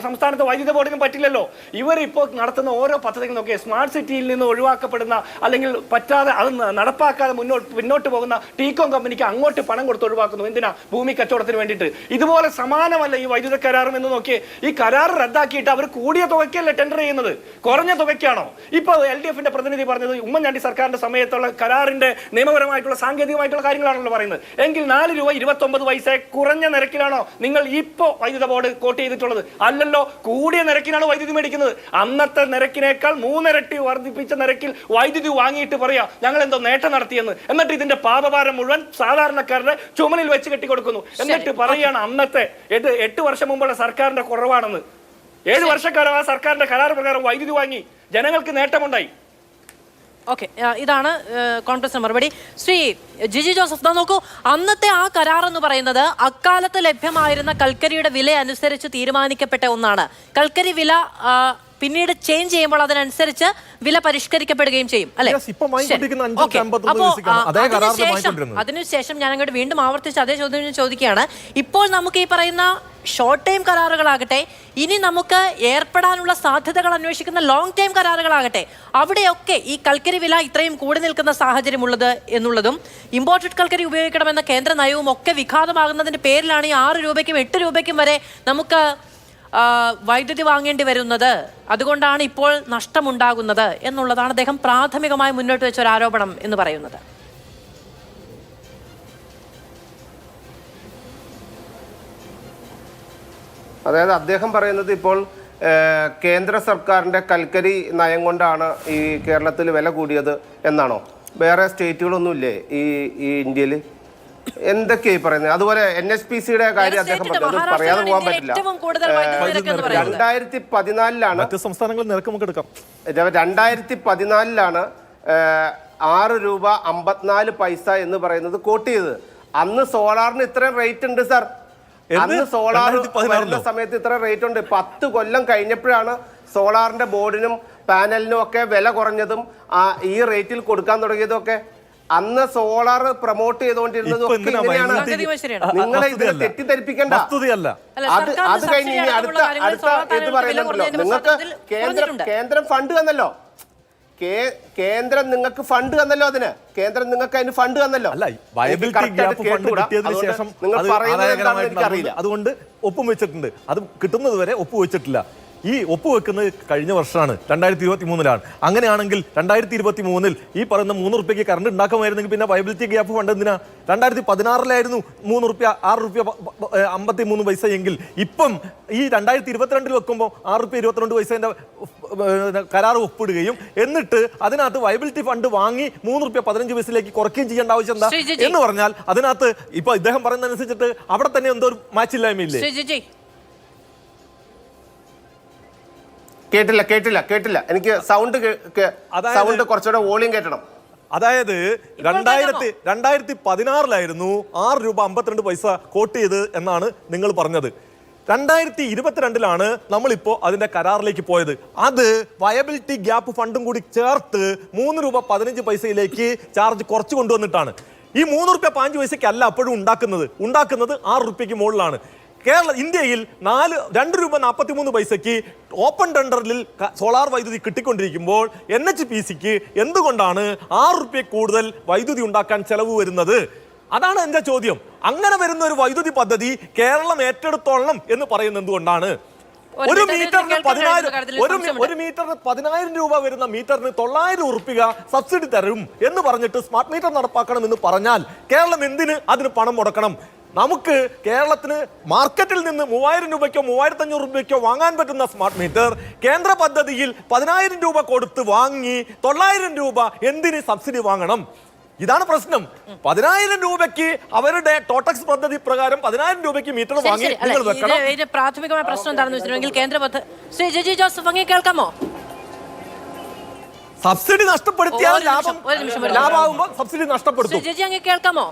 സംസ്ഥാനത്തെ വൈദ്യുത ബോർഡിനും പറ്റില്ലല്ലോ. ഇവർ ഇപ്പോൾ നടത്തുന്ന ഓരോ പദ്ധതികൾ നോക്കിയാൽ സ്മാർട്ട് സിറ്റിയിൽ നിന്ന് ഒഴിവാക്കപ്പെടുന്ന അല്ലെങ്കിൽ പറ്റാതെ അത് നടപ്പാക്കാതെ മുന്നോട്ട് പോകുന്ന ടീകോം കമ്പനിക്ക് അങ്ങോട്ട് പണം കൊടുത്ത് ഒഴിവാക്കുന്നു. എന്തിനാ? ഭൂമി കച്ചവടത്തിന് വേണ്ടിയിട്ട്. ഇതുപോലെ സമാനമല്ല ഈ വൈദ്യുത കരാറും എന്ന് നോക്കിയേ. ഈ കരാർ റദ്ദാക്കിയിട്ട് അവർ കൂടിയ തുകയ്ക്കല്ലേ ടെൻഡർ ചെയ്യുന്നത്, കുറഞ്ഞ തുകയ്ക്കാണോ? ഇപ്പോൾ LDF പ്രതിനിധി പറഞ്ഞത് ഉമ്മൻചാണ്ടി സർക്കാരിന്റെ സമയത്ത് കരാറിന്റെ നിയമപരമായിട്ടുള്ള സാങ്കേതികമായിട്ടുള്ള കാര്യങ്ങളാണല്ലോ പറയുന്നത്. എങ്കിൽ 4 രൂപ 29 പൈസ കുറഞ്ഞ നിരക്കിലാണോ നിങ്ങൾ ഇപ്പോൾ വൈദ്യുത ബോർഡ് കോട്ട് ചെയ്തിട്ടുള്ളത്? അല്ലല്ലോ, കൂടിയ നിരക്കിനാണ് വൈദ്യുതി മേടിക്കുന്നത്. അന്നത്തെ നിരക്കിനേക്കാൾ 3 ഇരട്ടി വർദ്ധിപ്പിച്ച നിരക്കിൽ വൈദ്യുതി വാങ്ങിയിട്ട് പറയാ ഞങ്ങൾ എന്തോ നേട്ടം നടത്തിയെന്ന്. എന്നിട്ട് ഇതിന്റെ പാപഭാരം മുഴുവൻ സാധാരണക്കാരുടെ ചുമലിൽ വെച്ച് കെട്ടിക്കൊടുക്കുന്നു. എന്നിട്ട് പറയുകയാണ് അന്നത്തെ 8 വർഷം മുമ്പുള്ള സർക്കാരിന്റെ കുറവാണെന്ന്. 7 വർഷക്കാലം ആ സർക്കാരിന്റെ കരാർ പ്രകാരം വൈദ്യുതി വാങ്ങി, ജനങ്ങൾക്ക് നേട്ടമുണ്ടായി. ഓക്കെ, ഇതാണ് കോൺഗ്രസ് മറുപടി. ശ്രീ ജിജി ജോസഫ് നോക്കൂ, അന്നത്തെ ആ കരാർ എന്ന് പറയുന്നത് അക്കാലത്ത് ലഭ്യമായിരുന്ന കൽക്കരിയുടെ വില അനുസരിച്ച് തീരുമാനിക്കപ്പെട്ട ഒന്നാണ്. കൽക്കരി വില പിന്നീട് ചേഞ്ച് ചെയ്യുമ്പോൾ അതിനനുസരിച്ച് വില പരിഷ്കരിക്കപ്പെടുകയും ചെയ്യും അല്ലെ? അതിനുശേഷം ഞാൻ അങ്ങോട്ട് വീണ്ടും ആവർത്തിച്ച് അതേ ചോദ്യം ചോദിക്കുകയാണ്. ഇപ്പോൾ നമുക്ക് ഈ പറയുന്ന ഷോർട്ട് ടൈം കരാറുകളാകട്ടെ, ഇനി നമുക്ക് ഏർപ്പെടാനുള്ള സാധ്യതകൾ അന്വേഷിക്കുന്ന ലോങ് ടൈം കരാറുകളാകട്ടെ, അവിടെയൊക്കെ ഈ കൽക്കരി വില ഇത്രയും കൂടി നിൽക്കുന്ന സാഹചര്യമുള്ളത് എന്നുള്ളതും ഇമ്പോർട്ടഡ് കൽക്കരി ഉപയോഗിക്കണമെന്ന കേന്ദ്ര നയവും ഒക്കെ വിഘാതമാകുന്നതിന്റെ പേരിലാണ് ഈ 6 രൂപയ്ക്കും 8 രൂപയ്ക്കും വരെ നമുക്ക് വൈദ്യുതി വാങ്ങേണ്ടി വരുന്നത്. അതുകൊണ്ടാണ് ഇപ്പോൾ നഷ്ടമുണ്ടാകുന്നത് എന്നുള്ളതാണ് അദ്ദേഹം പ്രാഥമികമായി മുന്നോട്ട് വെച്ച ഒരു ആരോപണം എന്ന് പറയുന്നത്. അതായത് അദ്ദേഹം പറയുന്നത് ഇപ്പോൾ കേന്ദ്ര സർക്കാരിൻ്റെ കൽക്കരി നയം കൊണ്ടാണ് ഈ കേരളത്തിൽ വില കൂടിയത് എന്നാണോ? വേറെ സ്റ്റേറ്റുകളൊന്നുമില്ലേ ഈ ഇന്ത്യയിൽ? എന്തൊക്കെയായി പറയുന്നത്? അതുപോലെ NHPCയുടെ കാര്യം അദ്ദേഹം പറഞ്ഞത് പറയാതെ പോകാൻ പറ്റില്ല. 2014 മറ്റ് സംസ്ഥാനങ്ങളിൽ നിരക്ക് നമുക്ക് എടുക്കാം. 2014 6 രൂപ 54 പൈസ എന്ന് പറയുന്നത് കോട്ട് ചെയ്തത്. അന്ന് സോളാറിന് ഇത്രയും റേറ്റ് ഉണ്ട് സാർ. അന്ന് സോളാർ വരുന്ന സമയത്ത് ഇത്ര റേറ്റ് ഉണ്ട്. 10 കൊല്ലം കഴിഞ്ഞപ്പോഴാണ് സോളാറിന്റെ ബോർഡിനും പാനലിനും ഒക്കെ വില കുറഞ്ഞതും ഈ റേറ്റിൽ കൊടുക്കാൻ തുടങ്ങിയതും ഒക്കെ. അന്ന് സോളാർ പ്രൊമോട്ട് ചെയ്തുകൊണ്ടിരുന്നതും ഒക്കെ ഇങ്ങനെയാണ്. നിങ്ങളെ ഇതിനെ തെറ്റിദ്ധരിപ്പിക്കേണ്ട. അത് കഴിഞ്ഞ് ഇനി അടുത്ത എന്ത് പറയുന്നുണ്ടല്ലോ, നിങ്ങൾക്ക് കേന്ദ്രം ഫണ്ട് തന്നല്ലോ. കേന്ദ്രം നിങ്ങൾക്ക് ഫണ്ട് തന്നല്ലോ. കേന്ദ്രം നിങ്ങൾക്ക് അതിന് ഫണ്ട് തന്നല്ലോ. അതുകൊണ്ട് ഒപ്പും വെച്ചിട്ടുണ്ട്. അത് കിട്ടുന്നത് വരെ ഒപ്പ് വെച്ചിട്ടില്ല. ഈ ഒപ്പുവെക്കുന്നത് കഴിഞ്ഞ വർഷമാണ്, 2023 അങ്ങനെയാണെങ്കിൽ 2023 ഈ പറയുന്ന 3 റുപ്യക്ക് കറണ്ട് ഉണ്ടാക്കുമായിരുന്നെങ്കിൽ പിന്നെ വയബിലിറ്റി ഗ്യാപ്പ് ഫണ്ട് എന്തിനാ? 2016 3 റുപ്യ 6 റുപ്യ 53 പൈസ എങ്കിൽ ഇപ്പം ഈ 2022 വെക്കുമ്പോൾ 6 റുപ്യ 22 പൈസേന്റെ കരാർ ഒപ്പിടുകയും എന്നിട്ട് അതിനകത്ത് വയബിലിറ്റി ഫണ്ട് വാങ്ങി 3 റുപ്യ 15 പൈസയിലേക്ക് കുറയ്ക്കുകയും ചെയ്യേണ്ട ആവശ്യം എന്താ എന്ന് പറഞ്ഞാൽ അതിനകത്ത് ഇപ്പൊ ഇദ്ദേഹം പറയുന്നതനുസരിച്ചിട്ട് അവിടെ തന്നെ എന്തോ ഒരു മാച്ചില്ലായ്മയില്ലേ? കേട്ടില്ല. എനിക്ക് സൗണ്ട് കുറച്ചുകൂടെ വോളിയം കേട്ടണം. അതായത് 2016 6 രൂപ 52 പൈസ കോട്ട് ചെയ്ത് എന്നാണ് നിങ്ങൾ പറഞ്ഞത്. 2022 നമ്മളിപ്പോ അതിന്റെ കരാറിലേക്ക് പോയത്. അത് വയബിലിറ്റി ഗ്യാപ്പ് ഫണ്ടും കൂടി ചേർത്ത് 3 രൂപ 15 പൈസയിലേക്ക് ചാർജ് കുറച്ച് കൊണ്ടുവന്നിട്ടാണ്. ഈ 3 റുപ്യ 5 പൈസയ്ക്കല്ല അപ്പോഴും ഉണ്ടാക്കുന്നത് 6 റുപ്യക്ക് മുകളിലാണ്. ഇന്ത്യയിൽ 2 രൂപ 43 പൈസയ്ക്ക് ഓപ്പൺ ടെൻഡറിൽ സോളാർ വൈദ്യുതി കിട്ടിക്കൊണ്ടിരിക്കുമ്പോൾ NHPCക്ക് എന്തുകൊണ്ടാണ് 6 റുപ്യ കൂടുതൽ വൈദ്യുതി ഉണ്ടാക്കാൻ ചെലവ് വരുന്നത്? അതാണ് എന്റെ ചോദ്യം. അങ്ങനെ വരുന്ന ഒരു വൈദ്യുതി പദ്ധതി കേരളം ഏറ്റെടുത്തോളണം എന്ന് പറയുന്നത് എന്തുകൊണ്ടാണ്? ഒരു മീറ്ററിന് 10,000 രൂപ വരുന്ന മീറ്ററിന് 900 റുപ്യ സബ്സിഡി തരും എന്ന് പറഞ്ഞിട്ട് സ്മാർട്ട് മീറ്റർ നടപ്പാക്കണം എന്ന് പറഞ്ഞാൽ കേരളം എന്തിന് അതിന് പണം മുടക്കണം? നമുക്ക് കേരളത്തിന് മാർക്കറ്റിൽ നിന്ന് 3000 രൂപയ്ക്കോ 3500 രൂപയ്ക്കോ വാങ്ങാൻ പറ്റുന്ന സ്മാർട്ട് മീറ്റർ കേന്ദ്ര പദ്ധതിയിൽ 10,000 രൂപ കൊടുത്ത് വാങ്ങി 900 രൂപ എന്തിന് സബ്സിഡി വാങ്ങണം? ഇതാണ് പ്രശ്നം. 10,000 രൂപയ്ക്ക് അവരുടെ ടോട്ടക്സ് പദ്ധതി പ്രകാരം 10,000 രൂപയ്ക്ക് മീറ്റർ വാങ്ങി നിങ്ങൾ വെക്കണം. പ്രാഥമികമായ പ്രശ്നം എന്താണെന്ന് വെച്ചിട്ടുണ്ടെങ്കിൽ കേന്ദ്ര പദ്ധതി ശ്രീ ജിജി ജോസഫ് അങ്ങ് കേൾക്കാമോ? സബ്സിഡി നഷ്ടപ്പെടുത്തിയാൽ ലാഭമാകുമ്പോൾ സബ്സിഡി നഷ്ടപ്പെടുത്തും. ജിജി അങ്ങ് കേൾക്കാമോ?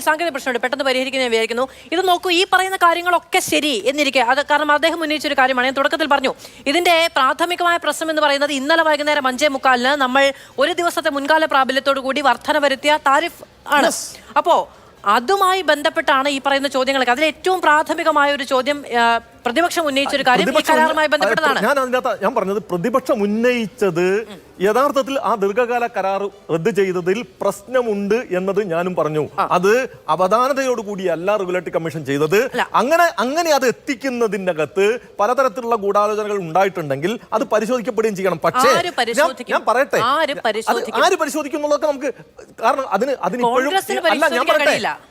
സാങ്കേതിക പ്രശ്നമുണ്ട്, പെട്ടെന്ന് പരിഹരിക്കുന്ന ഞാൻ വിചാരിക്കുന്നു. ഇത് നോക്കൂ, ഈ പറയുന്ന കാര്യങ്ങളൊക്കെ ശരി എന്നിരിക്കെ അത് കാരണം അദ്ദേഹം ഉന്നയിച്ചൊരു കാര്യമാണ്. ഞാൻ തുടക്കത്തിൽ പറഞ്ഞു ഇതിന്റെ പ്രാഥമികമായ പ്രശ്നം എന്ന് പറയുന്നത് ഇന്നലെ വൈകുന്നേരം 5:45 നമ്മൾ ഒരു ദിവസത്തെ മുൻകാല പ്രാബല്യത്തോടു കൂടി വർധന വരുത്തിയ താരിഫ് ആണ്. അപ്പോ അതുമായി ബന്ധപ്പെട്ടാണ് ഈ പറയുന്ന ചോദ്യങ്ങളൊക്കെ. അതിൽ ഏറ്റവും പ്രാഥമികമായ ഒരു ചോദ്യം പ്രതിപക്ഷം ഉന്നയിച്ചൊരു കാര്യം ഈ കരാറുമായി ബന്ധപ്പെട്ടതാണ്. ഞാൻ പറഞ്ഞത് പ്രതിപക്ഷം ഉന്നയിച്ചത് യഥാർത്ഥത്തിൽ ആ ദീർഘകാല കരാർ റദ്ദ് ചെയ്തതിൽ പ്രശ്നമുണ്ട് എന്നത് ഞാനും പറഞ്ഞു. അത് അവധാനതയോടുകൂടിയല്ല റെഗുലേറ്ററി കമ്മീഷൻ ചെയ്തത്. അങ്ങനെ അത് എത്തിക്കുന്നതിനകത്ത് പലതരത്തിലുള്ള ഗൂഢാലോചനകൾ ഉണ്ടായിട്ടുണ്ടെങ്കിൽ അത് പരിശോധിക്കപ്പെടുകയും ചെയ്യണം. പക്ഷേ ഞാൻ പറയട്ടെ, ആര് പരിശോധിക്കുന്നുള്ളതൊക്കെ നമുക്ക് കാരണം അതിനിപ്പോഴും അല്ല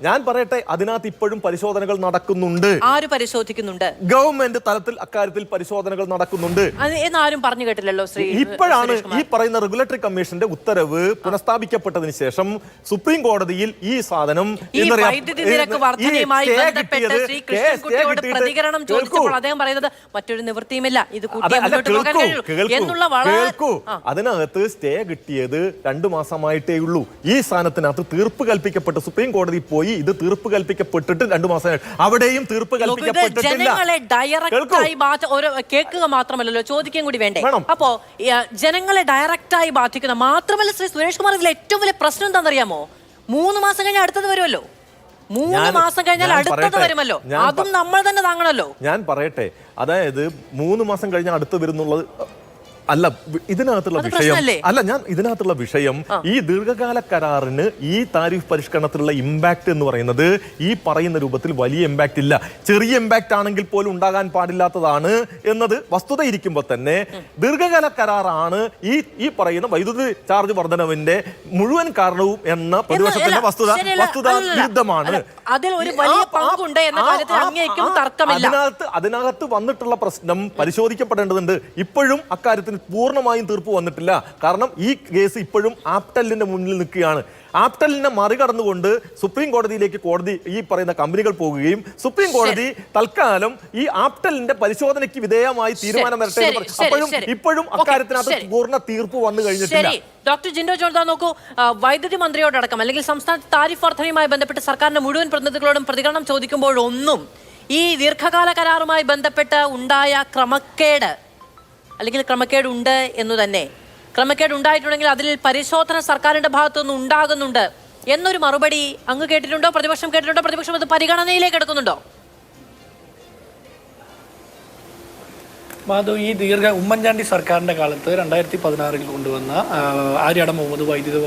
ഞാൻ പറയട്ടെ അതിനകത്ത് ഇപ്പോഴും പരിശോധനകൾ നടക്കുന്നുണ്ട്. ആര് പരിശോധിക്കുന്നുണ്ട്? ഗവൺമെന്റ് തലത്തിൽ അക്കാര്യത്തിൽ പരിശോധനകൾ നടക്കുന്നുണ്ട്. എന്നാരും പറഞ്ഞു കേട്ടില്ലല്ലോ ശ്രീ. ഇപ്പോഴാണ് ഈ പറയുന്ന റെഗുലേറ്ററി കമ്മീഷന്റെ ഉത്തരവ് പുനഃസ്ഥാപിക്കപ്പെട്ടതിന് ശേഷം സുപ്രീം കോടതിയിൽ ഈ സാധനം വൈദ്യുതി നിരക്ക് വർധനയുമായി ബന്ധപ്പെട്ട് ശ്രീ കൃഷ്ണൻകുട്ടിയോട് പ്രതികരണം ചോദിച്ചപ്പോൾ അദ്ദേഹം പറയുന്നത് മറ്റൊരു നിവൃത്തിയുമില്ല, ഇത് കേൾക്കൂ. അതിനകത്ത് സ്റ്റേ കിട്ടിയത് 2 മാസമായിട്ടേ ഉള്ളൂ. ഈ സ്ഥാനത്തിനകത്ത് തീർപ്പ് കൽപ്പിക്കപ്പെട്ട് സുപ്രീം കോടതി പോയി ഇത് തീർപ്പ് കൽപ്പിക്കപ്പെട്ടിട്ട് 2 മാസം അവിടെയും തീർപ്പ് കൽപ്പിക്കപ്പെട്ടിട്ടില്ല. കേൾക്കുക മാത്രമല്ലല്ലോ, ചോദിക്കാൻ കൂടി വേണ്ടേ? അപ്പോ ജനങ്ങളെ ഡയറക്റ്റായി ബാധിക്കുന്ന മാത്രമല്ല ശ്രീ സുരേഷ് കുമാർ, ഇതിൽ ഏറ്റവും വലിയ പ്രശ്നം എന്താണെന്നറിയാമോ? 3 മാസം കഴിഞ്ഞാൽ അടുത്തത് വരുമല്ലോ. 3 മാസം കഴിഞ്ഞാൽ അടുത്തത് വരുമല്ലോ, അതും നമ്മൾ തന്നെ താങ്ങണല്ലോ. ഞാൻ പറയട്ടെ, അതായത് 3 മാസം കഴിഞ്ഞാൽ അടുത്ത് വരുന്നുള്ളത് അല്ല ഇതിനകത്തുള്ള വിഷയം ഈ ദീർഘകാല കരാറിന് ഈ താരിഫ് പരിഷ്കരണത്തിലുള്ള ഇമ്പാക്ട് എന്ന് പറയുന്നത് ഈ പറയുന്ന രൂപത്തിൽ വലിയ ഇമ്പാക്ട് ഇല്ല. ചെറിയ ഇമ്പാക്ട് ആണെങ്കിൽ പോലും ഉണ്ടാകാൻ പാടില്ലാത്തതാണ് എന്നത് വസ്തുത ഇരിക്കുമ്പോൾ തന്നെ ദീർഘകാല കരാറാണ് ഈ പറയുന്ന വൈദ്യുതി ചാർജ് വർധനവിന്റെ മുഴുവൻ കാരണവും എന്ന പ്രതിപക്ഷത്തിന്റെ വസ്തുത വിരുദ്ധമാണ്. അതിനകത്ത് വന്നിട്ടുള്ള പ്രശ്നം പരിശോധിക്കപ്പെടേണ്ടതുണ്ട്. ഇപ്പോഴും അക്കാര്യത്തിന് പൂർണ്ണമായും തീർപ്പ് വന്നിട്ടില്ല. കാരണം ഈ കേസ് ഇപ്പോഴും ആപ്റ്റലിന്റെ മുന്നിൽ നിൽക്കുകയാണ്. ആപ്റ്റലിനെ മറികടന്നുകൊണ്ട് സുപ്രീം കോടതിയിലേക്ക് ഈ പറയുന്ന കമ്പനികൾ പോകുകയും സുപ്രീം കോടതി തൽക്കാലം ഈ ആപ്റ്റലിന്റെ പരിശോധനയ്ക്ക് വിധേയമായി തീരുമാനം വരട്ടെ. ഇപ്പോഴും അക്കാര്യത്തിനകത്ത് പൂർണ്ണ തീർപ്പ് വന്നു കഴിഞ്ഞിട്ടില്ല. ഡോക്ടർ ജിൻഡോ ജോൺ നോക്കൂ, വൈദ്യുതി മന്ത്രിയോടക്കം അല്ലെങ്കിൽ സംസ്ഥാന താരിഫ് വർധനയുമായി ബന്ധപ്പെട്ട് സർക്കാരിന്റെ മുഴുവൻ പ്രതിനിധികളോടും പ്രതികരണം ചോദിക്കുമ്പോഴൊന്നും ഈ ദീർഘകാല കരാറുമായി ബന്ധപ്പെട്ട് ഉണ്ടായ ക്രമക്കേട് അല്ലെങ്കിൽ ക്രമക്കേടുണ്ട് എന്നു തന്നെ, ക്രമക്കേട് ഉണ്ടായിട്ടുണ്ടെങ്കിൽ അതിൽ പരിശോധന സർക്കാരിന്റെ ഭാഗത്തുനിന്ന് ഉണ്ടാകുന്നുണ്ട് എന്നൊരു മറുപടി അങ്ങ് കേട്ടിട്ടുണ്ടോ? പ്രതിപക്ഷം കേട്ടിട്ടുണ്ടോ? പ്രതിപക്ഷം അത് പരിഗണനയിലേക്ക് എടുക്കുന്നുണ്ടോ? മാധു, ഈ ഉമ്മൻചാണ്ടി സർക്കാരിൻ്റെ കാലത്ത് 2016 കൊണ്ടുവന്ന ആര്യാടൻ മുഹമ്മദ് വൈദ്യുതി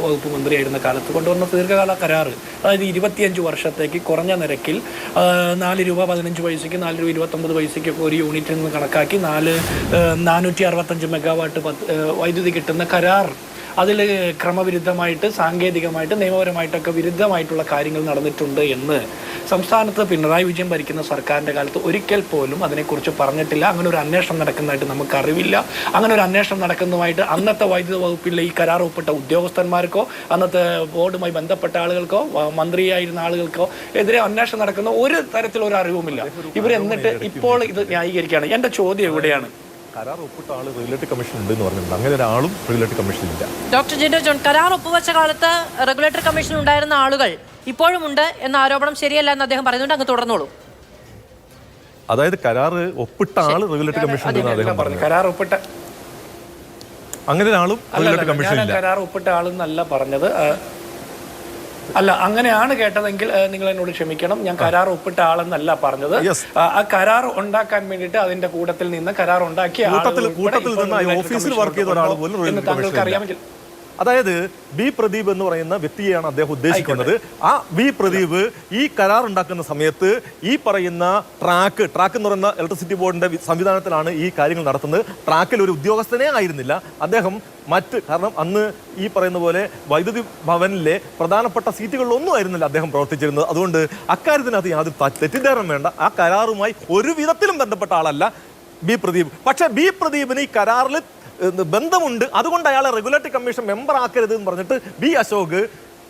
വകുപ്പ് മന്ത്രിയായിരുന്ന കാലത്ത് കൊണ്ടുവന്ന ദീർഘകാല കരാറ്, അതായത് 25 വർഷത്തേക്ക് കുറഞ്ഞ നിരക്കിൽ 4 രൂപ 15 പൈസയ്ക്ക് 4 രൂപ 29 പൈസയ്ക്കൊക്കെ ഒരു യൂണിറ്റിൽ നിന്ന് കണക്കാക്കി 465 മെഗാവാട്ട് വൈദ്യുതി കിട്ടുന്ന കരാർ, അതിൽ ക്രമവിരുദ്ധമായിട്ട് സാങ്കേതികമായിട്ട് നിയമപരമായിട്ടൊക്കെ വിരുദ്ധമായിട്ടുള്ള കാര്യങ്ങൾ നടന്നിട്ടുണ്ട് എന്ന് സംസ്ഥാനത്ത് പിണറായി വിജയൻ ഭരിക്കുന്ന സർക്കാരിൻ്റെ കാലത്ത് ഒരിക്കൽ പോലും അതിനെക്കുറിച്ച് പറഞ്ഞിട്ടില്ല. അങ്ങനെ ഒരു അന്വേഷണം നടക്കുന്നതായിട്ട് നമുക്കറിവില്ല. അങ്ങനെ ഒരു അന്വേഷണം നടക്കുന്നതുമായിട്ട് അന്നത്തെ വൈദ്യുതി വകുപ്പിലെ ഈ കരാർ ഒപ്പിട്ട ഉദ്യോഗസ്ഥന്മാർക്കോ അന്നത്തെ ബോർഡുമായി ബന്ധപ്പെട്ട ആളുകൾക്കോ മന്ത്രിയായിരുന്ന ആളുകൾക്കോ എതിരെ അന്വേഷണം നടക്കുന്ന ഒരു തരത്തിലൊരു അറിവുമില്ല. എന്നിട്ട് ഇപ്പോൾ ഇത് ന്യായീകരിക്കുകയാണ്. എൻ്റെ ചോദ്യം എവിടെയാണ്? കരാർ ഒപ്പിട്ട ആള് റെഗുലേറ്ററി കമ്മീഷൻ ഉണ്ട് എന്ന് പറഞ്ഞിട്ടുണ്ട്. അങ്ങനെ ഒരാളും റെഗുലേറ്ററി കമ്മീഷൻ ഇല്ല. ഡോക്ടർ ജിൻഡോ ജോൺ, കരാർ ഒപ്പുവെച്ച കാലത്ത് റെഗുലേറ്ററി കമ്മീഷൻ ഉണ്ടായിരുന്ന ആളുകൾ ഇപ്പോഴും ഉണ്ട് എന്ന ആരോപണം ശരിയല്ല എന്ന് അദ്ദേഹം പറയുന്നുണ്ട്. അങ്ങ് തുടർന്നോളൂ. അതായത് കരാർ ഒപ്പിട്ട ആള് റെഗുലേറ്ററി കമ്മീഷൻ ഉണ്ടെന്ന് അദ്ദേഹം പറഞ്ഞു. കരാർ ഒപ്പിട്ട അങ്ങനെ ഒരാളും റെഗുലേറ്ററി കമ്മീഷൻ ഇല്ല. കരാർ ഒപ്പിട്ട ആളെന്നല്ല പറഞ്ഞത്. അല്ല, അങ്ങനെയാണ് കേട്ടതെങ്കിൽ നിങ്ങൾ എന്നോട് ക്ഷമിക്കണം. ഞാൻ കരാർ ഒപ്പിട്ട ആളെന്നല്ല പറഞ്ഞത്. ആ കരാർ ഉണ്ടാക്കാൻ വേണ്ടിയിട്ട് അതിന്റെ കൂട്ടത്തിൽ നിന്ന് കരാർ ഉണ്ടാക്കിയ ഓഫീസിൽ വർക്ക് ചെയ്ത ഒരാൾ പോലും താങ്കൾക്ക് അറിയാമെങ്കിൽ, അതായത് ബി പ്രദീപ് എന്ന് പറയുന്ന വ്യക്തിയെയാണ് അദ്ദേഹം ഉദ്ദേശിക്കുന്നത്. ആ ബി പ്രദീപ് ഈ കരാർ ഉണ്ടാക്കുന്ന സമയത്ത് ഈ പറയുന്ന ട്രാക്ക് എന്ന് പറയുന്ന ഇലക്ട്രിസിറ്റി ബോർഡിന്റെ സംവിധാനത്തിലാണ് ഈ കാര്യങ്ങൾ നടത്തുന്നത്. ട്രാക്കിൽ ഒരു ഉദ്യോഗസ്ഥനെ ആയിരുന്നില്ല അദ്ദേഹം. കാരണം അന്ന് ഈ പറയുന്ന പോലെ വൈദ്യുതി ഭവനിലെ പ്രധാനപ്പെട്ട സീറ്റുകളിലൊന്നും ആയിരുന്നില്ല അദ്ദേഹം പ്രവർത്തിച്ചിരുന്നത്. അതുകൊണ്ട് അക്കാര്യത്തിനകത്ത് യാതൊരു തെറ്റിദ്ധാരണ വേണ്ട. ആ കരാറുമായി ഒരു വിധത്തിലും ബന്ധപ്പെട്ട ആളല്ല ബി പ്രദീപ്. പക്ഷെ ബി പ്രദീപിന് ഈ കരാറിൽ ബന്ധമുണ്ട്, അതുകൊണ്ട് അയാളെ റെഗുലേറ്ററി കമ്മീഷൻ മെമ്പർ ആക്കരുത് എന്ന് പറഞ്ഞിട്ട് ബി അശോക്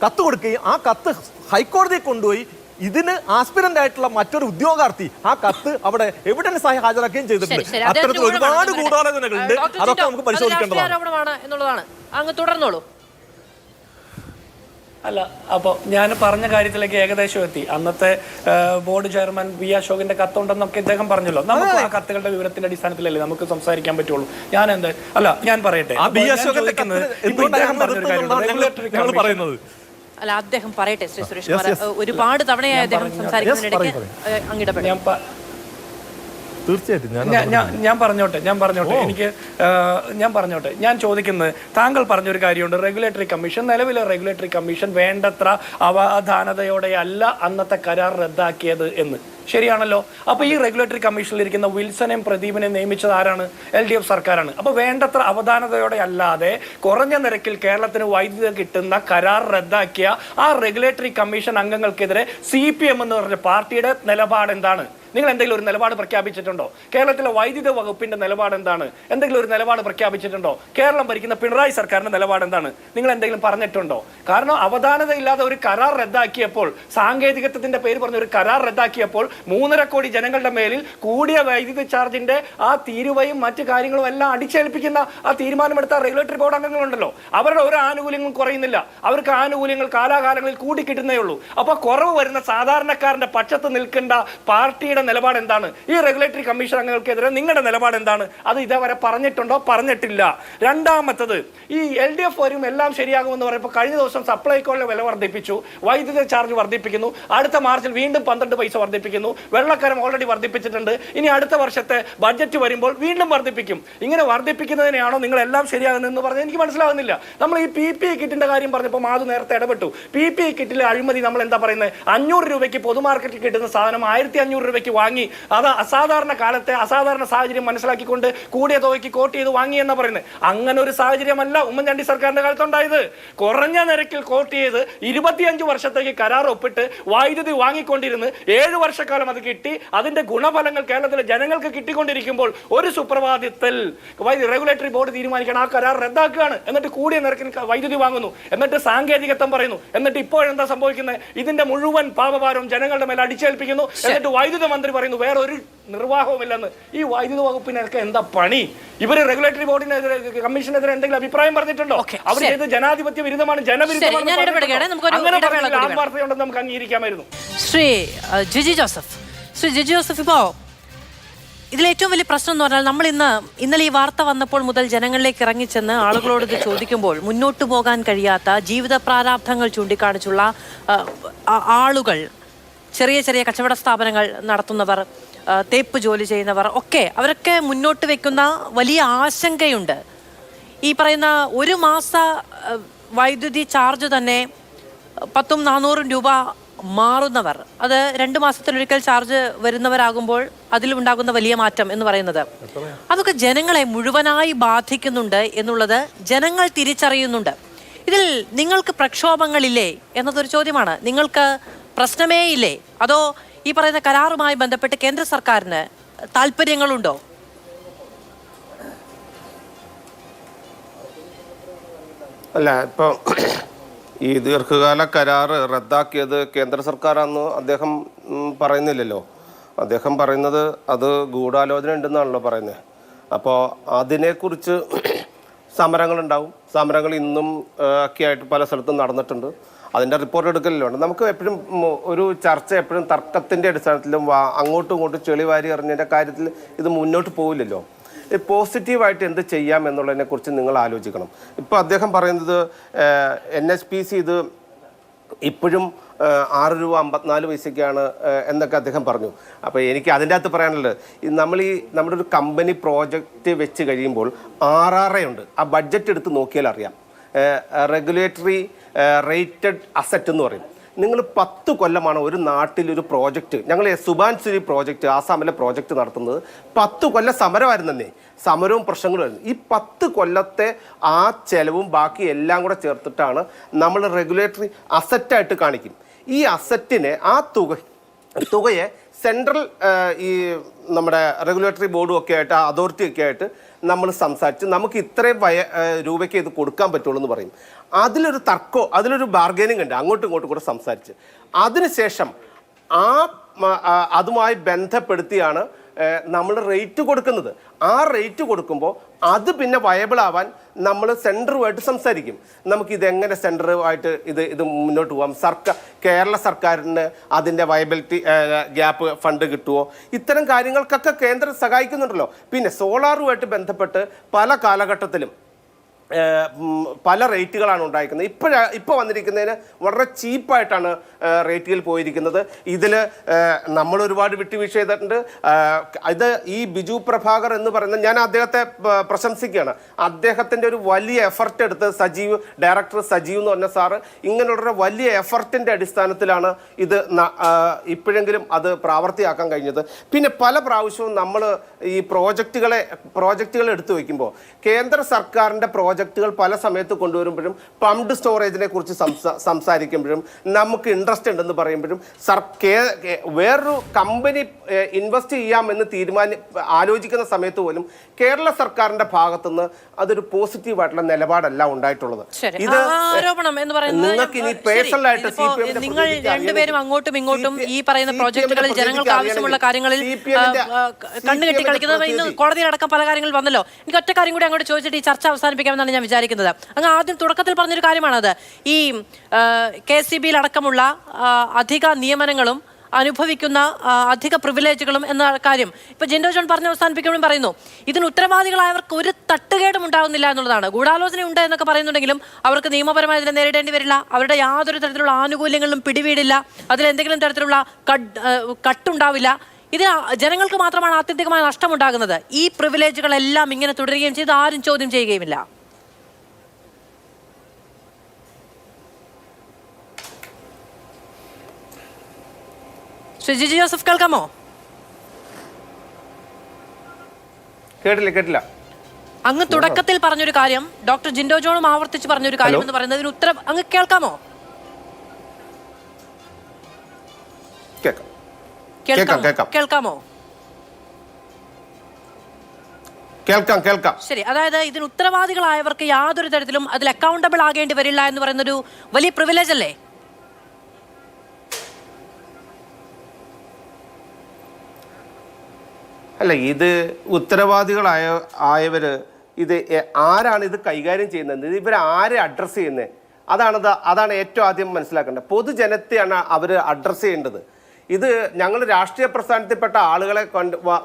കത്ത് കൊടുക്കുകയും ആ കത്ത് ഹൈക്കോടതിയിൽ കൊണ്ടുപോയി ഇതിന് ആസ്പിരന്റ് ആയിട്ടുള്ള മറ്റൊരു ഉദ്യോഗാർത്ഥി ആ കത്ത് അവിടെ എവിഡൻസ് ആയി ഹാജരാക്കുകയും ചെയ്തിട്ടുണ്ട്. അത്തരത്തിൽ ഒരുപാട് ഗൂഢാലോചനകളുണ്ട്. അതൊക്കെ നമുക്ക് പരിശോധിക്കേണ്ടതാണ്. അങ്ങ് തുടർന്നോളൂ. അല്ല, അപ്പോൾ ഞാൻ പറഞ്ഞ കാര്യത്തിലേക്ക് ഏകദേശം എത്തി. അന്നത്തെ ബോർഡ് ചെയർമാൻ വി അശോകിന്റെ കത്തുണ്ടെന്നൊക്കെ ഇദ്ദേഹം പറഞ്ഞല്ലോ. നമുക്ക് ആ കത്തുകളുടെ വിവരത്തിന്റെ അടിസ്ഥാനത്തിലല്ലേ നമുക്ക് സംസാരിക്കാൻ പറ്റുള്ളൂ. ഞാൻ പറയട്ടെ, അല്ല അദ്ദേഹം പറയട്ടെ. ശ്രീ സുരേഷ് കുമാർ, ഒരുപാട് തവണയായി അദ്ദേഹം സംസാരിക്കുന്നതിനിടയ്ക്ക് അങ്ങിടപെടും. തീർച്ചയായിട്ടും ഞാൻ പറഞ്ഞോട്ടെ. ഞാൻ ചോദിക്കുന്നത്, താങ്കൾ പറഞ്ഞൊരു കാര്യമുണ്ട്, റെഗുലേറ്ററി കമ്മീഷൻ, നിലവിലെ റെഗുലേറ്ററി കമ്മീഷൻ വേണ്ടത്ര അവധാനതയോടെയല്ല അന്നത്തെ കരാർ റദ്ദാക്കിയത് എന്ന്. ശരിയാണല്ലോ. അപ്പൊ ഈ റെഗുലേറ്ററി കമ്മീഷനിൽ ഇരിക്കുന്ന വിൽസനെയും പ്രദീപിനെയും നിയമിച്ചത് ആരാണ്? LDF സർക്കാരാണ്. അപ്പൊ വേണ്ടത്ര അവധാനതയോടെ അല്ലാതെ കുറഞ്ഞ നിരക്കിൽ കേരളത്തിന് വൈദ്യുതി കിട്ടുന്ന കരാർ റദ്ദാക്കിയ ആ റെഗുലേറ്ററി കമ്മീഷൻ അംഗങ്ങൾക്കെതിരെ CPM എന്ന് പറഞ്ഞ പാർട്ടിയുടെ നിലപാട് എന്താണ്? നിങ്ങൾ എന്തെങ്കിലും ഒരു നിലപാട് പ്രഖ്യാപിച്ചിട്ടുണ്ടോ? കേരളത്തിലെ വൈദ്യുത വകുപ്പിന്റെ നിലപാട് എന്താണ്? എന്തെങ്കിലും ഒരു നിലപാട് പ്രഖ്യാപിച്ചിട്ടുണ്ടോ? കേരളം ഭരിക്കുന്ന പിണറായി സർക്കാരിന്റെ നിലപാട് എന്താണ്? നിങ്ങൾ എന്തെങ്കിലും പറഞ്ഞിട്ടുണ്ടോ? കാരണം അവധാനതയില്ലാതെ ഒരു കരാർ റദ്ദാക്കിയപ്പോൾ, സാങ്കേതികത്വത്തിന്റെ പേര് പറഞ്ഞ ഒരു കരാർ റദ്ദാക്കിയപ്പോൾ 3.5 കോടി ജനങ്ങളുടെ മേലിൽ കൂടിയ വൈദ്യുതി ചാർജിന്റെ ആ തീരുവയും മറ്റു കാര്യങ്ങളും എല്ലാം അടിച്ചേൽപ്പിക്കുന്ന ആ തീരുമാനമെടുത്ത റെഗുലേറ്ററി ബോർഡ് അംഗങ്ങളുണ്ടല്ലോ, അവരുടെ ഒരു ആനുകൂല്യങ്ങളും കുറയുന്നില്ല. അവർക്ക് ആനുകൂല്യങ്ങൾ കാലാകാലങ്ങളിൽ കൂടി കിട്ടുന്നേ ഉള്ളൂ. അപ്പൊ കുറവ് വരുന്ന സാധാരണക്കാരന്റെ പക്ഷത്ത് നിൽക്കേണ്ട പാർട്ടിയുടെ നിലപാട് എന്താണ്? ഈ റെഗുലേറ്ററി കമ്മീഷൻ അംഗങ്ങൾക്കെതിരെ നിങ്ങളുടെ നിലപാട് എന്താണ്? അത് ഇതേവരെ പറഞ്ഞിട്ടുണ്ടോ? പറഞ്ഞിട്ടില്ല. രണ്ടാമത്തത്, ഈ LDF വരും എല്ലാം ശരിയാകുമെന്ന് പറയുമ്പോൾ കഴിഞ്ഞ ദിവസം സപ്ലൈകോയുടെ വില വർദ്ധിപ്പിച്ചു, വൈദ്യുതി ചാർജ് വർദ്ധിപ്പിക്കുന്നു, അടുത്ത മാർച്ചിൽ വീണ്ടും 12 പൈസ വർദ്ധിപ്പിക്കുന്നു, വെള്ളക്കരം ഓൾറെഡി വർദ്ധിപ്പിച്ചിട്ടുണ്ട്, ഇനി അടുത്ത വർഷത്തെ ബഡ്ജറ്റ് വരുമ്പോൾ വീണ്ടും വർദ്ധിപ്പിക്കും. ഇങ്ങനെ വർദ്ധിപ്പിക്കുന്നതിനെയാണോ നിങ്ങൾ എല്ലാം ശരിയാകുന്നതെന്ന് പറഞ്ഞാൽ എനിക്ക് മനസ്സിലാകുന്നില്ല. നമ്മൾ ഈ PPE കിറ്റിന്റെ കാര്യം പറഞ്ഞപ്പോൾ മാധു നേരത്തെ ഇടപെട്ടു. PPE കിറ്റിലെ അഴിമതി നമ്മൾ എന്താ പറയുന്നത്? 500 രൂപയ്ക്ക് പൊതുമാർക്കറ്റിൽ കിട്ടുന്ന സാധനം 1500 രൂപയ്ക്ക് വാങ്ങി, അത് അസാധാരണ കാലത്തെ അസാധാരണ സാഹചര്യം മനസ്സിലാക്കിക്കൊണ്ട് കൂടിയ തുകയ്ക്ക് കോട്ട് ചെയ്ത് വാങ്ങി എന്ന് പറയുന്നത്. അങ്ങനെ ഒരു സാഹചര്യമല്ല ഉമ്മൻചാണ്ടി സർക്കാരിന്റെ കാലത്തുണ്ടായത്. കുറഞ്ഞ നിരക്കിൽ കോട്ട് ചെയ്ത് 25 വർഷത്തേക്ക് കരാർ ഒപ്പിട്ട് വൈദ്യുതി വാങ്ങിക്കൊണ്ടിരുന്ന് 7 വർഷക്കാലം അത് കിട്ടി. അതിന്റെ ഗുണഫലങ്ങൾ കേരളത്തിലെ ജനങ്ങൾക്ക് കിട്ടിക്കൊണ്ടിരിക്കുമ്പോൾ ഒരു സുപ്രഭാതത്തിൽ റെഗുലേറ്ററി ബോർഡ് തീരുമാനിക്കണം ആ കരാർ റദ്ദാക്കുകയാണ്. എന്നിട്ട് കൂടിയ നിരക്കിൽ വൈദ്യുതി വാങ്ങുന്നു, എന്നിട്ട് സാങ്കേതികത്വം പറയുന്നു, എന്നിട്ട് ഇപ്പോഴെന്താ സംഭവിക്കുന്നത്? ഇതിന്റെ മുഴുവൻ പാപഭാരവും ജനങ്ങളുടെ മേലെ അടിച്ചേൽപ്പിക്കുന്നു. എന്നിട്ട് വൈദ്യുത മന്ത്രി പറയുന്നു വേറെ ഒരു നിർവാഹവുമില്ലെന്ന്. ഈ വൈദ്യുത വകുപ്പിനൊക്കെ എന്താ പണി? ഇവര് റെഗുലേറ്ററി ബോർഡിനെതിരെ കമ്മീഷനെതിരെ എന്തെങ്കിലും അഭിപ്രായം പറഞ്ഞിട്ടുണ്ടോ? അവർ ചെയ്ത് ജനാധിപത്യ വിരുദ്ധമാണ്, ജനവിരുദ്ധമാണ്. വാർത്തയുണ്ടെന്ന് നമുക്ക് അംഗീകരിക്കാമായിരുന്നു. ശ്രീ ജിജി ജോസഫ്, ഇപ്പോ ഇതിലേറ്റവും വലിയ പ്രശ്നം എന്ന് പറഞ്ഞാൽ നമ്മൾ ഇന്നലെ ഈ വാർത്ത വന്നപ്പോൾ മുതൽ ജനങ്ങളിലേക്ക് ഇറങ്ങിച്ചെന്ന് ആളുകളോട് ഇത് ചോദിക്കുമ്പോൾ മുന്നോട്ട് പോകാൻ കഴിയാത്ത ജീവിത പ്രാരാബ്ധങ്ങൾ ചൂണ്ടിക്കാണിച്ചുള്ള ആളുകൾ, ചെറിയ ചെറിയ കച്ചവട സ്ഥാപനങ്ങൾ നടത്തുന്നവർ, തേപ്പ് ജോലി ചെയ്യുന്നവർ ഒക്കെ, അവരൊക്കെ മുന്നോട്ട് വെക്കുന്ന വലിയ ആശങ്കയുണ്ട്. ഈ പറയുന്ന ഒരു മാസ വൈദ്യുതി ചാർജ് തന്നെ 400 രൂപ മാറുന്നവർ, അത് 2 മാസത്തിലൊരിക്കൽ ചാർജ് വരുന്നവരാകുമ്പോൾ അതിലുണ്ടാകുന്ന വലിയ മാറ്റം എന്ന് പറയുന്നത്, അതൊക്കെ ജനങ്ങളെ മുഴുവനായി ബാധിക്കുന്നുണ്ട് എന്നുള്ളത് ജനങ്ങൾ തിരിച്ചറിയുന്നുണ്ട്. ഇതിൽ നിങ്ങൾക്ക് പ്രക്ഷോഭങ്ങളില്ലേ എന്നതൊരു ചോദ്യമാണ്. നിങ്ങൾക്ക് പ്രശ്നമേ ഇല്ലേ? അതോ ഈ പറയുന്ന കരാറുമായി ബന്ധപ്പെട്ട് കേന്ദ്ര സർക്കാരിന് താല്പര്യങ്ങളുണ്ടോ? അല്ല, ഇപ്പോൾ ഈ ദീർഘകാല കരാർ റദ്ദാക്കിയത് കേന്ദ്ര സർക്കാരാണെന്ന് അദ്ദേഹം പറയുന്നില്ലല്ലോ. അദ്ദേഹം പറയുന്നത് അത് ഗൂഢാലോചന ഉണ്ടെന്നാണല്ലോ പറയുന്നത്. അപ്പോൾ അതിനെക്കുറിച്ച് സമരങ്ങളുണ്ടാവും. സമരങ്ങൾ ഇന്നും ഒക്കെ ആയിട്ട് പല സ്ഥലത്തും നടന്നിട്ടുണ്ട്. അതിൻ്റെ റിപ്പോർട്ട് എടുക്കലല്ലോ. നമുക്ക് എപ്പോഴും ഒരു ചർച്ച എപ്പോഴും തർക്കത്തിൻ്റെ അടിസ്ഥാനത്തിലും അങ്ങോട്ടും ഇങ്ങോട്ടും ചെളി വാരി എറിഞ്ഞതിൻ്റെ കാര്യത്തിൽ ഇത് മുന്നോട്ട് പോവില്ലല്ലോ. പോസിറ്റീവായിട്ട് എന്ത് ചെയ്യാം എന്നുള്ളതിനെക്കുറിച്ച് നിങ്ങൾ ആലോചിക്കണം. ഇപ്പോൾ അദ്ദേഹം പറയുന്നത് NHPC ഇത് ഇപ്പോഴും 6 രൂപ 54 പൈസയ്ക്കാണ് എന്നൊക്കെ അദ്ദേഹം പറഞ്ഞു. അപ്പോൾ എനിക്ക് അതിൻ്റെ അകത്ത് പറയാനുള്ളത്, നമ്മുടെ ഒരു കമ്പനി പ്രോജക്റ്റ് വെച്ച് കഴിയുമ്പോൾ RRA ഉണ്ട്. ആ ബഡ്ജറ്റ് എടുത്ത് നോക്കിയാൽ അറിയാം. റെഗുലേറ്ററി റേറ്റഡ് അസറ്റ് എന്ന് പറയും. നിങ്ങൾ 10 കൊല്ലമാണ് ഒരു നാട്ടിലൊരു പ്രോജക്റ്റ്, ഞങ്ങൾ സുബാൻസുരി പ്രോജക്റ്റ് ആസാമിലെ പ്രോജക്റ്റ് നടത്തുന്നത് 10 കൊല്ലം സമരമായിരുന്നേ. സമരവും പ്രശ്നങ്ങളുമായിരുന്നു. ഈ 10 കൊല്ലത്തെ ആ ചെലവും ബാക്കി എല്ലാം കൂടെ ചേർത്തിട്ടാണ് നമ്മൾ റെഗുലേറ്ററി അസറ്റായിട്ട് കാണിക്കും. ഈ അസറ്റിനെ ആ തുകയെ സെൻട്രൽ ഈ നമ്മുടെ റെഗുലേറ്ററി ബോർഡും ഒക്കെ ആയിട്ട് അതോറിറ്റി ഒക്കെ ആയിട്ട് നമ്മൾ സംസാരിച്ച് നമുക്ക് ഇത്രയും രൂപയ്ക്ക് ഇത് കൊടുക്കാൻ പറ്റുള്ളൂ എന്ന് പറയും. അതിലൊരു തർക്കമോ അതിലൊരു ബാർഗൈനിങ് ഉണ്ട്, അങ്ങോട്ടും ഇങ്ങോട്ടും കൂടെ സംസാരിച്ച്. അതിനുശേഷം അതുമായി ബന്ധപ്പെടുത്തിയാണ് നമ്മൾ റേറ്റ് കൊടുക്കുന്നത്. ആ റേറ്റ് കൊടുക്കുമ്പോൾ അത് പിന്നെ വയബിൾ ആവാൻ നമ്മൾ സെൻറ്ററുമായിട്ട് സംസാരിക്കും. നമുക്കിതെങ്ങനെ സെൻറ്ററുമായിട്ട് ഇത് മുന്നോട്ട് പോകാം, കേരള സർക്കാരിന് അതിൻ്റെ വയബിലിറ്റി ഗ്യാപ്പ് ഫണ്ട് കിട്ടുമോ, ഇത്തരം കാര്യങ്ങൾക്കൊക്കെ കേന്ദ്രം സഹായിക്കുന്നുണ്ടല്ലോ. പിന്നെ സോളാറുമായിട്ട് ബന്ധപ്പെട്ട് പല കാലഘട്ടത്തിലും പല റേറ്റുകളാണ് ഉണ്ടായിരിക്കുന്നത്. ഇപ്പോൾ വന്നിരിക്കുന്നതിന് വളരെ ചീപ്പായിട്ടാണ് റേറ്റുകൾ പോയിരിക്കുന്നത്. ഇതിൽ നമ്മൾ ഒരുപാട് വിട്ടുവീഴ്ച ചെയ്തിട്ടുണ്ട്. ഇത് ഈ ബിജു പ്രഭാകർ എന്ന് പറയുന്നത്, ഞാൻ അദ്ദേഹത്തെ പ്രശംസിക്കുകയാണ്. അദ്ദേഹത്തിൻ്റെ ഒരു വലിയ എഫർട്ട് എടുത്ത് ഡയറക്ടർ സജീവ് എന്ന് പറഞ്ഞ സാറ് ഇങ്ങനെയുള്ള വലിയ എഫർട്ടിൻ്റെ അടിസ്ഥാനത്തിലാണ് ഇത് ഇപ്പോഴെങ്കിലും അത് പ്രാവർത്തിയാക്കാൻ കഴിഞ്ഞത്. പിന്നെ പല പ്രാവശ്യവും നമ്മൾ ഈ പ്രോജക്റ്റുകൾ എടുത്തു വയ്ക്കുമ്പോൾ കേന്ദ്ര സർക്കാരിൻ്റെ പ്രോജക്റ്റുകൾ പല സമയത്ത് കൊണ്ടുവരുമ്പോഴും പംപ്ഡ് സ്റ്റോറേജിനെ കുറിച്ച് സംസാരിക്കുമ്പോഴും നമുക്ക് ഇൻട്രസ്റ്റ് ഉണ്ടെന്ന് പറയുമ്പോഴും വേറൊരു കമ്പനി ഇൻവെസ്റ്റ് ചെയ്യാമെന്ന് ആലോചിക്കുന്ന സമയത്ത് പോലും കേരള സർക്കാരിന്റെ ഭാഗത്തുനിന്ന് അതൊരു പോസിറ്റീവായിട്ടുള്ള നിലപാടല്ല ഉണ്ടായിട്ടുള്ളത്. ഇത് നിങ്ങൾക്ക് ഇനി പേഴ്സണലായിട്ട് നിങ്ങൾ രണ്ടുപേരും അങ്ങോട്ടും ഇങ്ങോട്ടും ഈ പറയുന്ന പ്രോജക്റ്റുകളിൽ ജനങ്ങൾക്ക് ആവശ്യമുള്ള കാര്യങ്ങളിൽ കണ്ണുകെട്ടി കളിക്കുന്നത് ഇന്ന് കോടതിയിലടക്കം പല കാര്യങ്ങൾ വന്നല്ലോ. എനിക്ക് ഒറ്റ കാര്യം കൂടി അങ്ങോട്ട് ചോദിച്ചിട്ട് ഈ ചർച്ച അവസാനിപ്പിക്കാമെന്നാണ് ഞാൻ വിചാരിക്കുന്നത്. അങ്ങ് ആദ്യം തുടക്കത്തിൽ പറഞ്ഞൊരു കാര്യമാണത്, ഈ KCB അടക്കമുള്ള അധിക നിയമനങ്ങളും അനുഭവിക്കുന്ന അധിക പ്രിവിലേജുകളും എന്ന കാര്യം ഇപ്പൊ ജിൻഡോ ജോൺ പറഞ്ഞ് അവസാനിപ്പിക്കുമ്പോഴും പറയുന്നു ഇതിന് ഉത്തരവാദികളായവർക്ക് ഒരു തട്ടുകേടും ഉണ്ടാകുന്നില്ല എന്നുള്ളതാണ്. ഗൂഢാലോചന ഉണ്ട് എന്നൊക്കെ പറയുന്നുണ്ടെങ്കിലും അവർക്ക് നിയമപരമായി ഇതിനെ നേരിടേണ്ടി വരില്ല, അവരുടെ യാതൊരു തരത്തിലുള്ള ആനുകൂല്യങ്ങളും പിടിവീടില്ല, അതിലെന്തെങ്കിലും തരത്തിലുള്ള കട്ടുണ്ടാവില്ല. ഇതിന് ജനങ്ങൾക്ക് മാത്രമാണ് ആത്യന്തികമായ നഷ്ടമുണ്ടാകുന്നത്. ഈ പ്രിവിലേജുകളെല്ലാം ഇങ്ങനെ തുടരുകയും ചെയ്ത് ആരും ചോദ്യം ചെയ്യുകയുമില്ല. ശ്രീ ജിജി ജോസഫ് കേൾക്കാമോ? കേട്ടില്ല. അങ്ങ് തുടക്കത്തിൽ പറഞ്ഞൊരു കാര്യം, ഡോക്ടർ ജിൻഡോ ജോണും ആവർത്തിച്ച് പറഞ്ഞൊരു കാര്യം എന്ന് പറയുന്നതിന് ഉത്തരം അങ്ങ് കേൾക്കാമോ? കേൾക്കാമോ? കേൾക്കാം. ശരി, അതായത് ഇതിന് ഉത്തരവാദികളായവർക്ക് യാതൊരു തരത്തിലും അതിൽ അക്കൗണ്ടബിൾ ആകേണ്ടി വരില്ല എന്ന് പറയുന്നൊരു വലിയ പ്രിവിലേജ് അല്ലേ? അല്ല, ഇത് ഉത്തരവാദികളായവര് ഇത് ആരാണ് ഇത് കൈകാര്യം ചെയ്യുന്നത്, ഇവരാരെ അഡ്രസ്സ് ചെയ്യുന്നത്, അതാണ് ഏറ്റവും ആദ്യം മനസ്സിലാക്കേണ്ടത്. പൊതുജനത്തെയാണ് അവർ അഡ്രസ്സ് ചെയ്യേണ്ടത്. ഇത് ഞങ്ങൾ രാഷ്ട്രീയ പ്രസ്ഥാനത്തിൽപ്പെട്ട ആളുകളെ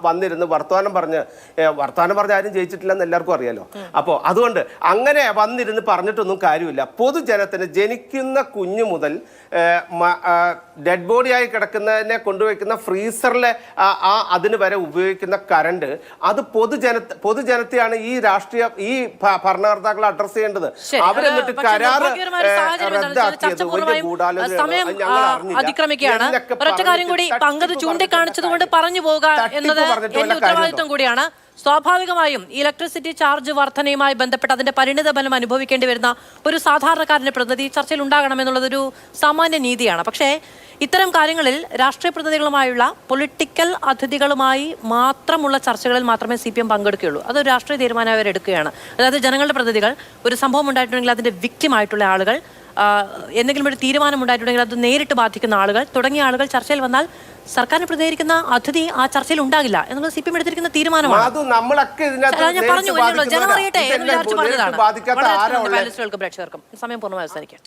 വന്നിരുന്ന് വർത്തമാനം പറഞ്ഞ് ആരും ജയിച്ചിട്ടില്ലെന്ന് എല്ലാവർക്കും അറിയാലോ. അപ്പോൾ അതുകൊണ്ട് അങ്ങനെ വന്നിരുന്ന് പറഞ്ഞിട്ടൊന്നും കാര്യമില്ല. പൊതുജനത്തിന് ജനിക്കുന്ന കുഞ്ഞു മുതൽ ഡെഡ് ബോഡിയായി കിടക്കുന്നതിനെ കൊണ്ടുവയ്ക്കുന്ന ഫ്രീസറിലെ അതിന് വരെ ഉപയോഗിക്കുന്ന കറണ്ട്, അത് പൊതുജനത്തെയാണ് ഈ ഭരണകർത്താക്കൾ അഡ്രസ് ചെയ്യേണ്ടത്. അവരെന്നിട്ട് കരാറ് റദ്ദാക്കിയത് വലിയ ഗൂഢാലോചന കാര്യം കൂടി പങ്കത് ചൂണ്ടിക്കാണിച്ചതുകൊണ്ട് പറഞ്ഞു പോകുക എന്നത് എന്റെ ഉത്തരവാദിത്വം കൂടിയാണ്. സ്വാഭാവികമായും ഇലക്ട്രിസിറ്റി ചാർജ് വർധനയുമായി ബന്ധപ്പെട്ട് അതിന്റെ പരിണിത ഫലം അനുഭവിക്കേണ്ടി വരുന്ന ഒരു സാധാരണക്കാരന്റെ പ്രതിനിധി ചർച്ചയിൽ ഉണ്ടാകണമെന്നുള്ളതൊരു സാമാന്യ നീതിയാണ്. പക്ഷേ ഇത്തരം കാര്യങ്ങളിൽ രാഷ്ട്രീയ പ്രതിനിധികളുമായുള്ള പൊളിറ്റിക്കൽ അതിഥികളുമായി മാത്രമുള്ള ചർച്ചകളിൽ മാത്രമേ CPM പങ്കെടുക്കുകയുള്ളൂ. അതൊരു രാഷ്ട്രീയ തീരുമാനം അവരെടുക്കുകയാണ്. അതായത് ജനങ്ങളുടെ പ്രതിനിധികൾ, ഒരു സംഭവം ഉണ്ടായിട്ടുണ്ടെങ്കിൽ അതിന്റെ വിക്ടിമായിട്ടുള്ള ആളുകൾ, എന്തെങ്കിലും ഒരു തീരുമാനം ഉണ്ടായിട്ടുണ്ടെങ്കിൽ അത് നേരിട്ട് ബാധിക്കുന്ന ആളുകൾ തുടങ്ങിയ ആളുകൾ ചർച്ചയിൽ വന്നാൽ സർക്കാരിന് പ്രതികരിക്കുന്ന അതിഥി ആ ചർച്ചയിൽ ഉണ്ടാകില്ല എന്നുള്ളത് CPM എടുത്തിരിക്കുന്ന തീരുമാനമാണ്. ഞാൻ പറഞ്ഞു ജനം അറിയട്ടെ എന്ന് വിചാരിച്ചു പറഞ്ഞതാണ്. പ്രേക്ഷകർക്കും സമയം പൂർണ്ണമായി അവസാനിക്കാം.